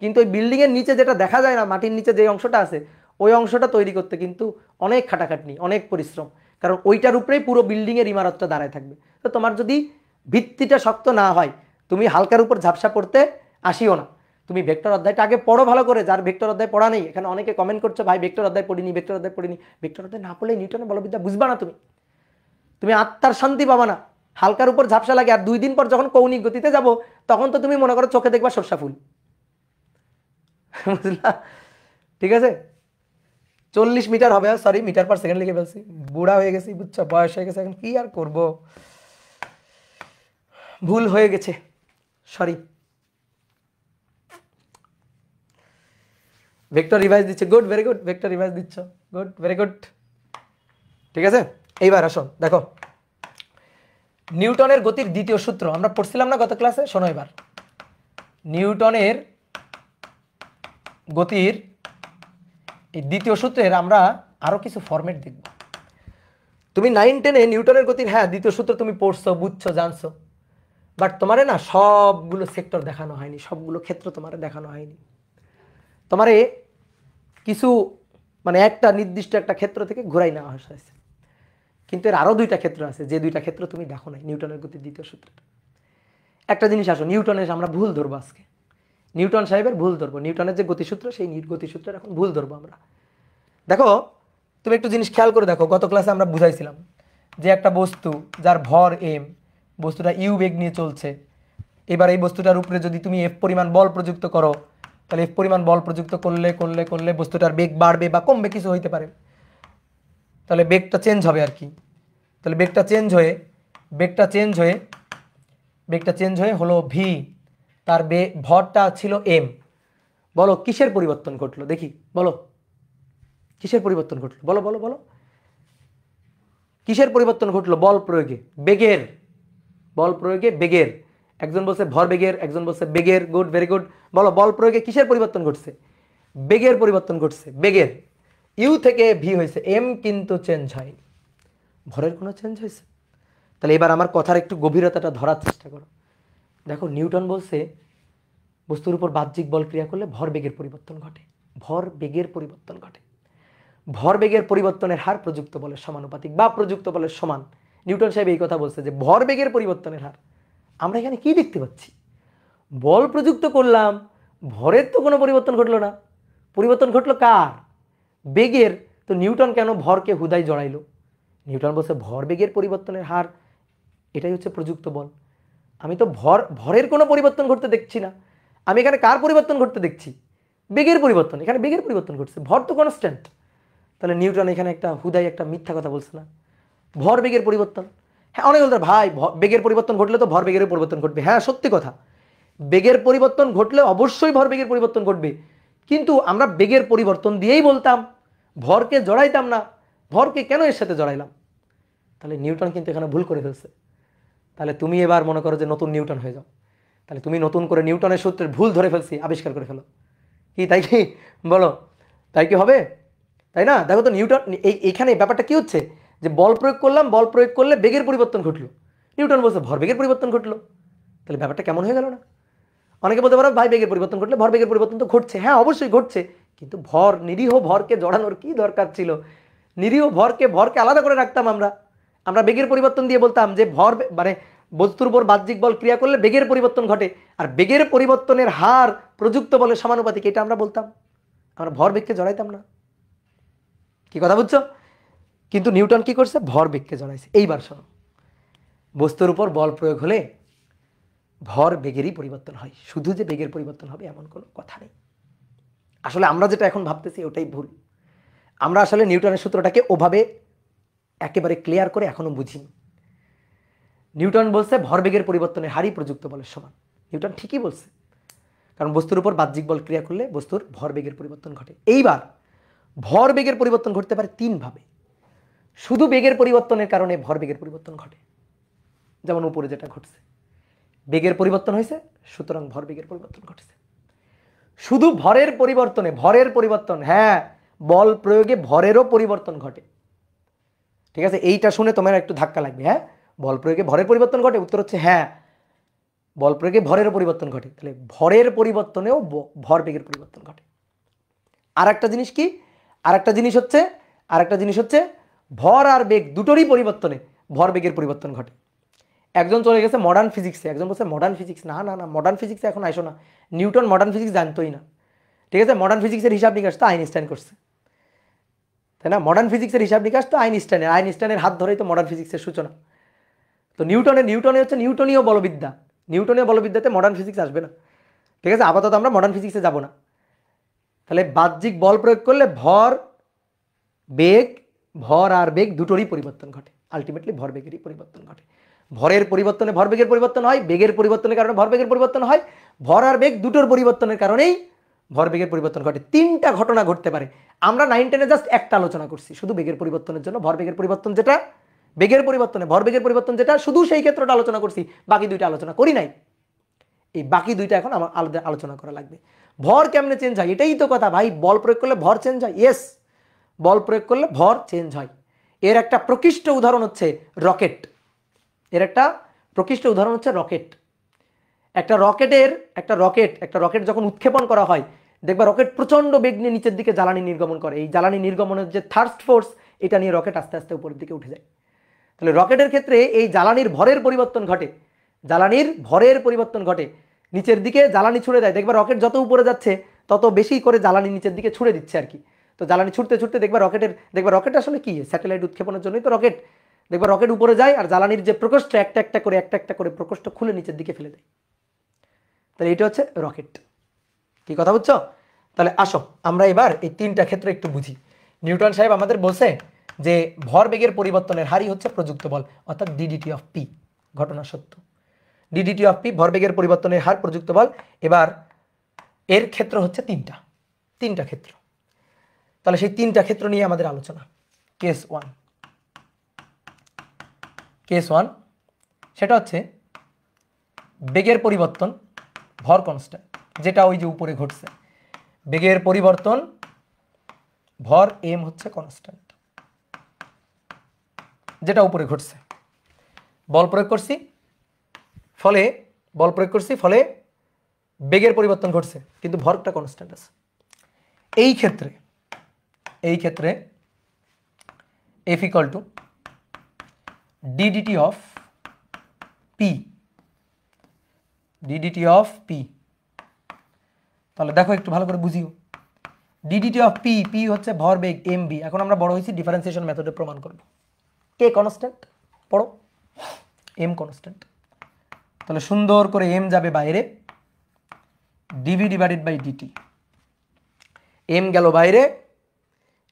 কিন্তু ওই বিল্ডিং এর নিচে যেটা দেখা যায় না, মাটির নিচে যে অংশটা আছে, ওই অংশটা তৈরি করতে কিন্তু অনেক খাটাখাটনি, অনেক পরিশ্রম, কারণ ওইটার উপরেই পুরো বিল্ডিং এর ইমারতটা দাঁড়ায় থাকবে। তো তোমার যদি ভিত্তিটা শক্ত না হয়, তুমি হালকার উপর ঝাপসা পড়তে আসিও না। তুমি ভেক্টর অধ্যায়টা আগে পড়ো ভালো করে, যার ভেক্টর অধ্যায় পড়া নেই। এখানে অনেকে কমেন্ট করছো, ভাই ভেক্টর অধ্যায় পড়িনি, ভেক্টর অধ্যায় পড়িনি। ভেক্টর অধ্যায় না পড়লে নিউটনের বলবিদ্যা বুঝবা না, তুমি আত্মার শান্তি পাবা না। হালকার উপর ঝাপসা লাগে, আর 2 দিন পর যখন কৌণিক গতিতে যাব, তখন তো তুমি মনে করো চোখে দেখবা সরষা ফুল। বুঝলা? ঠিক আছে, 40 মিটার হবে, সরি মিটার পার সেকেন্ড লিখে ফেলছি, বুড়া হয়ে গেছি, বুঝছো, বয়স হয়ে গেছে, এখন কি আর করব, ভুল হয়ে গেছে, সরি। ভেক্টর রিভাইজ দিচ্ছে, good, very good, vector revise দিচ্ছ, গুড, ভেরি গুড। ঠিক আছে, এইবার আসো দেখো নিউটনের গতির দ্বিতীয় সূত্র আমরা পড়ছিলাম না গত ক্লাসে, শোনো এবার। নিউটনের গতির এই দ্বিতীয় সূত্রের আমরা আরো কিছু ফরম্যাট দেখব। তুমি 9 10-এ নিউটনের গতির হ্যাঁ দ্বিতীয় সূত্র তুমি পড়ছো, বুঝছো, জানছো, বাট তোমারে না সবগুলো সেক্টর দেখানো হয়নি, সবগুলো ক্ষেত্র তোমারে দেখানো হয়নি। তোমারে কিছু মানে একটা নির্দিষ্ট একটা ক্ষেত্র থেকে ঘুরাই নেওয়া হয়েছে, কিন্তু এর আরো 2টা ক্ষেত্র আছে, যে 2টা ক্ষেত্র তুমি দেখো নাই নিউটনের গতির দ্বিতীয় সূত্র। একটা জিনিস আসো, নিউটনের আমরা ভুল ধরবো আজকে, নিউটন সাহেবের ভুল ধরবো, নিউটনের যে গতিসূত্র সেই গতিসূত্রের এখন ভুল ধরবো আমরা। দেখো তুমি একটু জিনিস খেয়াল করে দেখো, গত ক্লাসে আমরা বুঝাইছিলাম যে একটা বস্তু যার ভর m, বস্তুটা ইউ বেগ নিয়ে চলছে, এবার এই বস্তুটার উপরে যদি তুমি এফ পরিমাণ বল প্রযুক্ত করো, তাহলে এফ পরিমাণ বল প্রযুক্ত করলে করলে করলে বস্তুটার বেগ বাড়বে বা কমবে, কিছু হইতে পারে, তাহলে বেগটা চেঞ্জ হবে আর কি। তাহলে বেগটা চেঞ্জ হয়ে হলো ভি, তার ভরটা ছিল এম। বলো কিসের পরিবর্তন ঘটলো, দেখি বলো কিসের পরিবর্তন ঘটলো, বলো বলো বলো কিসের পরিবর্তন ঘটলো? বল প্রয়োগে, বেগের, বল প্রয়োগে বেগের। একজন বলছে ভর বেগের, একজন বলছে বেগের, গুড, ভেরি গুড। বলো বল প্রয়োগে কিসের পরিবর্তন ঘটছে? বেগের পরিবর্তন ঘটছে, বেগের। ইউ থেকে ভি হয়েছে, এম কিন্তু চেঞ্জ হয়নি, ভরের কোনো চেঞ্জ হয়েছে? তাহলে এবার আমার কথার একটু গভীরতাটা ধরার চেষ্টা করো। দেখো নিউটন বলছে বস্তুর উপর বাহ্যিক বল ক্রিয়া করলে ভরবেগের পরিবর্তন ঘটে, ভরবেগের পরিবর্তন ঘটে। ভরবেগের পরিবর্তনের হার প্রযুক্ত বলের সমানুপাতিক বা প্রযুক্ত বলের সমান। নিউটন সাহেব এই কথা বলছে যে ভরবেগের পরিবর্তনের হার। আমরা এখানে কি দেখতে পাচ্ছি? বল প্রযুক্ত করলাম, ভরের তো কোনো পরিবর্তন ঘটলো না। পরিবর্তন ঘটলো কার? বেগের। তো নিউটন কেন ভরকে হুদায় জড়াইলো? নিউটন বলছে ভরবেগের পরিবর্তনের হার, এটাই হচ্ছে প্রযুক্ত বল। আমি তো ভরের কোনো পরিবর্তন ঘটতে দেখছি না, আমি এখানে কার পরিবর্তন ঘটতে দেখছি? বেগের পরিবর্তন। এখানে বেগের পরিবর্তন ঘটছে, ভর তো কনস্ট্যান্ট। তাহলে নিউটন এখানে একটা হুদাই একটা মিথ্যা কথা বলছে না? ভর বেগের পরিবর্তন, হ্যাঁ অনেকে বলতে ভাই বেগের পরিবর্তন ঘটলে তো ভর বেগের পরিবর্তন ঘটবে। হ্যাঁ সত্যি কথা, বেগের পরিবর্তন ঘটলে অবশ্যই ভর বেগের পরিবর্তন ঘটবে, কিন্তু আমরা বেগের পরিবর্তন দিয়েই বলতাম, ভরকে জড়াইতাম না। ভরকে কেন এর সাথে জড়াইলাম? তাহলে নিউটন কিন্তু এখানে ভুল করে ফেলছে। তাহলে তুমি এবার মনে করো যে নতুন নিউটন হয়ে যাও, তাহলে তুমি নতুন করে নিউটনের সূত্রের ভুল ধরে ফেলছি আবিষ্কার করে ফেলো। কি তাই কি বলো? তাই কি হবে? তাই না? দেখো তো নিউটন এইখানে ব্যাপারটা কি হচ্ছে যে বল প্রয়োগ করলাম, বল প্রয়োগ করলে বেগের পরিবর্তন ঘটলো, নিউটন বলছে ভরবেগের পরিবর্তন ঘটলো। তাহলে ব্যাপারটা কেমন হয়ে গেল না? অনেকে বলতে পারো ভাই বেগের পরিবর্তন ঘটলে ভরবেগের পরিবর্তন তো ঘটছে। হ্যাঁ অবশ্যই ঘটছে, কিন্তু ভর, নিরীহ ভরকে জড়ানোর কি দরকার ছিল? নিরীহ ভরকে আলাদা করে রাখতাম আমরা। আমরা বেগের পরিবর্তন দিয়ে বলতাম যে ভর মানে বস্তুর উপর বাহ্যিক বল ক্রিয়া করলে বেগের পরিবর্তন ঘটে, আর বেগের পরিবর্তনের হার প্রযুক্ত বলের সমানুপাতিক, এটা আমরা বলতাম। আমরা ভর বেগকে জড়াইতাম না। কি কথা বুঝছো? কিন্তু নিউটন কি করছে? ভর বেগকে জড়াইছে। এইবার শোনো, বস্তুর উপর বল প্রয়োগ হলে ভর বেগেরই পরিবর্তন হয়, শুধু যে বেগের পরিবর্তন হবে এমন কোনো কথা নেই। আসলে আমরা যেটা এখন ভাবতেছি ওটাই ভুল। আমরা আসলে নিউটনের সূত্রটাকে ওভাবে একেবারে ক্লিয়ার করে এখনো বুঝিনি। নিউটন বলছে ভরবেগের পরিবর্তনের হারই প্রযুক্ত বলের সমান। নিউটন ঠিকই বলছে, কারণ বস্তুর উপর বাহ্যিক বল ক্রিয়া করলে বস্তুর ভরবেগের পরিবর্তন ঘটে। এইবার ভরবেগের পরিবর্তন ঘটতে পারে তিন ভাবে। শুধু বেগের পরিবর্তনের কারণে ভরবেগের পরিবর্তন ঘটে, যেমন উপরে যেটা ঘটছে, বেগের পরিবর্তন হয়েছে সুতরাং ভরবেগের পরিবর্তন ঘটেছে। শুধু ভরের পরিবর্তনে, ভরের পরিবর্তন, হ্যাঁ বল প্রয়োগে ভরেরও পরিবর্তন ঘটে। ঠিক আছে, এইটা শুনে তোমার একটু ধাক্কা লাগবে। হ্যাঁ বল প্রয়োগে ভরের পরিবর্তন ঘটে, উত্তর হচ্ছে হ্যাঁ বল প্রয়োগে ভরেরও পরিবর্তন ঘটে। তাহলে ভরের পরিবর্তনেও ভরবেগের পরিবর্তন ঘটে। আর একটা জিনিস কি? আর একটা জিনিস হচ্ছে ভর আর বেগ দুটোরই পরিবর্তনে ভরবেগের পরিবর্তন ঘটে। একজন চলে গেছে মডার্ন ফিজিক্সে, একজন বলছে মডার্ন ফিজিক্স না না না, মডার্ন ফিজিক্সে এখন আসো না, নিউটন মডার্ন ফিজিক্স জানতোই না। ঠিক আছে, মডার্ন ফিজিক্সের হিসাব নিকাশ তো আইনস্টাইন করছে, তাই না? মডার্ন ফিজিক্সের হিসাব নিকাশ তো আইনস্টাইনের হাত ধরেই তো মডার্ন ফিজিক্সের সূচনা। তো নিউটনে হচ্ছে নিউটনীয় বলবিদ্যা, নিউটনীয় বলবিদ্যাতে মডার্ন ফিজিক্স আসবে না। ঠিক আছে, আপাতত আমরা মডার্ন ফিজিক্সে যাব না। তাহলে বাহ্যিক বল প্রয়োগ করলে ভর আর বেগ দুটোরই পরিবর্তন ঘটে, আলটিমেটলি ভরবেগেরই পরিবর্তন ঘটে। ভরের পরিবর্তনে ভরবেগের পরিবর্তন হয়, বেগের পরিবর্তনের কারণে ভরবেগের পরিবর্তন হয়, ভর আর বেগ দুটোর পরিবর্তনের কারণেই ভরবেগের পরিবর্তন ঘটে। তিনটা ঘটনা ঘটতে পারে। আমরা 9-10-এ জাস্ট একটা আলোচনা করছি, শুধু বেগের পরিবর্তনের জন্য ভরবেগের পরিবর্তন যেটা, বেগের পরিবর্তনে ভরবেগের পরিবর্তন যেটা, শুধু সেই ক্ষেত্রটা আলোচনা করছি, বাকি দুইটা আলোচনা করি নাই। এই বাকি দুইটা এখন আমার আলাদা আলোচনা করা লাগবে। ভর কেমনে চেঞ্জ হয়, এটাই তো কথা ভাই। বল প্রয়োগ করলে ভর চেঞ্জ হয়, ইয়েস বল প্রয়োগ করলে ভর চেঞ্জ হয়। এর একটা প্রকৃষ্ট উদাহরণ হচ্ছে রকেট। একটা রকেট যখন উৎক্ষেপণ করা হয়, দেখবা রকেট প্রচন্ড বেগ নিয়ে নিচের দিকে জ্বালানি নির্গমন করে। এই জ্বালানি নির্গমনের যে থার্স্ট ফোর্স, এটা নিয়ে রকেট আস্তে আস্তে উপরের দিকে উঠে যায়। তাহলে রকেটের ক্ষেত্রে এই জ্বালানির ভরের পরিবর্তন ঘটে, নিচের দিকে জ্বালানি ছুড়ে দেয়। দেখবা রকেট যত উপরে যাচ্ছে তত বেশি করে জ্বালানি নিচের দিকে ছুড়ে দিচ্ছে আর কি। তো জ্বালানি ছুটতে ছুটতে দেখবা রকেট আসলে কি, স্যাটেলাইট উৎক্ষেপণের জন্যই তো রকেট। দেখবা রকেট উপরে যায় আর জ্বালানির যে প্রকোষ্ঠ একটা একটা করে প্রকোষ্ঠ খুলে নিচের দিকে ফেলে দেয়। তাহলে এটা হচ্ছে রকেট। কি কথা বুঝছো? তাহলে আসো আমরা এবার এই তিনটা ক্ষেত্র একটু বুঝি। নিউটন সাহেব আমাদের বলছে যে ভরবেগের পরিবর্তনের হারই হচ্ছে প্রযুক্ত বল, অর্থাৎ ডিডিটি অফ পি। ঘটনা সত্য, ডিডিটি অফ পি ভরবেগের পরিবর্তনের হার প্রযুক্ত বল। এবার এর ক্ষেত্র হচ্ছে তিনটা ক্ষেত্র। তাহলে সেই তিনটা ক্ষেত্র নিয়ে আমাদের আলোচনা। কেস ওয়ান সেটা হচ্ছে বেগের পরিবর্তন, ভর কনস্ট্যান্ট, যেটা ওই যে উপরে ঘটছে। বেগের পরিবর্তন ভর এম হচ্ছে কনস্ট্যান্ট, যেটা উপরে ঘটছে। বল প্রয়োগ করছি, ফলে বেগের পরিবর্তন ঘটছে, কিন্তু ভরটা কনস্ট্যান্ট আছে। এই ক্ষেত্রে F equal to D D T of P. তাহলে দেখো একটু ভালো করে বুঝিও, ডিডিটি অফ পি হচ্ছে ভর বেগ mv। এখন আমরা বড় হয়েছি, ডিফারেন্সিয়েশন মেথডে প্রমাণ করব। কে কনস্ট্যান্ট পড়ো, এম কনস্ট্যান্ট। তাহলে সুন্দর করে এম যাবে বাইরে, DV divided by DT. M গেল বাইরে,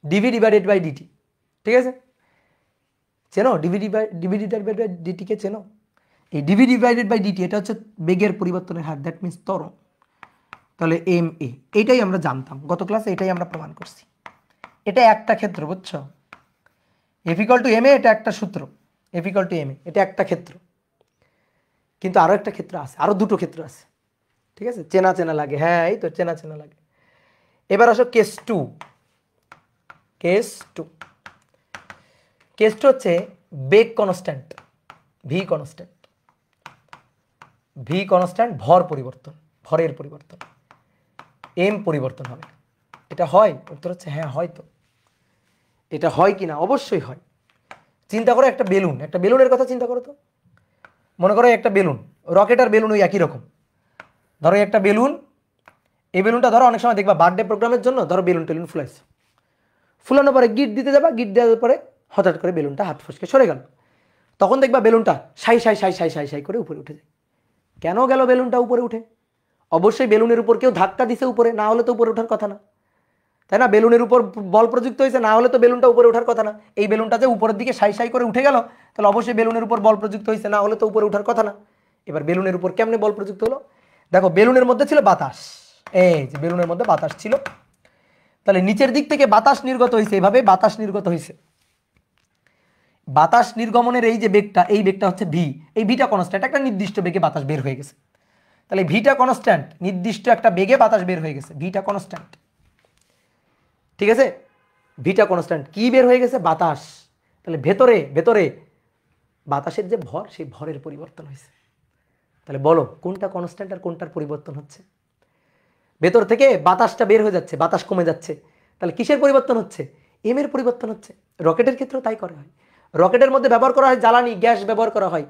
ডিভি ডিভাইডেড বাই ডিটি। ঠিক আছে, চেনো ডিভি ডিভাইডেড বাই ডিটিকে চেনো? এই ডিভি ডিভাইডেড বাই ডিটি এটা হচ্ছে বেগের পরিবর্তনের হার, দ্যাট মিনস ত্বরণ। তাহলে এম এ, এইটাই আমরা জানতাম গত ক্লাসে, এটাই আমরা প্রমাণ করছি। এটা একটা ক্ষেত্র, বুঝছো? এফ ইকুয়াল টু এম এ, এটা একটা সূত্র। এফ ইকুয়াল টু এম এ, এটা একটা ক্ষেত্র, কিন্তু আরো একটা ক্ষেত্র আছে, আরো দুটো ক্ষেত্র আছে। ঠিক আছে, চেনা লাগে, হ্যাঁ এই তো চেনা লাগে। এবার আসো কেস টু হচ্ছে বেগ কনস্ট্যান্ট, ভি কনস্ট্যান্ট, ভরের পরিবর্তন, এম পরিবর্তন হবে। এটা হয়? উত্তর হচ্ছে হ্যাঁ হয়। তো এটা হয় কিনা? অবশ্যই হয়। চিন্তা করো একটা বেলুনের কথা চিন্তা করো তো। মনে করো একটা বেলুন, রকেট আর বেলুন ওই একই রকম। ধরো একটা বেলুন, এই বেলুনটা ধরো অনেক সময় দেখবা বার্থডে প্রোগ্রামের জন্য ধরো বেলুন ফুলাইছে, ফুলানোর পরে গিট দিতে যাবা, গিট দেওয়ার পরে হঠাৎ করে বেলুনটা হাত ফসকে সরে গেল। তখন দেখবা বেলুনটা সাই করে উপরে উঠে যায়। কেন গেল বেলুনটা উপরে উঠে? অবশ্যই বেলুনের উপর কেউ ধাক্কা দিছে উপরে, না হলে তো উপরে ওঠার কথা না, তাই না? বেলুনের উপর বল প্রযুক্ত হয়েছে, না হলে তো বেলুনটা উপরে ওঠার কথা না। এই বেলুনটা যে উপরের দিকে সাই করে উঠে গেল, তাহলে অবশ্যই বেলুনের উপর বল প্রযুক্ত হয়েছে, না হলে তো উপরে ওঠার কথা না। এবার বেলুনের উপর কেমনে বল প্রযুক্ত হলো? দেখো বেলুনের মধ্যে ছিল বাতাস, এই যে বেলুনের মধ্যে বাতাস ছিল, তাহলে নিচের দিক থেকে বাতাস নির্গত হয়েছে, এভাবে বাতাস নির্গত হয়েছে। বাতাস নির্গমনের এই যে বেগটা, এই বেগটা হচ্ছে ভি। এই ভিটা কনস্ট্যান্ট, একটা নির্দিষ্ট বেগে বাতাস বের হয়ে গেছে। তাহলে ভিটা কনস্ট্যান্ট, নির্দিষ্ট একটা বেগে বাতাস বের হয়ে গেছে, ভিটা কনস্ট্যান্ট। ঠিক আছে, ভিটা কনস্ট্যান্ট, কি বের হয়ে গেছে? বাতাস। তাহলে ভেতরে বাতাসের যে ভর, সেই ভরের পরিবর্তন হয়েছে। তাহলে বলো কোনটা কনস্ট্যান্ট আর কোনটার পরিবর্তন হচ্ছে? ভেতর থেকে বাতাসটা বের হয়ে যাচ্ছে, বাতাস কমে যাচ্ছে, তাহলে কিসের পরিবর্তন হচ্ছে? এম এর পরিবর্তন হচ্ছে। রকেটের ক্ষেত্রেও তাই করা হয়। রকেটের মধ্যে ব্যবহার করা হয় জ্বালানি, গ্যাস ব্যবহার করা হয়।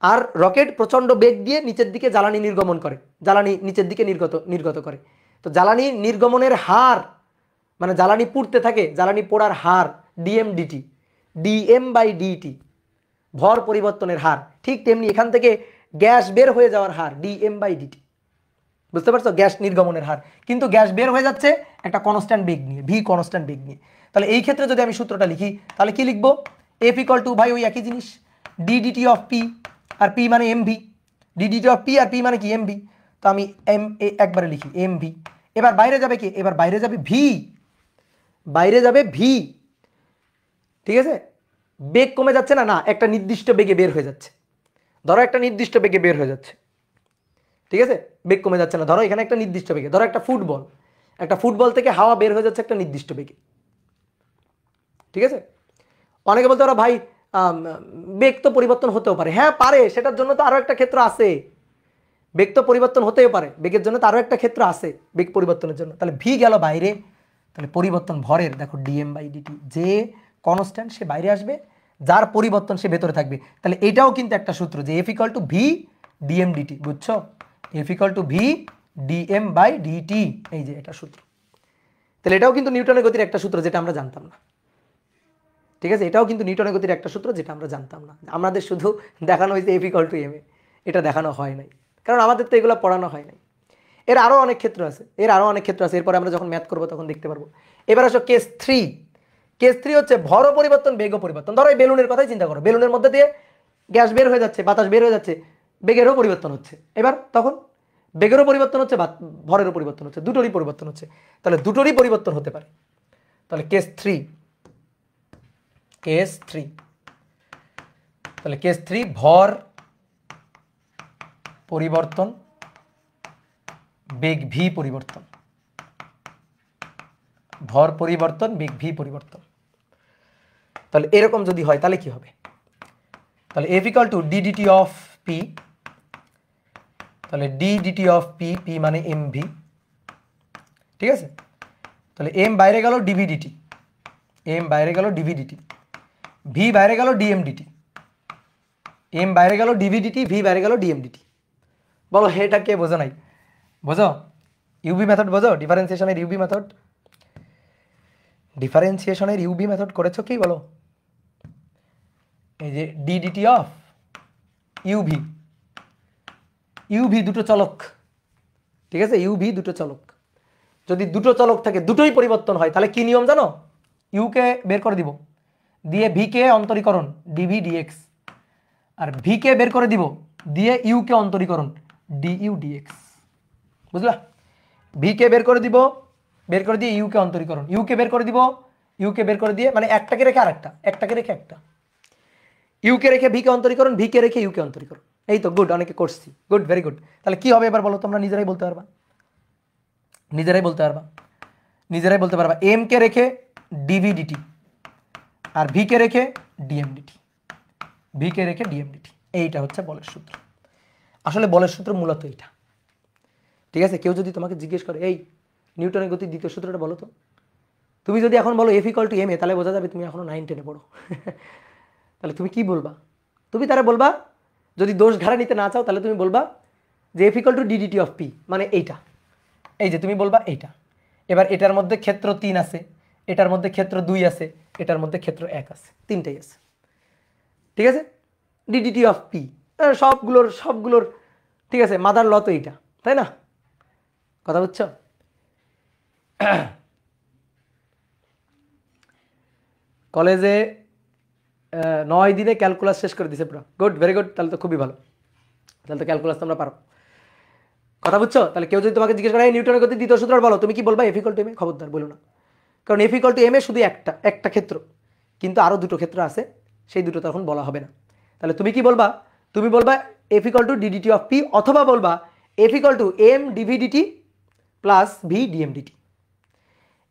আর রকেট প্রচন্ড বেগ দিয়ে নিচের দিকে জ্বালানি নির্গমন করে, জ্বালানি নিচের দিকে নির্গত করে। তো জ্বালানি নির্গমনের হার, মানে জ্বালানি পুড়তে থাকে, জ্বালানি পোড়ার হার ডিএম বাই ডিটি, ভর পরিবর্তনের হার। ঠিক তেমনি এখান থেকে গ্যাস বের হয়ে যাওয়ার হার ডিএম বাই ডিটি। বুঝতে পারছো? গ্যাস নির্গমনের হার, কিন্তু গ্যাস বের হয়ে যাচ্ছে একটা কনস্ট্যান্ট বেগ নিয়ে, ভি কনস্ট্যান্ট বেগ নিয়ে। তাহলে এই ক্ষেত্রে যদি আমি সূত্রটা লিখি, তাহলে কি লিখবো? এফ ইকুয়াল টু, ভাই ওই একই জিনিস, ডিডিটি অফ পি, আর পি মানে M V. DDT of P আর পি মানে কি? M V. তো আমি এম একবারে লিখি এম ভি। এবার বাইরে যাবে কি? এবার বাইরে যাবে ভি, ঠিক আছে? বেগ কমে যাচ্ছে না, না একটা নির্দিষ্ট বেগে বের হয়ে যাচ্ছে। ধরো একটা নির্দিষ্ট বেগে বের হয়ে যাচ্ছে, ঠিক আছে? বেগ কমে যাচ্ছে না, ধরো এখানে একটা নির্দিষ্ট বেগে, ধরো একটা ফুটবল থেকে হাওয়া বের হয়ে যাচ্ছে একটা নির্দিষ্ট বেগে। ঠিক আছে, অনেকে বলতে পারো ভাই বেগ তো পরিবর্তন হতেও পারে। হ্যাঁ পারে, সেটার জন্য তো আরো একটা ক্ষেত্র আছে। বেগ তো পরিবর্তন হতেও পারে, বেগের জন্য তো আরো একটা ক্ষেত্র আছে বেগ পরিবর্তনের জন্য। তাহলে ভি গেল বাইরে, তাহলে পরিবর্তন ভরের দেখো ডিএম বাই ডিটি, যে কনস্ট্যান্ট সে বাইরে আসবে, যার পরিবর্তন সে ভেতরে থাকবে। তাহলে এটাও কিন্তু একটা সূত্র, যে F equal to V DM D T, বুঝছো? F equal to V D M by D T, এই যে এটা সূত্র। তাহলে এটাও কিন্তু নিউটনের গতির একটা সূত্র, যেটা আমরা জানতাম না। ঠিক আছে, এটাও কিন্তু নিউটনের গতির একটা সূত্র, যেটা আমরা জানতাম না। আমাদের শুধু দেখানো হয়েছে এফ ইকুয়াল টু এম এ, এটা দেখানো হয় নাই, কারণ আমাদের তো এগুলো পড়ানো হয় নাই। এর আরও অনেক ক্ষেত্র আছে, এরপরে আমরা যখন ম্যাথ করবো তখন দেখতে পারবো। এবার আসো কেস থ্রি হচ্ছে ভর পরিবর্তন, বেগ পরিবর্তন। ধরো এই বেলুনের কথাই চিন্তা করো, বেলুনের মধ্যে দিয়ে গ্যাস বের হয়ে যাচ্ছে, বাতাস বের হয়ে যাচ্ছে, বেগেরও পরিবর্তন হচ্ছে। এবার তখন বেগেরও পরিবর্তন হচ্ছে, ভরেরও পরিবর্তন হচ্ছে, দুটোরই পরিবর্তন হচ্ছে। তাহলে দুটোরই পরিবর্তন হতে পারে। তাহলে কেস থ্রি, তাহলে কেস থ্রি ভর পরিবর্তন, বেগ ভি পরিবর্তন, ভর পরিবর্তন বেগ ভি পরিবর্তন। তাহলে এরকম যদি হয় তাহলে কি হবে? তাহলে F equal to D DT of P, তাহলে D DT of P, P মানে এম ভি, ঠিক আছে? তাহলে এম বাইরে গেল ডিভি ডিটি, এম বাইরে গেল ডিভি ডিটি, ভি বাইরে গেল ডিএম ডিটি, এম বাইরে গেল ডিভি ডিটি, ভি বাইরে গেল ডিএম ডিটি। বলো এটা কে বোঝো নাই? বোঝো ইউবি মেথড, বোঝো ডিফারেন্সিয়েশনের ইউবি মেথড, ডিফারেন্সিয়েশনের ইউবি মেথড করেছো কি বলো? এই যে D DT of UV, UV দুটো চলক, ঠিক আছে? ইউভি দুটো চলক, যদি দুটো চলক থাকে দুটোই পরিবর্তন হয় তাহলে কি নিয়ম জানো? ইউকে বের করে দিব, দিয়ে ভিকে অন্তরীকরণ ডিভি ডিএক্স, আর ভিকে বের করে দিব দিয়ে ইউকে অন্তরীকরণ ডিইউ ডিএক্স। বুঝলা? ভিকে বের করে দিব, বের করে দিয়ে ইউকে অন্তরীকরণ, ইউকে বের করে দিব, ইউকে বের করে দিয়ে মানে একটাকে রেখে আরেকটা, একটাকে রেখে একটা, ইউকে রেখে ভিকে অন্তরীকরণ, ভিকে রেখে ইউকে অন্তরীকরণ। এই তো গুড, অনেকে করছি, গুড, ভেরি গুড। তাহলে কি হবে এবার বলো? তোমরা নিজেরাই বলতে পারবা, নিজেরাই বলতে পারবা, নিজেরাই বলতে পারবা। এম কে রেখে ডিভি ডিটি আর ভি কে রেখে ডিএম ডিটি, ভি কে রেখে ডিএম ডিটি। এইটা হচ্ছে বলের সূত্র। আসলে বলের সূত্র মূলত এইটা, ঠিক আছে? কেউ যদি তোমাকে জিজ্ঞেস করে এই নিউটনের গতির দ্বিতীয় সূত্রটা বলো তো, তুমি যদি এখন বলো F equal to M A, তাহলে বোঝা যাবে তুমি এখনো 9-10-এ পড়ো। তাহলে তুমি কি বলবা? তুমি তারা বলবা, যদি দোষ ঘাড়ে নিতে না চাও তাহলে তুমি বলবা যে F equal to D DT of P, মানে এইটা, এই যে তুমি বলবা এইটা। এবার এটার মধ্যে ক্ষেত্র 3 আছে, এটার মধ্যে ক্ষেত্র 2 আছে, এটার মধ্যে ক্ষেত্র 1 আছে, তিনটাই আছে, ঠিক আছে? ডি ডিটি অফ পি সবগুলোর সবগুলোর, ঠিক আছে? মাদার ল তো এইটা, তাই না? কথা বুঝছো? কলেজে 9 দিনে ক্যালকুলাস শেষ করে দিছে পুরো, গুড, ভেরি গুড। তাহলে তো খুবই ভালো, তাহলে তো ক্যালকুলাস তোমরা পারো। কথা বুঝছো? তাহলে কেউ যদি তোমাকে জিজ্ঞেস করে এই নিউটনের গতির দ্বিতীয় সূত্র বলো, তুমি কি বলবা? এফ ইকুয়াল টু এম এ। খবরদার বলো না, কারণ এফ ইকুয়াল টু এম এ শুধু একটা ক্ষেত্র, কিন্তু আরও দুটো ক্ষেত্র আছে, সেই দুটো তখন বলা হবে না। তাহলে তুমি কি বলবা? তুমি বলবা F equal to D DT of P, অথবা বলবা F equal to M DV DT plus V DM DT,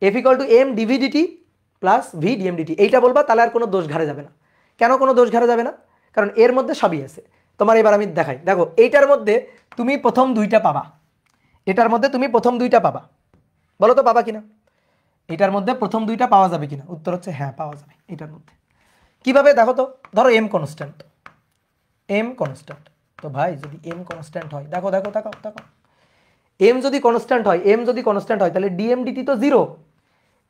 F equal to M DV DT plus V DM DT, এইটা বলবা। তাহলে আর কোনো দোষ ঘাড়ে যাবে না। কেন কোনো দোষ ঘাড়ে যাবে না? কারণ এর মধ্যে সবই আছে। তোমার এবার আমি দেখাই, দেখো এইটার মধ্যে তুমি প্রথম দুইটা পাবা, এটার মধ্যে তুমি প্রথম দুইটা পাবা, বলো তো পাবা কিনা? এটার মধ্যে প্রথম দুইটা পাওয়া যাবে কিনা? উত্তর হচ্ছে হ্যাঁ, পাওয়া যাবে এটার মধ্যে। কিভাবে দেখো তো? ধরো এম কনস্ট্যান্ট, এম কনস্ট্যান্ট, তো ভাই যদি এম কনস্ট্যান্ট হয়, দেখো দেখো তাকাও তাকাও, এম যদি কনস্ট্যান্ট হয়, এম যদি কনস্ট্যান্ট হয় তাহলে ডিএম ডিটি তো 0।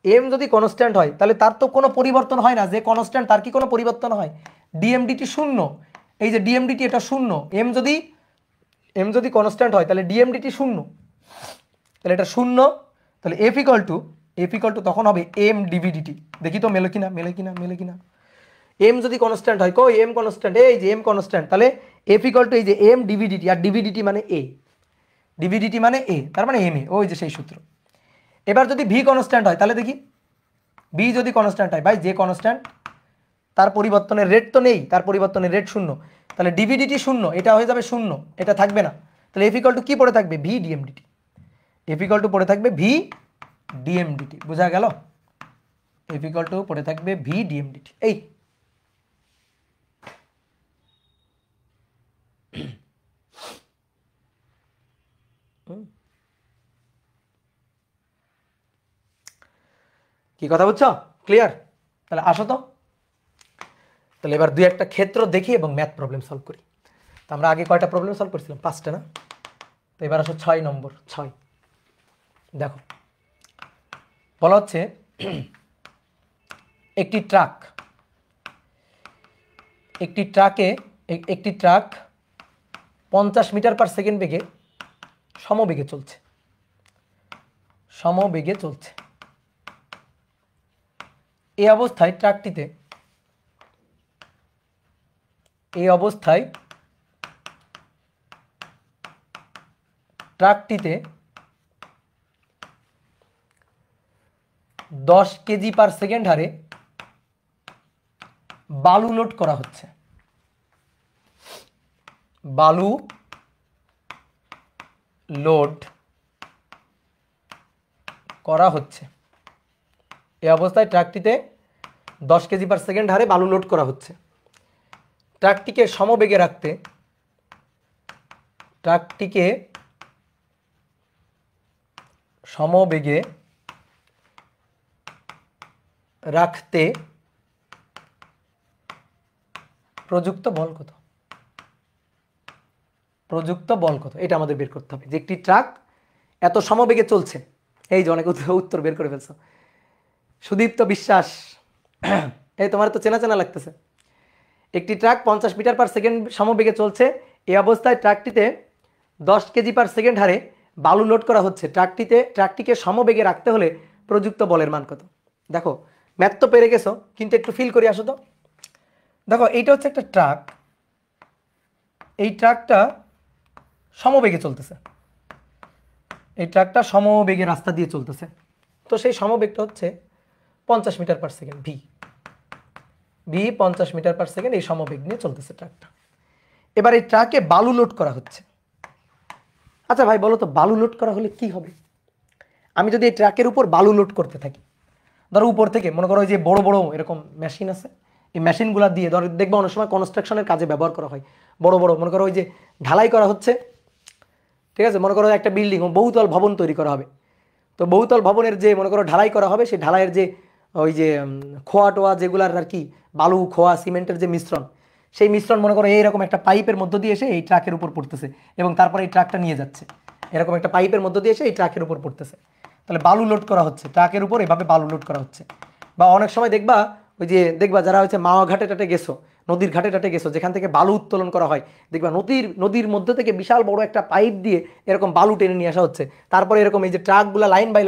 এম যদি কনস্ট্যান্ট হয় তাহলে তার তো কোনো পরিবর্তন হয় না, যে কনস্ট্যান্ট তার কি কোনো পরিবর্তন হয়? ডিএম ডিটি 0, এই যে ডিএম ডিটি এটা 0। এম যদি কনস্ট্যান্ট হয় তাহলে ডিএম ডিটি 0, তাহলে এটা 0। তাহলে এফ ইকুয়াল টু তখন হবে এম ডিভি ডিটি। দেখি তো মেলে কিনা, মেলে কিনা, মেলে কিনা। এম যদি কনস্ট্যান্ট হয়, কই এম কনস্ট্যান্ট, এই যে এম কনস্ট্যান্ট, তাহলে এফ ইকুয়াল টু এই যে এম ডিভি ডিটি, আর ডিভি ডিটি মানে এ, ডিভি ডিটি মানে এ, তার মানে এম এ, ওই যে সেই সূত্র। এবার যদি ভি কনস্ট্যান্ট হয় তাহলে দেখি, ভি যদি কনস্ট্যান্ট হয়, ভাই যে কনস্ট্যান্ট তার পরিবর্তনের রেট তো নেই, তার পরিবর্তনের রেট 0, তাহলে ডিভি ডিটি 0, এটা হয়ে যাবে 0, এটা থাকবে না। তাহলে এফ ইকুয়াল টু কি পড়ে থাকবে? V DM DT, F equal to পড়ে থাকবে ভি ডিএম ডিটি। বোঝা গেল? এফ ইকুয়াল টু পড়ে থাকবে ভি ডিএম ডিটি। এই কি কথা বুঝছো? ক্লিয়ার? তাহলে আসো তো, তাহলে এবার দুই একটা ক্ষেত্র দেখি এবং ম্যাথ প্রবলেম সলভ করি। তো আমরা আগে কয়টা প্রবলেম সলভ করছিলাম? 5টা না? তো এবার আসো 6 নম্বর। 6 দেখো, বলা হচ্ছে একটি ট্রাক 50 মিটার পার সেকেন্ড বেগে সমবেগে চলছে। এই অবস্থায় ট্রাকটিতে 10 কেজি পার সেকেন্ড হারে বালু লোড করা হচ্ছে। বালু লোড করা হচ্ছে। এই অবস্থায় ট্রাকটিতে 10 কেজি পার সেকেন্ড হারে বালু লোড করা হচ্ছে। ট্রাকটিকে সমবেগে রাখতে প্রযুক্ত বল কত? প্রযুক্ত বল কত এটা আমাদের বের করতে হবে। যে একটি ট্রাক এত সমবেগে চলছে, এই যে অনেক উত্তর বের করে ফেলছো। সুদীপ্ত বিশ্বাস, এই তোমার তো চেনা চেনা লাগতেছে। একটি ট্রাক 50 মিটার পার সেকেন্ড সমবেগে চলছে। এই অবস্থায় ট্রাকটিতে 10 কেজি পার সেকেন্ড হারে বালু লোড করা হচ্ছে। ট্রাকটিকে সমবেগে রাখতে হলে প্রযুক্ত বলের মান কত? দেখো ম্যাথ তো পেরে গেছো, কিন্তু একটু ফিল করে আসো তো। দেখো এইটা হচ্ছে একটা ট্রাক, এই ট্রাকটা সমবেগে চলতেছে, এই ট্রাকটা সমবেগে রাস্তা দিয়ে চলতেছে। তো সেই সমবেগটা হচ্ছে 50 metre per second, V 50 metre per second এই সমবেগ নিয়ে চলতেছে ট্রাকটা। এবার এই ট্রাকে বালু লোড করা হচ্ছে। আচ্ছা ভাই বলো তো, বালু লোড করা হলে কি হবে? আমি যদি এই ট্রাকের উপর বালু লোড করতে থাকি, ধরো উপর থেকে মনে করো ওই যে বড় বড় এরকম মেশিন আছে, এই মেশিনগুলো দিয়ে ধরো দেখবো অনেক সময় কনস্ট্রাকশনের কাজে ব্যবহার করা হয়। বড় বড় মনে করো ওই যে ঢালাই করা হচ্ছে, ঠিক আছে, মনে করো একটা বিল্ডিং বহুতল ভবন তৈরি করা হবে। তো বহুতল ভবনের যে মনে করো ঢালাই করা হবে, সেই ঢালাইয়ের যে ওই যে খোয়া টোয়া যেগুলার আর কি, বালু খোয়া সিমেন্টের যে মিশ্রণ, সেই মিশ্রণ মনে করো এইরকম একটা পাইপের মধ্য দিয়ে এসে এই ট্রাকের উপর পড়তেছে এবং তারপরে এই ট্রাকটা নিয়ে যাচ্ছে। এরকম একটা পাইপের মধ্য দিয়ে এসে এই ট্রাকের উপর পড়তেছে। তাহলে বালু লোড করা হচ্ছে ট্রাকের উপর, এভাবে বালু লোড করা হচ্ছে। বা অনেক সময় দেখবা ওই যে যারা হচ্ছে মাওয়া ঘাটে টাটে গেছো, নদীর ঘাটে টাটে গেছো, যেখান থেকে বালু উত্তোলন করা হয়, দেখবা নদীর মধ্যে থেকে বিশাল বড় একটা পাইপ দিয়ে এরকম বালু টেনে নিয়ে আসা হচ্ছে। তারপরে এরকম এই যে ট্রাকগুলো লাইন বাই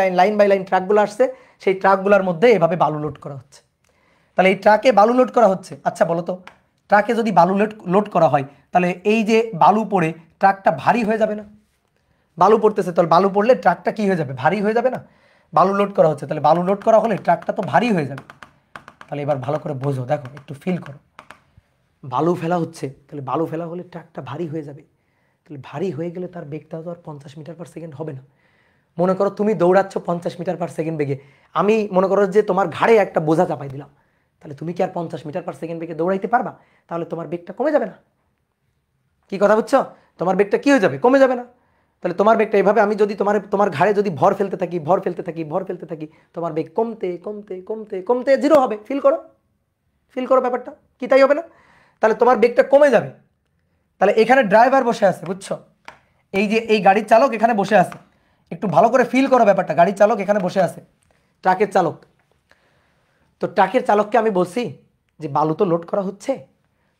লাইন ট্রাকগুলো আসছে, সেই ট্রাকগুলোর মধ্যে এভাবে বালু লোড করা হচ্ছে। তাহলে এই ট্রাকে বালু লোড করা হচ্ছে। আচ্ছা বলো তো, ট্রাকে যদি বালু লোড করা হয়, তাহলে এই যে বালু পড়ে ট্রাকটা ভারী হয়ে যাবে না? বালু পড়তেছে, তাহলে বালু পড়লে ট্রাকটা কি হয়ে যাবে? ভারী হয়ে যাবে না? বালু লোড করা হচ্ছে, তাহলে বালু লোড করা হলে ট্রাকটা তো ভারী হয়ে যাবে। তাহলে এবার ভালো করে বোঝো, দেখো একটু ফিল করো। বালু ফেলা হচ্ছে, তাহলে বালু ফেলা হলে ট্রাকটা ভারী হয়ে যাবে। তাহলে ভারী হয়ে গেলে তার বেগটা তো আর 50 মিটার পার সেকেন্ড হবে না। মনে করো তুমি দৌড়াচ্ছ 50 মিটার পার সেকেন্ড বেগে, আমি মনে করো যে তোমার ঘাড়ে একটা বোঝা চাপাই দিলাম, তাহলে তুমি কি আর 50 মিটার পার সেকেন্ড বেগে দৌড়াইতে পারবা? তাহলে তোমার বেগটা কমে যাবে না? কি কথা বুঝছো? তোমার বেগটা কি হয়ে যাবে? কমে যাবে না? তাহলে তোমার বেগটা এভাবে, আমি যদি তোমার ঘাড়ে যদি ভর ফেলতে থাকি, তোমার বেগ কমতে জিরো হবে। ফিল করো ব্যাপারটা কি, তাই হবে না? তাহলে তোমার বেগটা কমে যাবে। তাহলে এখানে ড্রাইভার বসে আছে, বুঝছো? এই যে এই গাড়ির চালক এখানে বসে আছে, একটু ভালো করে ফিল করো ব্যাপারটা। গাড়ির চালক এখানে বসে আছে, ট্রাকের চালক। তো ট্রাকের চালককে আমি বলছি যে বালু তো লোড করা হচ্ছে,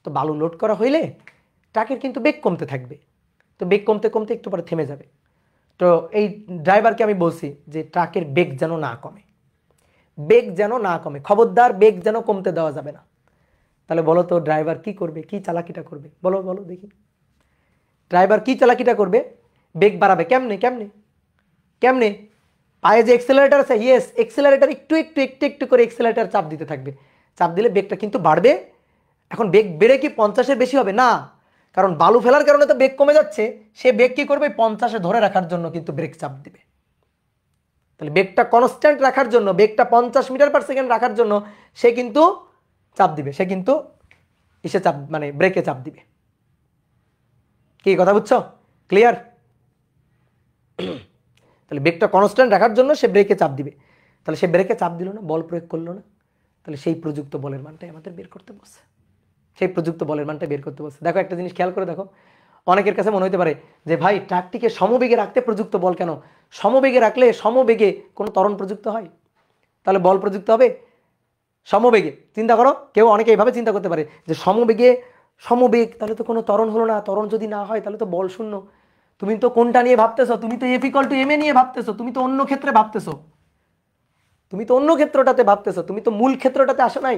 তো বালু লোড করা হইলে ট্রাকের কিন্তু বেগ কমতে থাকবে। তো বেগ কমতে একটু পরে থেমে যাবে। তো এই ড্রাইভারকে আমি বলছি যে ট্রাকের বেগ যেন না কমে, খবরদার বেগ যেন কমতে দেওয়া যাবে না। তাহলে বলো তো ড্রাইভার কি করবে, কি চালাকিটা করবে? বলো দেখি, ড্রাইভার কি চালাকিটা করবে? বেগ বাড়াবে কেমনে? পায়ে যে এক্সেলারেটর আছে, ইয়েস, এক্সেলারেটর একটু করে এক্সেলারেটর চাপ দিতে থাকবে। চাপ দিলে বেগটা কিন্তু বাড়বে। এখন বেগ বেড়ে কি 50-এর বেশি হবে না, কারণ বালু ফেলার কারণে তো বেগ কমে যাচ্ছে। সে বেগ কি করবে? 50-এ ধরে রাখার জন্য কিন্তু ব্রেক চাপ দিবে। তাহলে বেগটা কনস্ট্যান্ট রাখার জন্য, বেগটা 50 মিটার পার সেকেন্ড রাখার জন্য সে কিন্তু চাপ দিবে, সে কিন্তু ব্রেকে চাপ দিবে। কি কথা বুঝছো? ক্লিয়ার? তাহলে বেগটা কনস্ট্যান্ট রাখার জন্য সে ব্রেকে চাপ দিবে। তাহলে সে ব্রেকে চাপ দিল না, বল প্রয়োগ করলো না, তাহলে সেই প্রযুক্ত বলের মানটাই আমাদের বের করতে বলছে। দেখো একটা জিনিস খেয়াল করে দেখো, অনেকের কাছে মনে হতে পারে যে ভাই ট্রাকটিকে সমবেগে রাখতে প্রযুক্ত বল কেন? সমবেগে রাখলে সমবেগে কোনো ত্বরণ প্রযুক্ত হয়, তাহলে বল প্রযুক্ত হবে সমবেগে। চিন্তা করো, অনেকে এইভাবে চিন্তা করতে পারে যে সমবেগ তাহলে তো কোনো ত্বরণ হলো না, ত্বরণ যদি না হয় তাহলে তো বল শূন্য। তুমি তো কোনটা নিয়ে ভাবতেছো? তুমি তো F=ma নিয়ে ভাবতেছো, তুমি তো অন্য ক্ষেত্রে ভাবতেছো, তুমি তো মূল ক্ষেত্রটাতে আসো নাই,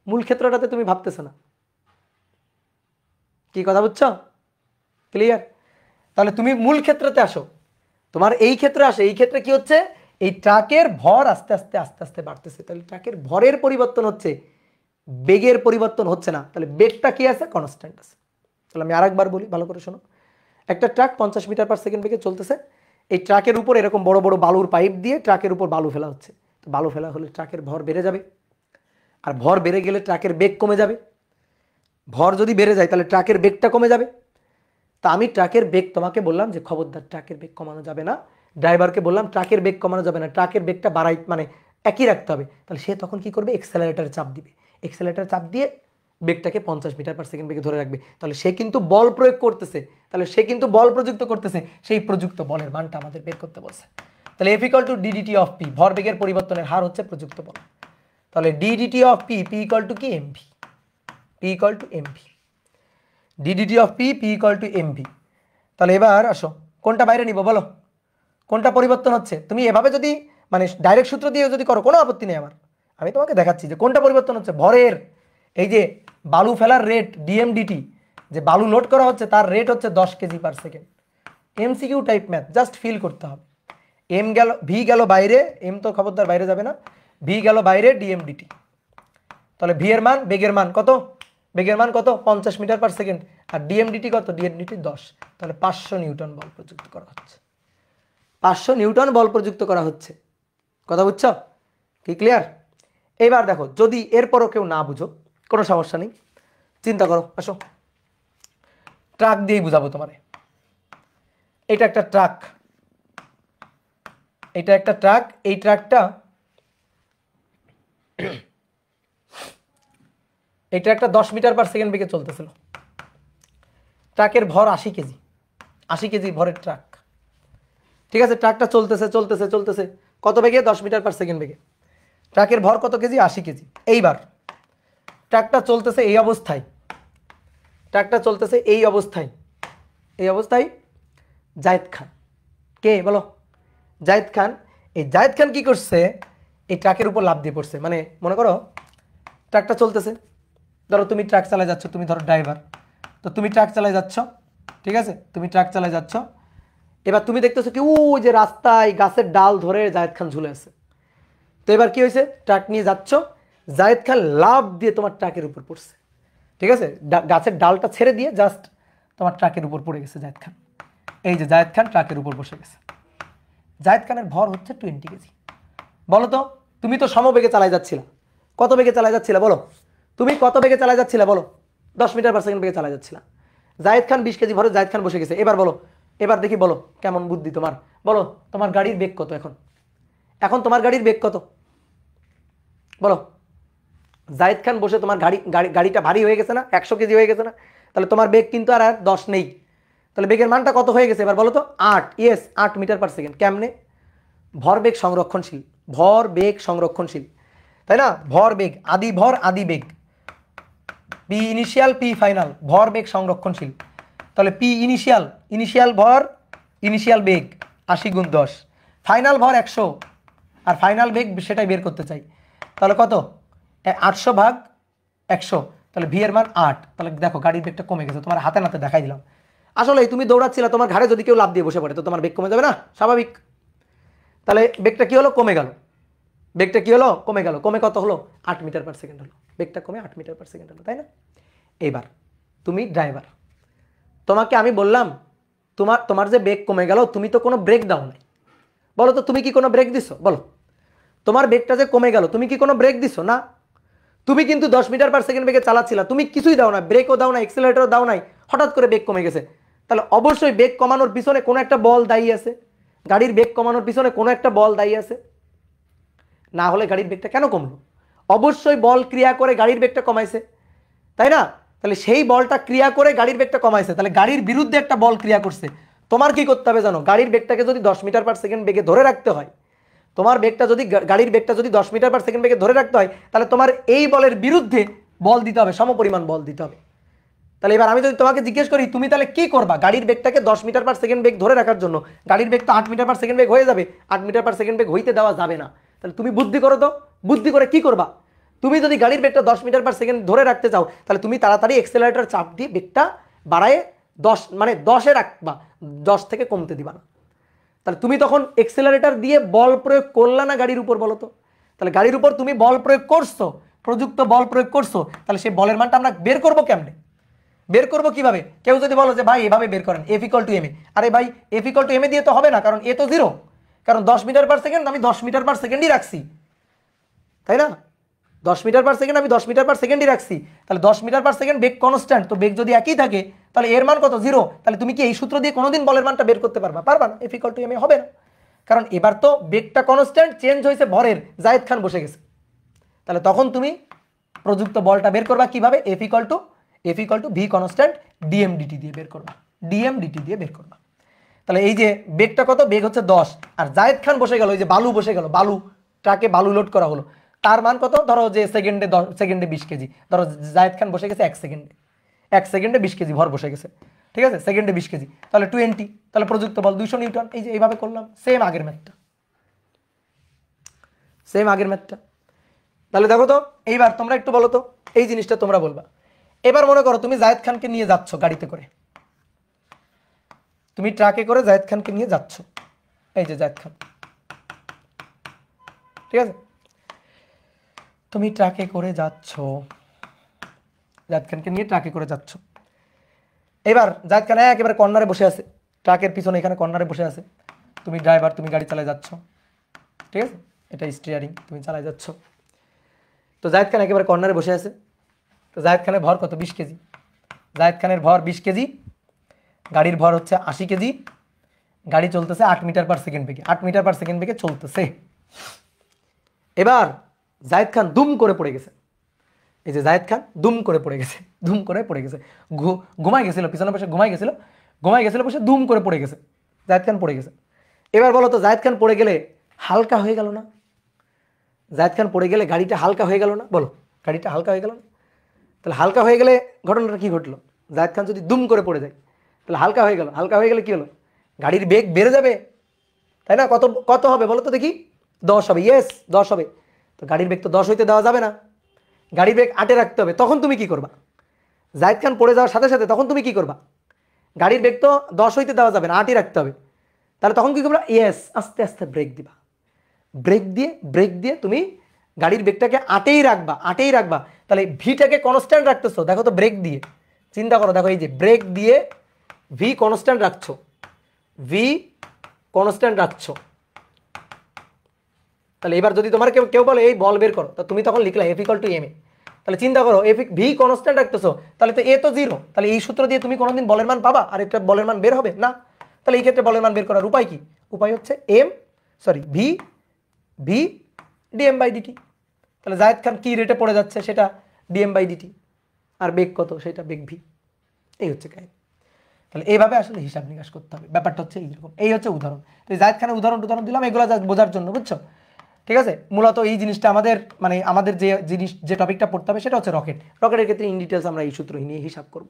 মূল ক্ষেত্রটাতে তুমি ভাবতেছো না। কি কথা বুঝছো? ক্লিয়ার? তাহলে তুমি মূল ক্ষেত্রতে আসো, তোমার এই ক্ষেত্রে আসে, এই ক্ষেত্রে কি হচ্ছে? এই ট্রাকের ভর আস্তে আস্তে বাড়তেছে, তাহলে ট্রাকের ভরের পরিবর্তন হচ্ছে, বেগের পরিবর্তন হচ্ছে না। তাহলে বেগটা কি আছে? কনস্ট্যান্ট আছে। তাহলে আমি আরেকবার বলি, ভালো করে শোনো। একটা ট্রাক 50 মিটার পার সেকেন্ড বেগে চলতেছে, এই ট্রাকের উপর এরকম বড় বড় বালুর পাইপ দিয়ে ট্রাকের উপর বালু ফেলা হচ্ছে। তো বালু ফেলা হলে ট্রাকের ভর বেড়ে যাবে, আর ভর বেড়ে গেলে ট্রাকের বেগ কমে যাবে। ভর যদি বেড়ে যায় তাহলে ট্রাকের বেগটা কমে যাবে। তা আমি ট্রাকের বেগ তোমাকে বললাম যে খবরদার ট্রাকের বেগ কমানো যাবে না, ড্রাইভারকে বললাম ট্রাকের বেগ কমানো যাবে না, ট্রাকের বেগটা বাড়াই মানে একই রাখতে হবে। তাহলে সে তখন কি করবে, এক্সেলারেটারে চাপ দিবে, এক্সেলারেটার চাপ দিয়ে বেগটাকে 50 মিটার পার সেকেন্ড বেগে ধরে রাখবে। তাহলে সে কিন্তু বল প্রয়োগ করতেছে, তাহলে সে কিন্তু বল প্রযুক্ত করতেছে, সেই প্রযুক্ত বলের মানটা আমাদের বের করতে বলছে। তাহলে F equal to D D T of P, ভরবেগের পরিবর্তনের হার হচ্ছে প্রযুক্ত বল। তাহলে D D T of P, P equal to কি M V, P equal to M V, D D T of P, P equal to M V. তাহলে এবার আসো কোনটা বাইরে নিব বলো, কোনটা পরিবর্তন হচ্ছে। তুমি এভাবে যদি মানে ডাইরেক্ট সূত্র দিয়ে যদি করো কোনো আপত্তি নেই আমার, আমি তোমাকে দেখাচ্ছি যে কোনটা পরিবর্তন হচ্ছে। ভরের এই যে বালু ফেলার রেট ডিএমডিটি, যে বালু লোড করা হচ্ছে তার রেট হচ্ছে 10 KG per second. MCQ type math, just fill করতে হবে। এম গেল, ভি গেল বাইরে, এম তো খবরদার বাইরে যাবে না, ভি গেল বাইরে ডিএমডিটি। তাহলে ভি এর মান, বেগের মান কত, বেগের মান কত 50 মিটার পার সেকেন্ড, আর ডিএমডিটি কত, ডিএমডিটি 10। তাহলে 500 নিউটন বল প্রযুক্ত করা হচ্ছে, 500 নিউটন বল প্রযুক্ত করা হচ্ছে। কথা বুঝছো কি, ক্লিয়ার? এবার দেখো যদি এরপরও কেউ না বুঝো কোনো সমস্যা নেই, চিন্তা করো, আসো ট্রাক দিয়েই বুঝাবো তোমারে। এটা একটা ট্রাক, এটা একটা ট্রাক, এই ট্রাকটা এই ট্রাকটা 10 মিটার পার সেকেন্ড বেগে চলতেছিল। ট্রাকের ভর 80 কেজি, 80 কেজি ভরের ট্রাক। ঠিক আছে, ট্রাকটা চলতেছে চলতেছে চলতেছে কত বেগে, 10 মিটার পার সেকেন্ড বেগে। ট্রাকের ভর কত কেজি, 80 কেজি। এইবার ট্রাকটা চলতেছে এই অবস্থায়, ট্রাকটা চলতেছে এই অবস্থায়, এই অবস্থায় জায়েদ খান, কে বলো, জায়েদ খান। এই জায়েদ খান কি করছে, এই ট্রাকের উপর লাফ দিয়ে পড়ছে। মানে মনে করো ট্রাকটা চলতেছে, ধরো তুমি ট্রাক চালায় যাচ্ছ, তুমি ধরো ড্রাইভার, তো তুমি ট্রাক চালায় যাচ্ছ, ঠিক আছে, তুমি ট্রাক চালায় যাচ্ছ। এবার তুমি দেখতেছো কি ও যে রাস্তায় গাছের ডাল ধরে জায়েদ খান ঝুলে আছে। তো এবার কি হয়েছে, ট্রাক নিয়ে যাচ্ছ, জায়েদ খান লাফ দিয়ে তোমার ট্রাকের উপর পড়ছে। ঠিক আছে, গাছের ডালটা ছেড়ে দিয়ে জাস্ট তোমার ট্রাকের উপর পড়ে গেছে জায়েদ খান। এই যে জায়েদ খান ট্রাকের উপর বসে গেছে। জায়েদ খানের ভর হচ্ছে 20 কেজি। বলো তো, তুমি তো সমবেগে চালায় যাচ্ছিলা, কত বেগে চালায় যাচ্ছিলা বলো, তুমি কত বেগে চালায় যাচ্ছিলা বলো, 10 মিটার পার সেকেন্ড বেগে চালায় যাচ্ছিলা। জায়েদ খান 20 কেজি ভরে জায়েদ খান বসে গেছে। এবার বলো, এবার দেখি বলো কেমন বুদ্ধি তোমার, বলো তোমার গাড়ির বেগ কত এখন, এখন তোমার গাড়ির বেগ কত বলো। জায়েদ খান বসে, তোমার গাড়িটা ভারী হয়ে গেছে না, 100 কেজি হয়ে গেছে না, তাহলে তোমার বেগ কিন্তু আর 10 নেই। তাহলে বেগের মানটা কত হয়ে গেছে এবার বলো তো, 8, ইয়েস 8 মিটার পার সেকেন্ড। কেমনে, ভর বেগ সংরক্ষণশীল, ভর বেগ সংরক্ষণশীল, তাই না? ভর বেগ, আদি ভর আদি বেগ, পি ইনিশিয়াল পি ফাইনাল, ভর বেগ সংরক্ষণশীল। তাহলে পি ইনিশিয়াল, ইনিশিয়াল ভর ইনিশিয়াল বেগ 80 গুণ 10, ফাইনাল ভর 100, আর ফাইনাল বেগ সেটাই বের করতে চাই। তাহলে কত, 800 ভাগ 100, তাহলে ভি এর মান 8। তাহলে দেখো গাড়ির বেগটা কমে গেছে, তোমার হাতে নাতে দেখাই দিলাম। আসলে তুমি দৌড়াচ্ছিলে, তোমার ঘাড়ে যদি কেউ লাফ দিয়ে বসে পড়ে তো তোমার বেগ কমে যাবে না, স্বাভাবিক। তাহলে বেগটা কি হলো, কমে গেল, বেগটা কি হলো, কমে গেল। কমে কত হলো, 8 মিটার পার সেকেন্ড হলো, বেগটা কমে 8 মিটার পার সেকেন্ড হলো, তাই না? এইবার তুমি ড্রাইভার, তোমাকে আমি বললাম তোমার যে বেগ কমে গেল, তুমি তো কোনো ব্রেক দাও নাই, বলো তো তুমি কি কোনো ব্রেক দিছো বলো। তোমার বেগটা যে কমে গেল, তুমি কি কোনো ব্রেক দিছো না? তুমি কিন্তু 10 মিটার পার সেকেন্ড বেগে চালাচ্ছিলা, তুমি কিছুই দাও না, ব্রেকও দাও না, এক্সেলারেটরও দাও নাই, হঠাৎ করে বেগ কমে গেছে। তাহলে অবশ্যই বেগ কমানোর পিছনে কোনো একটা বল দায়ী আছে, গাড়ির বেগ কমানোর পিছনে কোনো একটা বল দায়ী আছে, না হলে গাড়ির বেগটা কেন কমলো? অবশ্যই বল ক্রিয়া করে গাড়ির বেগটা কমাইছে, তাই না? তাহলে সেই বলটা ক্রিয়া করে গাড়ির বেগটা কমাইছে, তাহলে গাড়ির বিরুদ্ধে একটা বল ক্রিয়া করছে। তোমার কি করতে হবে জানো, গাড়ির বেগটাকে যদি 10 মিটার পার সেকেন্ড বেগে ধরে রাখতে হয়, তোমার বেগটা যদি গাড়ির বেগটা যদি 10 মিটার পার সেকেন্ড বেগে ধরে রাখতে হয়, তাহলে তোমার এই বলের বিরুদ্ধে বল দিতে হবে, সমপরিমাণ বল দিতে হবে। তাহলে এবার আমি যদি তোমাকে জিজ্ঞেস করি তুমি তাহলে কি করবা, গাড়ির বেগটাকে 10 মিটার পার সেকেন্ড বেগ ধরে রাখার জন্য, গাড়ির বেগ তো 8 মিটার পার সেকেন্ড বেগ হয়ে যাবে, 8 মিটার পার সেকেন্ড বেগ হইতে দেওয়া যাবে না। তাহলে তুমি বুদ্ধি করো তো, বুদ্ধি করে কি করবা? তুমি যদি গাড়ির বেগটা 10 মিটার পার সেকেন্ড ধরে রাখতে চাও, তাহলে তুমি তাড়াতাড়ি এক্সেলারেটর চাপ দিয়ে বেগটা বাড়ায় 10 মানে 10-এ রাখবা, 10 থেকে কমতে দিবা না। তাহলে তুমি তখন এক্সেলারেটর দিয়ে বল প্রয়োগ করলা না গাড়ির উপর, বলো তো? তাহলে গাড়ির উপর তুমি বল প্রয়োগ করছো, প্রযুক্ত বল প্রয়োগ করছো, তাহলে সেই বলের মানটা আমরা বের করবো কেমনে, বের করবো কিভাবে? কেউ যদি বলো যে ভাই এভাবে বের করেন, এফ ইকুয়াল টু এম এ, আরে ভাই এফ ইকুয়াল টু এম এ দিয়ে তো হবে না, কারণ এ তো 0, কারণ 10 মিটার পার সেকেন্ড আমি 10 মিটার পার সেকেন্ডই রাখছি, তাই না? 10 মিটার পার সেকেন্ড আমি 10 মিটার পার সেকেন্ডই রাখছি, তাহলে 10 মিটার পার সেকেন্ড বেগ কনস্ট্যান্ট, তো বেগ যদি একই থাকে তাহলে এর মান কত? 0। তাহলে তুমি কি এই সূত্র দিয়ে কোনোদিন বলের মানটা বের করতে পারবা? পারবা না। F = ma হবে না, কারণ এবার তো বেগটা কনস্ট্যান্ট, চেঞ্জ হয়েছে ভরের, জায়েদ খান বসে গেছে। তাহলে তখন তুমি প্রযুক্ত বলটা বের করবা কিভাবে? F = v constant dm dt দিয়ে বের করবা, dm dt দিয়ে বের করবা। তাহলে এই যে বেগটা কত? বেগ হচ্ছে 10, আর জায়েদ খান বসে গেল, ওই যে বালু বসে গেল, বালু ট্রাকে বালু লোড করা হলো, তার মান কত? ধরো যে সেকেন্ডে 20 কেজি, ধরো জায়েদ খান বসে গেছে 1 সেকেন্ডে 20 কেজি ভর বসে গেছে, ঠিক আছে? সেকেন্ডে 20 কেজি, তাহলে 20, তাহলে প্রযুক্ত বল 200 নিউটন। এই যে এইভাবে করলাম, সেম আগের ম্যাথটা, সেম আগের ম্যাথটা। তাহলে দেখো তো, এইবার তোমরা একটু বলো তো, এই জিনিসটা তোমরা বলবা। এবার মনে করো তুমি জায়েদ খানকে নিয়ে যাচ্ছ গাড়িতে করে, তুমি ট্রাকে করে জায়েদ খানকে নিয়ে যাচ্ছ, এই যে জায়েদ খান, ঠিক আছে? তুমি ট্রাকে করে যাচ্ছ, জায়েদ খানকে নিয়ে ট্রাকে করে যাচ্ছ। এবার জায়েদ খান একেবারে কর্নারে বসে আছে, ট্রাকের পিছনে এখানে কর্নারে বসে আছে, তুমি ড্রাইভার, তুমি গাড়ি চালায় যাচ্ছ, ঠিক আছে? এটা স্টিয়ারিং, তুমি চালায় যাচ্ছ। তো জায়েদ খান একেবারে কর্নারে বসে আছে, তো জায়েদ খানের ভর কত? 20 কেজি। জায়েদ খানের ভর 20 কেজি, গাড়ির ভর হচ্ছে 80 কেজি, গাড়ি চলতেছে 8 মিটার পার সেকেন্ড বেগে, 8 মিটার পার সেকেন্ড বেগে চলতেছে। এবার জায়েদ খান দুম করে পড়ে গেছে, এই যে জায়েদ খান দুম করে পড়ে গেছে, দুম করে পড়ে গেছে, ঘুমাই গেছিল, পিছনে বসে ঘুমাই গেছিল বসে দুম করে পড়ে গেছে, জায়েদ খান পড়ে গেছে। এবার বলো তো, জায়েদ খান পড়ে গেলে হালকা হয়ে গেল না? জায়েদ খান পড়ে গেলে গাড়িটা হালকা হয়ে গেল না? বলো, গাড়িটা হালকা হয়ে গেল না? তাহলে হালকা হয়ে গেলে ঘটনাটা কি ঘটলো? জায়েদ খান যদি দুম করে পড়ে যায় তাহলে হালকা হয়ে গেল, হালকা হয়ে গেলে কি হলো? গাড়ির বেগ বেড়ে যাবে, তাই না? কত কত হবে বলো তো দেখি? 10 হবে, ইয়েস 10 হবে। তো গাড়ির বেগ তো 10 হইতে দেওয়া যাবে না, গাড়ির বেগ 8-এ রাখতে হবে। তখন তুমি কি করবা? জায়েদ খান পড়ে যাওয়ার সাথে সাথে তখন তুমি কি করবা? গাড়ির বেগ তো 10 হইতে দেওয়া যাবে না, 8-ই রাখতে হবে। তাহলে তখন কি করবা? ইয়েস, আস্তে আস্তে ব্রেক দিবা, ব্রেক দিয়ে তুমি গাড়ির বেগটাকে 8-এই রাখবা, 8-এই রাখবা। তাহলে ভিটাকে কনস্ট্যান্ট রাখতেছো, দেখো তো ব্রেক দিয়ে, চিন্তা করো, দেখো এই যে ব্রেক দিয়ে ভি কনস্ট্যান্ট রাখছো, ভি কনস্ট্যান্ট রাখছো। তাহলে এবার যদি তোমার কেউ বলে এই বল বের করো, তা তুমি তখন লিখলা F = ma। তাহলে চিন্তা করো, ভি কনস্ট্যান্ট রাখতেছো, তাহলে তো এ তো 0, তাহলে এই সূত্র দিয়ে তুমি কোনোদিন বলের মান পাবা? আর একটা বলের মান বের হবে না। তাহলে এই ক্ষেত্রে বলের মান বের করার উপায় কি? উপায় হচ্ছে ভি dm/dt। তাহলে জায়েদ খান কি রেটে পড়ে যাচ্ছে সেটা dm/dt, আর বেগ কত সেটা বেগ ভি। এই হচ্ছে কাহিনী। তাহলে এইভাবে আসলে হিসাব নিকাশ করতে হবে, ব্যাপারটা হচ্ছে এইরকম। এই হচ্ছে উদাহরণ। তো জায়েদ খানের উদাহরণ দিলাম, এগুলো জাস্ট বোঝার জন্য, বুঝছো? ঠিক আছে? মূলত এই জিনিসটা আমাদের যে টপিকটা পড়তে হবে সেটা হচ্ছে রকেটের ক্ষেত্রে ইন ডিটেলস আমরা এই সূত্র নিয়ে হিসাব করব,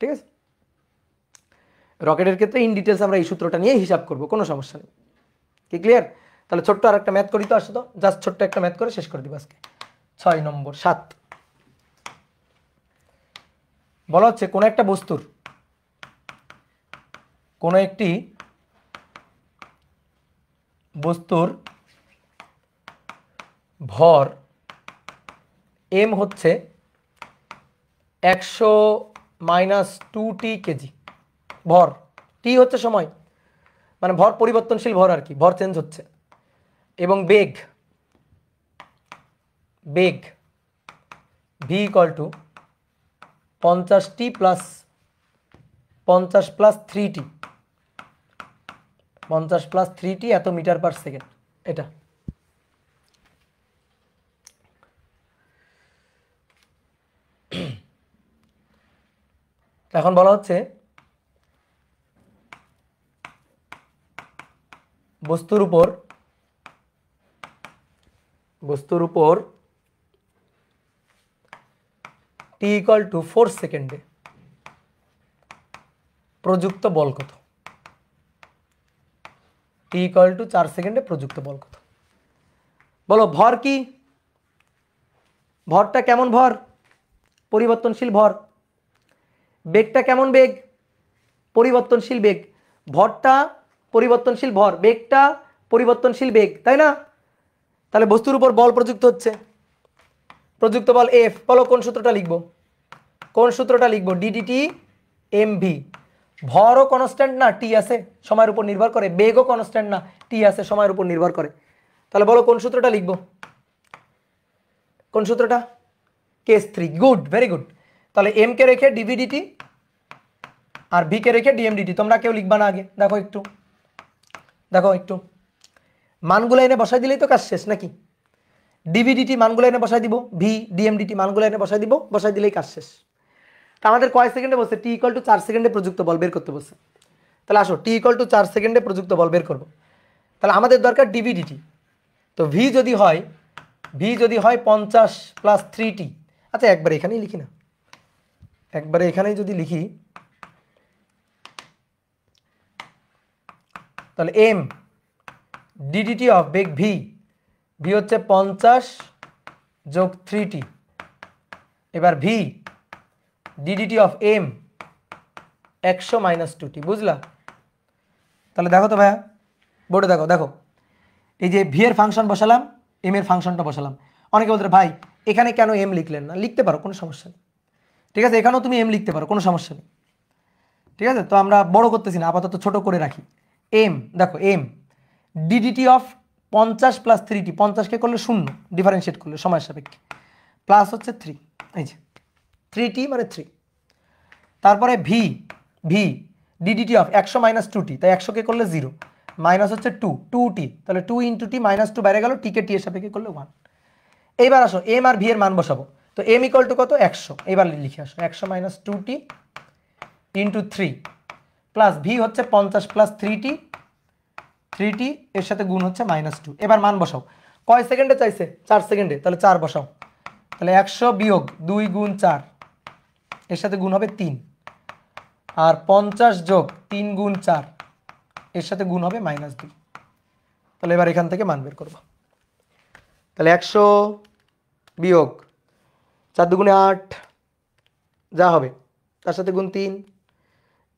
ঠিক আছে? রকেটের ক্ষেত্রে ইন ডিটেলস আমরা এই সূত্রটা নিয়ে হিসাব করব, কোনো সমস্যা নেই। কি ক্লিয়ার? তাহলে ছোট্ট আর একটা ম্যাথ করি তো, আসো তো, জাস্ট ছোট্ট একটা ম্যাথ করে শেষ করে দিব আজকে। 6 নম্বর 7 বলা হচ্ছে কোনো একটি বস্তুর ভর m হচ্ছে 100-2t কেজি, ভর t হচ্ছে সময়, মানে ভর পরিবর্তনশীল ভর আর কি, ভর চেঞ্জ হচ্ছে, এবং বেগ v = 50t + 50 + 3t, 50 + 3t এত মিটার পার সেকেন্ড। এটা এখন বলা হচ্ছে বস্তুর উপর t = 4 সেকেন্ডে প্রযুক্ত বল কত? t = 4 সেকেন্ডে প্রযুক্ত বল কত? বলো, ভর কি? ভরটা কেমন ভর? পরিবর্তনশীল ভর। বেগটা কেমন বেগ? পরিবর্তনশীল বেগ। ভরটা পরিবর্তনশীল ভর, বেগটা পরিবর্তনশীল বেগ, তাই না? তাহলে বস্তুর উপর বল প্রযুক্ত হচ্ছে, প্রযুক্ত বল F। বলো কোন সূত্রটা লিখবো? ddt mv। ভরও কনস্ট্যান্ট না, টি আছে, সময়ের উপর নির্ভর করে। বেগও কনস্ট্যান্ট না, টি আছে, সময়ের উপর নির্ভর করে। তাহলে বলো কোন সূত্রটা লিখবো, কোন সূত্রটা? কেস 3। Good, very good. তাহলে এম কে রেখে ডিভি ডিটি আর ভি কে রেখে ডিএম ডিটি। তোমরা কেউ লিখবা না আগে? দেখো একটু, দেখো একটু, মানগুলো এনে বসাই দিলেই তো কাজ শেষ নাকি? ডিভি ডিটি মানগুলো এনে বসাই দিব, ভি ডিএম ডিটি মানগুলো এনে বসাই দিব, বসাই দিলেই কাজ শেষ। তা আমাদের কয় সেকেন্ডে বলছে? টি ইকুয়াল টু 4 সেকেন্ডে প্রযুক্ত বল বের করতে বলছে। তাহলে আসো টি ইকুয়াল টু 4 সেকেন্ডে প্রযুক্ত বল বের করবো। তাহলে আমাদের দরকার ডিভি ডিটি। তো ভি যদি হয় 50 প্লাস 3t, আচ্ছা একবারে এখানেই লিখি না, একবারে এখানেই যদি লিখি তাহলে এম ডিডিটি অফ বেগ ভি, ভি হচ্ছে 50 যোগ 3t, এবার V DDT of M 100 minus 2t। বুঝলা? তাহলে দেখো তো ভাইয়া, বোর্ডে দেখো, দেখো এই যে ভি এর ফাংশন বসালাম, এম এর ফাংশনটা বসালাম। অনেকে বলতে ভাই এখানে কেন এম লিখলেন না? লিখতে পারো, কোনো সমস্যা নেই, ঠিক আছে, এখানেও তুমি এম লিখতে পারো, কোনো সমস্যা নেই, ঠিক আছে। তো আমরা বড় করতেছি না, আপাতত ছোট করে রাখি। এম দেখো, M DDT of 50 plus 3t, 50কে করলে 0, ডিফারেন্সিয়েট করলে সময়ের সাপেক্ষে, প্লাস হচ্ছে 3, এই যে 3t মানে 3। তারপরে V, V DDT of 100 minus 2t, তাই 100কে করলে 0, মাইনাস হচ্ছে 2t, তাহলে 2 ইন্টু টি মাইনাস 2 বাইরে গেল, টিকে টি এর সাপেক্ষে করলে 1। এইবার আসো এম আর ভি এর মান বসাবো। তো এম ইকুয়াল টু কত? 100। এবার লিখে আসো 100 minus 2t into 3 plus V হচ্ছে 50 প্লাস 3t এর সাথে গুণ হচ্ছে মাইনাস 2। এবার মান বসাও। কয় সেকেন্ডে চাইছে? 4 সেকেন্ডে, তাহলে 4 বসাও। তাহলে 100 বিয়োগ 2 গুণ 4, এর সাথে গুণ হবে 3, আর 50 যোগ 3 গুণ 4, এর সাথে গুণ হবে মাইনাস 2। তাহলে এবার এখান থেকে মান বের করবো। তাহলে 100 বিয়োগ 4 দুগুণে 8 যা হবে, তার সাথে গুণ 3,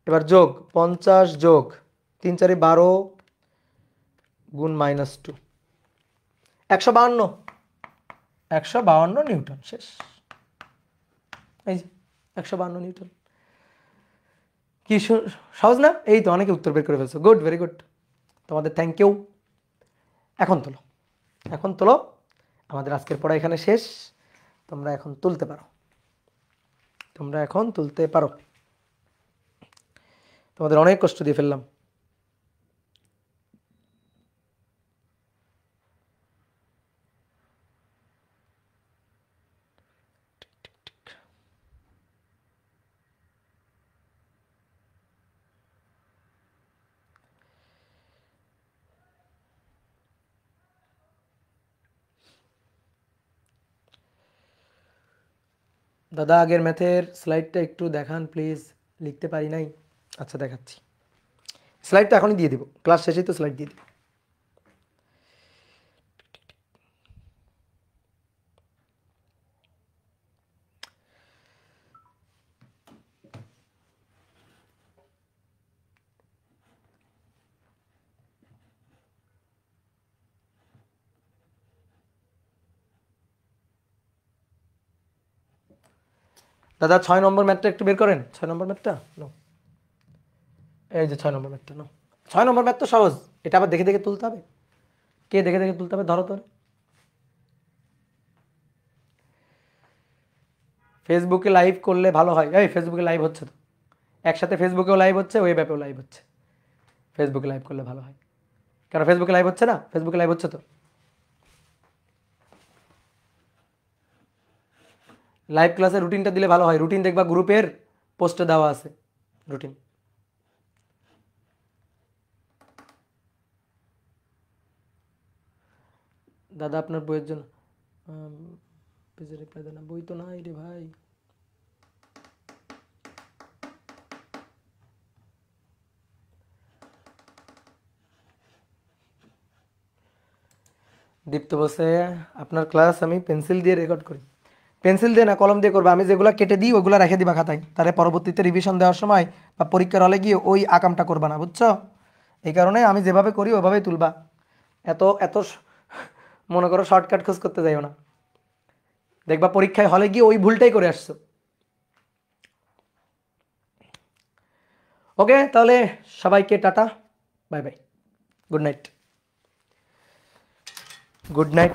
এবার যোগ 50 যোগ 3 4 12 গুণ মাইনাস 2, 152, 152 নিউটন। শেষ, এই যে 152 নিউটন। কি সহজ না? এই তো অনেকে উত্তর বের করে ফেলছো, গুড, ভেরি গুড, তোমাদের থ্যাংক ইউ। এখন তোলো, এখন তোলো, আমাদের আজকের পড়া এখানে শেষ। তোমরা এখন তুলতে পারো, তোমরা এখন তুলতে পারো। তোমাদের অনেক কষ্ট দিয়ে ফেললাম। দাদা আগের ম্যাথের স্লাইডটা একটু দেখান প্লিজ, লিখতে পারি নাই। আচ্ছা দেখাচ্ছি, স্লাইডটা এখনই দিয়ে দিব, ক্লাস শেষেই তো স্লাইড দিয়ে দিব। দাদা 6 নম্বর ম্যাথটা একটু বের করেন, 6 নম্বর ম্যাথটা নো, এই যে 6 নম্বর ম্যাথটা নো। 6 নম্বর ম্যাথ তো সহজ, এটা আবার দেখে দেখে তুলতে হবে। কে দেখে দেখে তুলতে হবে? ধরো ধরে। ফেসবুকে লাইভ করলে ভালো হয়। এই ফেসবুকে লাইভ হচ্ছে তো, একসাথে ফেসবুকেও লাইভ হচ্ছে, ওয়েব অ্যাপেও লাইভ হচ্ছে। ফেসবুকে লাইভ করলে ভালো হয়, কেন ফেসবুকে লাইভ হচ্ছে না? ফেসবুকে লাইভ হচ্ছে তো। লাইভ ক্লাসে রুটিনটা দিলে ভালো হয়, রুটিন দেখবা গ্রুপের পোস্টে দেওয়া আছে রুটিন। দাদা আপনার বইয়ের জন্য পেজে রিপ্লাই দেন না, বই তো নাই রে ভাই। দীপ্ত বসে আপনার ক্লাস আমি পেন্সিল দিয়ে রেকর্ড করি। পেন্সিল দিয়ে না, কলম দিয়ে করবে। আমি যেগুলো কেটে দিই ওগুলো রেখে দিবা খাতায়, তাহলে পরবর্তীতে রিভিশন দেওয়ার সময় বা পরীক্ষার হলে গিয়ে ওই আকামটা করবা না, বুঝছো? এই কারণে আমি যেভাবে করি ওভাবেই তুলবা। এত এত মনে করো শর্টকাট খোঁজ করতে যাইও না, দেখবা পরীক্ষায় হলে গিয়ে ওই ভুলটাই করে আসছো। ওকে, তাহলে সবাইকে tata, bye bye, good night. Good night.